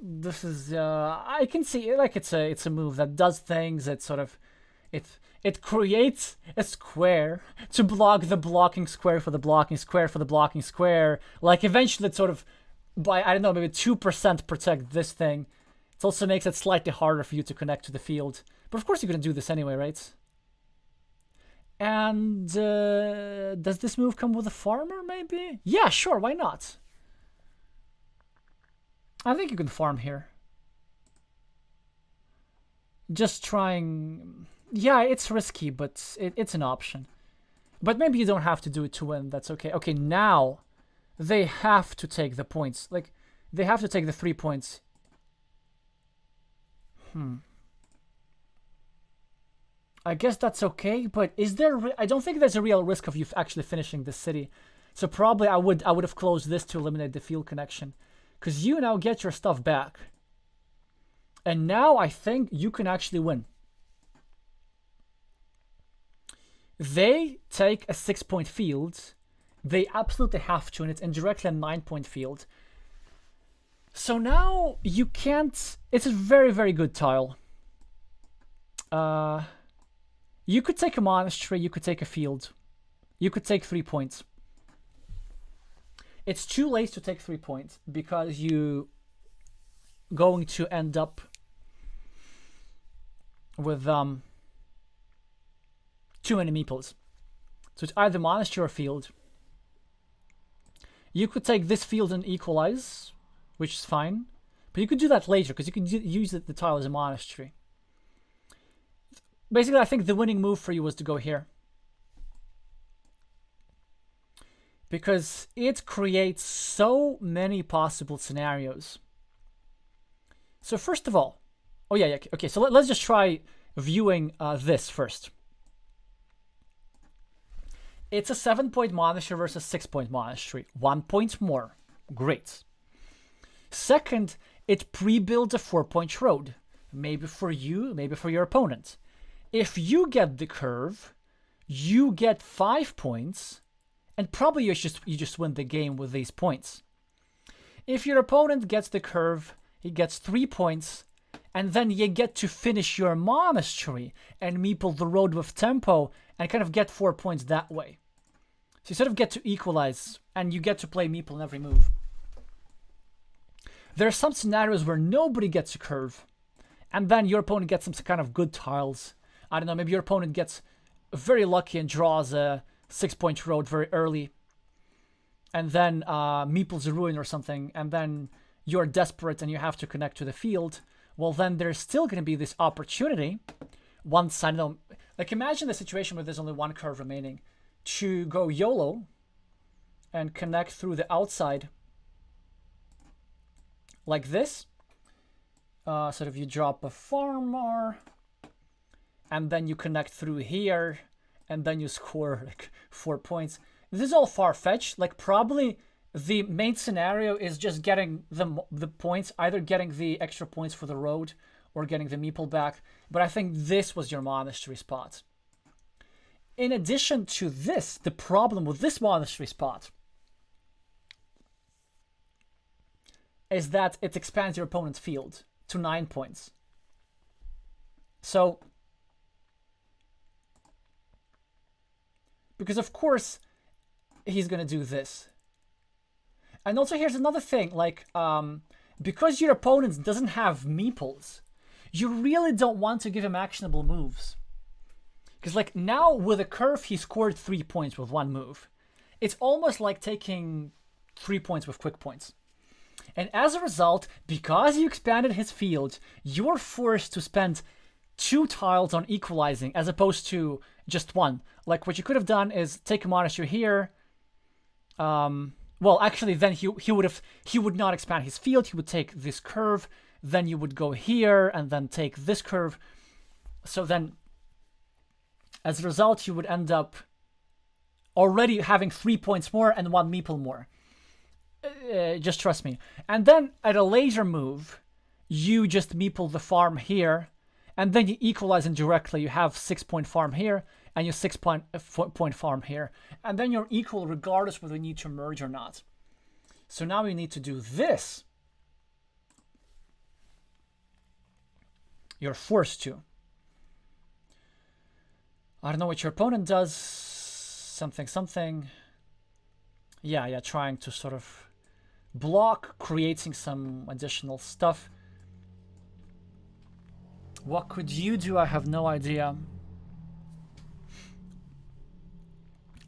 This is I can see it like it's a move that does things. It sort of it creates a square to block the blocking square for the blocking square for the blocking square. Like eventually it sort of by I don't know maybe 2% protect this thing. It also makes it slightly harder for you to connect to the field. But of course you're gonna do this anyway, right? And does this move come with a farmer maybe? Yeah, sure, why not? I think you can farm here. Just trying... Yeah, it's risky, but it's an option. But maybe you don't have to do it to win. That's okay. Okay, now they have to take the points. Like, they have to take the 3 points. I guess that's okay, but is there... I don't think there's a real risk of you actually finishing this city. So probably I would have closed this to eliminate the field connection. Because you now get your stuff back. And now I think you can actually win. They take a 6-point field. They absolutely have to, and it's indirectly a 9-point field. So now you can't... It's a very, very good tile. You could take a monastery, you could take a field. You could take 3 points. It's too late to take 3 points because you going to end up with too many meeples. So it's either monastery or field. You could take this field and equalize, which is fine. But you could do that later because you could use the tile as a monastery. Basically, I think the winning move for you was to go here. Because it creates so many possible scenarios. So first of all, oh yeah, okay, so let's just try viewing this first. It's a 7-point monastery versus 6-point monastery. 1 point more. Great. Second, it pre-builds a 4-point road. Maybe for you, maybe for your opponent. If you get the curve, you get 5 points. And probably you just win the game with these points. If your opponent gets the curve, he gets 3 points, and then you get to finish your monastery and meeple the road with tempo and kind of get 4 points that way. So you sort of get to equalize, and you get to play meeple in every move. There are some scenarios where nobody gets a curve, and then your opponent gets some kind of good tiles. I don't know, maybe your opponent gets very lucky and draws a 6-point road very early, and then meeples a ruin or something, and then you're desperate and you have to connect to the field. Well, then there's still going to be this opportunity once, I don't know, like imagine the situation where there's only 1 curve remaining, to go YOLO and connect through the outside like this. Sort of you drop a farmer, and then you connect through here, and then you score like 4 points. This is all far-fetched. Like probably the main scenario is just getting the points, either getting the extra points for the road or getting the meeple back. But I think this was your monastery spot. In addition to this, the problem with this monastery spot is that it expands your opponent's field to 9 points. So, because of course he's gonna do this. And also here's another thing, like because your opponent doesn't have meeples, you really don't want to give him actionable moves. Because like now with a curve he scored 3 points with 1 move. It's almost like taking 3 points with quick points. And as a result, because you expanded his field, you're forced to spend 2 tiles on equalizing as opposed to just 1. Like what you could have done is take a monastery here. Well, actually, then he would not expand his field. He would take this curve. Then you would go here and then take this curve. So then, as a result, you would end up already having 3 points more and 1 meeple more. Just trust me. And then at a later move, you just meeple the farm here, and then you equalize indirectly. You have 6-point farm here, and your 6-point farm here. And then you're equal regardless whether you need to merge or not. So now we need to do this. You're forced to. I don't know what your opponent does. Something. Yeah, trying to sort of block, creating some additional stuff. What could you do? I have no idea.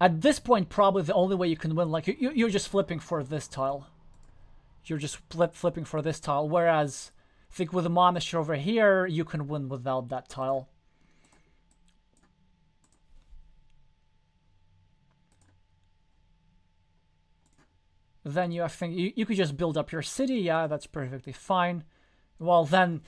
At this point, probably the only way you can win, like, you're just flipping for this tile. You're just flipping for this tile. Whereas, I think with the monastery over here, you can win without that tile. Then I think you could just build up your city. Yeah, that's perfectly fine. Well, then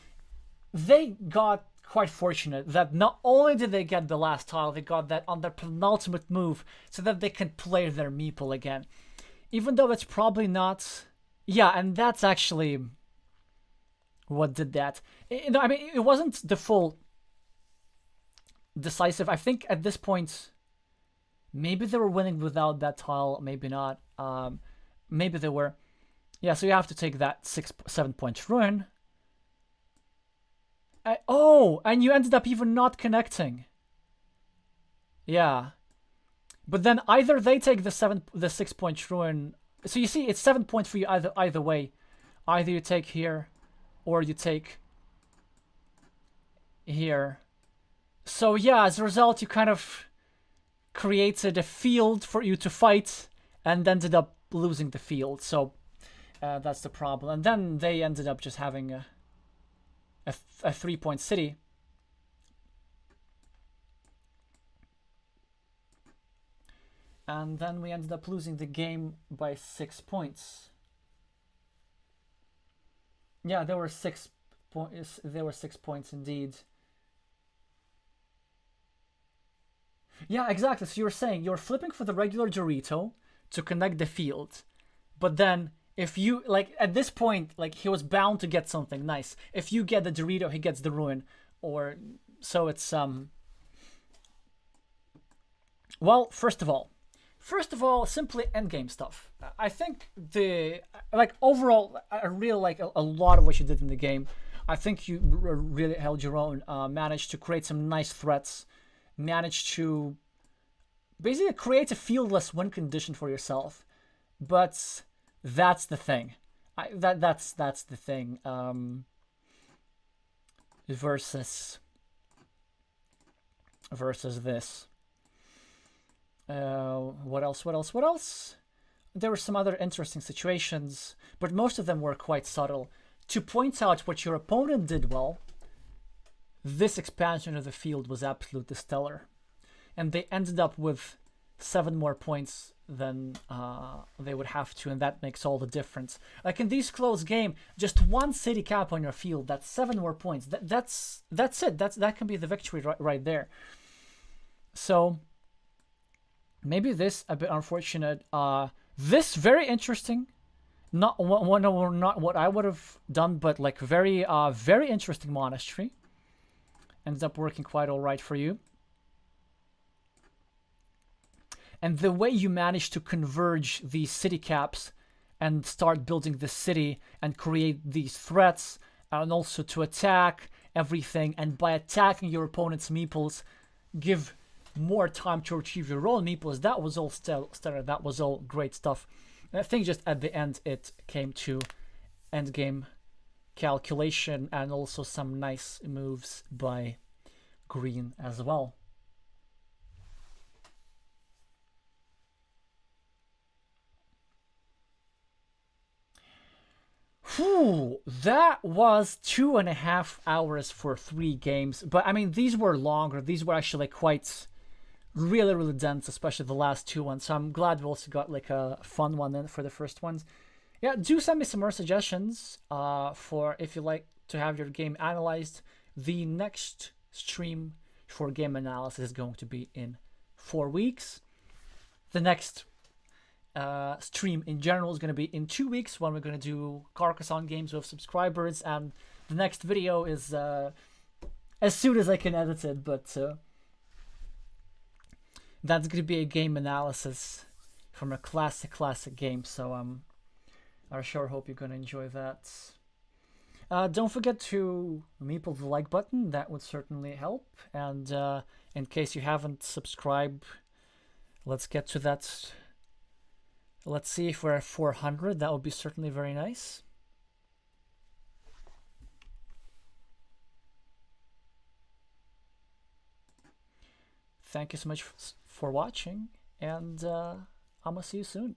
they got quite fortunate that not only did they get the last tile, they got that on their penultimate move so that they can play their meeple again. Even though it's probably not... Yeah, and that's actually what did that. I mean, it wasn't the full decisive. I think at this point, maybe they were winning without that tile, maybe not. Maybe they were. Yeah, so you have to take that 7 point ruin. Oh, and you ended up even not connecting. Yeah. But then either they take the 6 point ruin. So you see, it's 7 points for you either way. Either you take here, or you take here. So yeah, as a result, you kind of created a field for you to fight, and ended up losing the field. So that's the problem. And then they ended up just having a 3 point city. And then we ended up losing the game by 6 points. Yeah, there were 6 points. There were 6 points indeed. Yeah, exactly. So you're saying you're flipping for the regular Dorito to connect the field, but then if you, like, at this point, like, he was bound to get something nice. If you get the Dorito, he gets the ruin, or so it's well, first of all, simply endgame stuff. I think overall, I really like a lot of what you did in the game. I think you really held your own, managed to create some nice threats, managed to basically create a fieldless win condition for yourself. But that's the thing. That's the thing. Versus this. What else? There were some other interesting situations, but most of them were quite subtle. To point out what your opponent did well, this expansion of the field was absolutely stellar. And they ended up with 7 more points than they would have to, and that makes all the difference. Like in these close game, just 1 city cap on your field, that's 7 more points. That's it. That can be the victory right there. So maybe this a bit unfortunate. This very interesting. Not what I would have done, but like very interesting monastery. Ends up working quite all right for you. And the way you manage to converge these city caps and start building the city and create these threats, and also to attack everything, and by attacking your opponent's meeples, give more time to achieve your own meeples, that was all stellar. That was all great stuff. And I think just at the end it came to endgame calculation and also some nice moves by green as well. Whew, that was 2.5 hours for 3 games. But I mean, these were longer. These were actually quite really dense, especially the last 2 ones. So I'm glad we also got like a fun one in for the first ones. Yeah, do send me some more suggestions for if you like to have your game analyzed. The next stream for game analysis is going to be in 4 weeks. The next stream in general is going to be in 2 weeks when we're going to do Carcassonne games with subscribers, and the next video is as soon as I can edit it, but that's going to be a game analysis from a classic game, so I sure hope you're going to enjoy that. Don't forget to meeple the like button. That would certainly help. And in case you haven't subscribed, let's get to that. Let's see if we're at 400. That would be certainly very nice. Thank you so much for watching, and I'm gonna see you soon.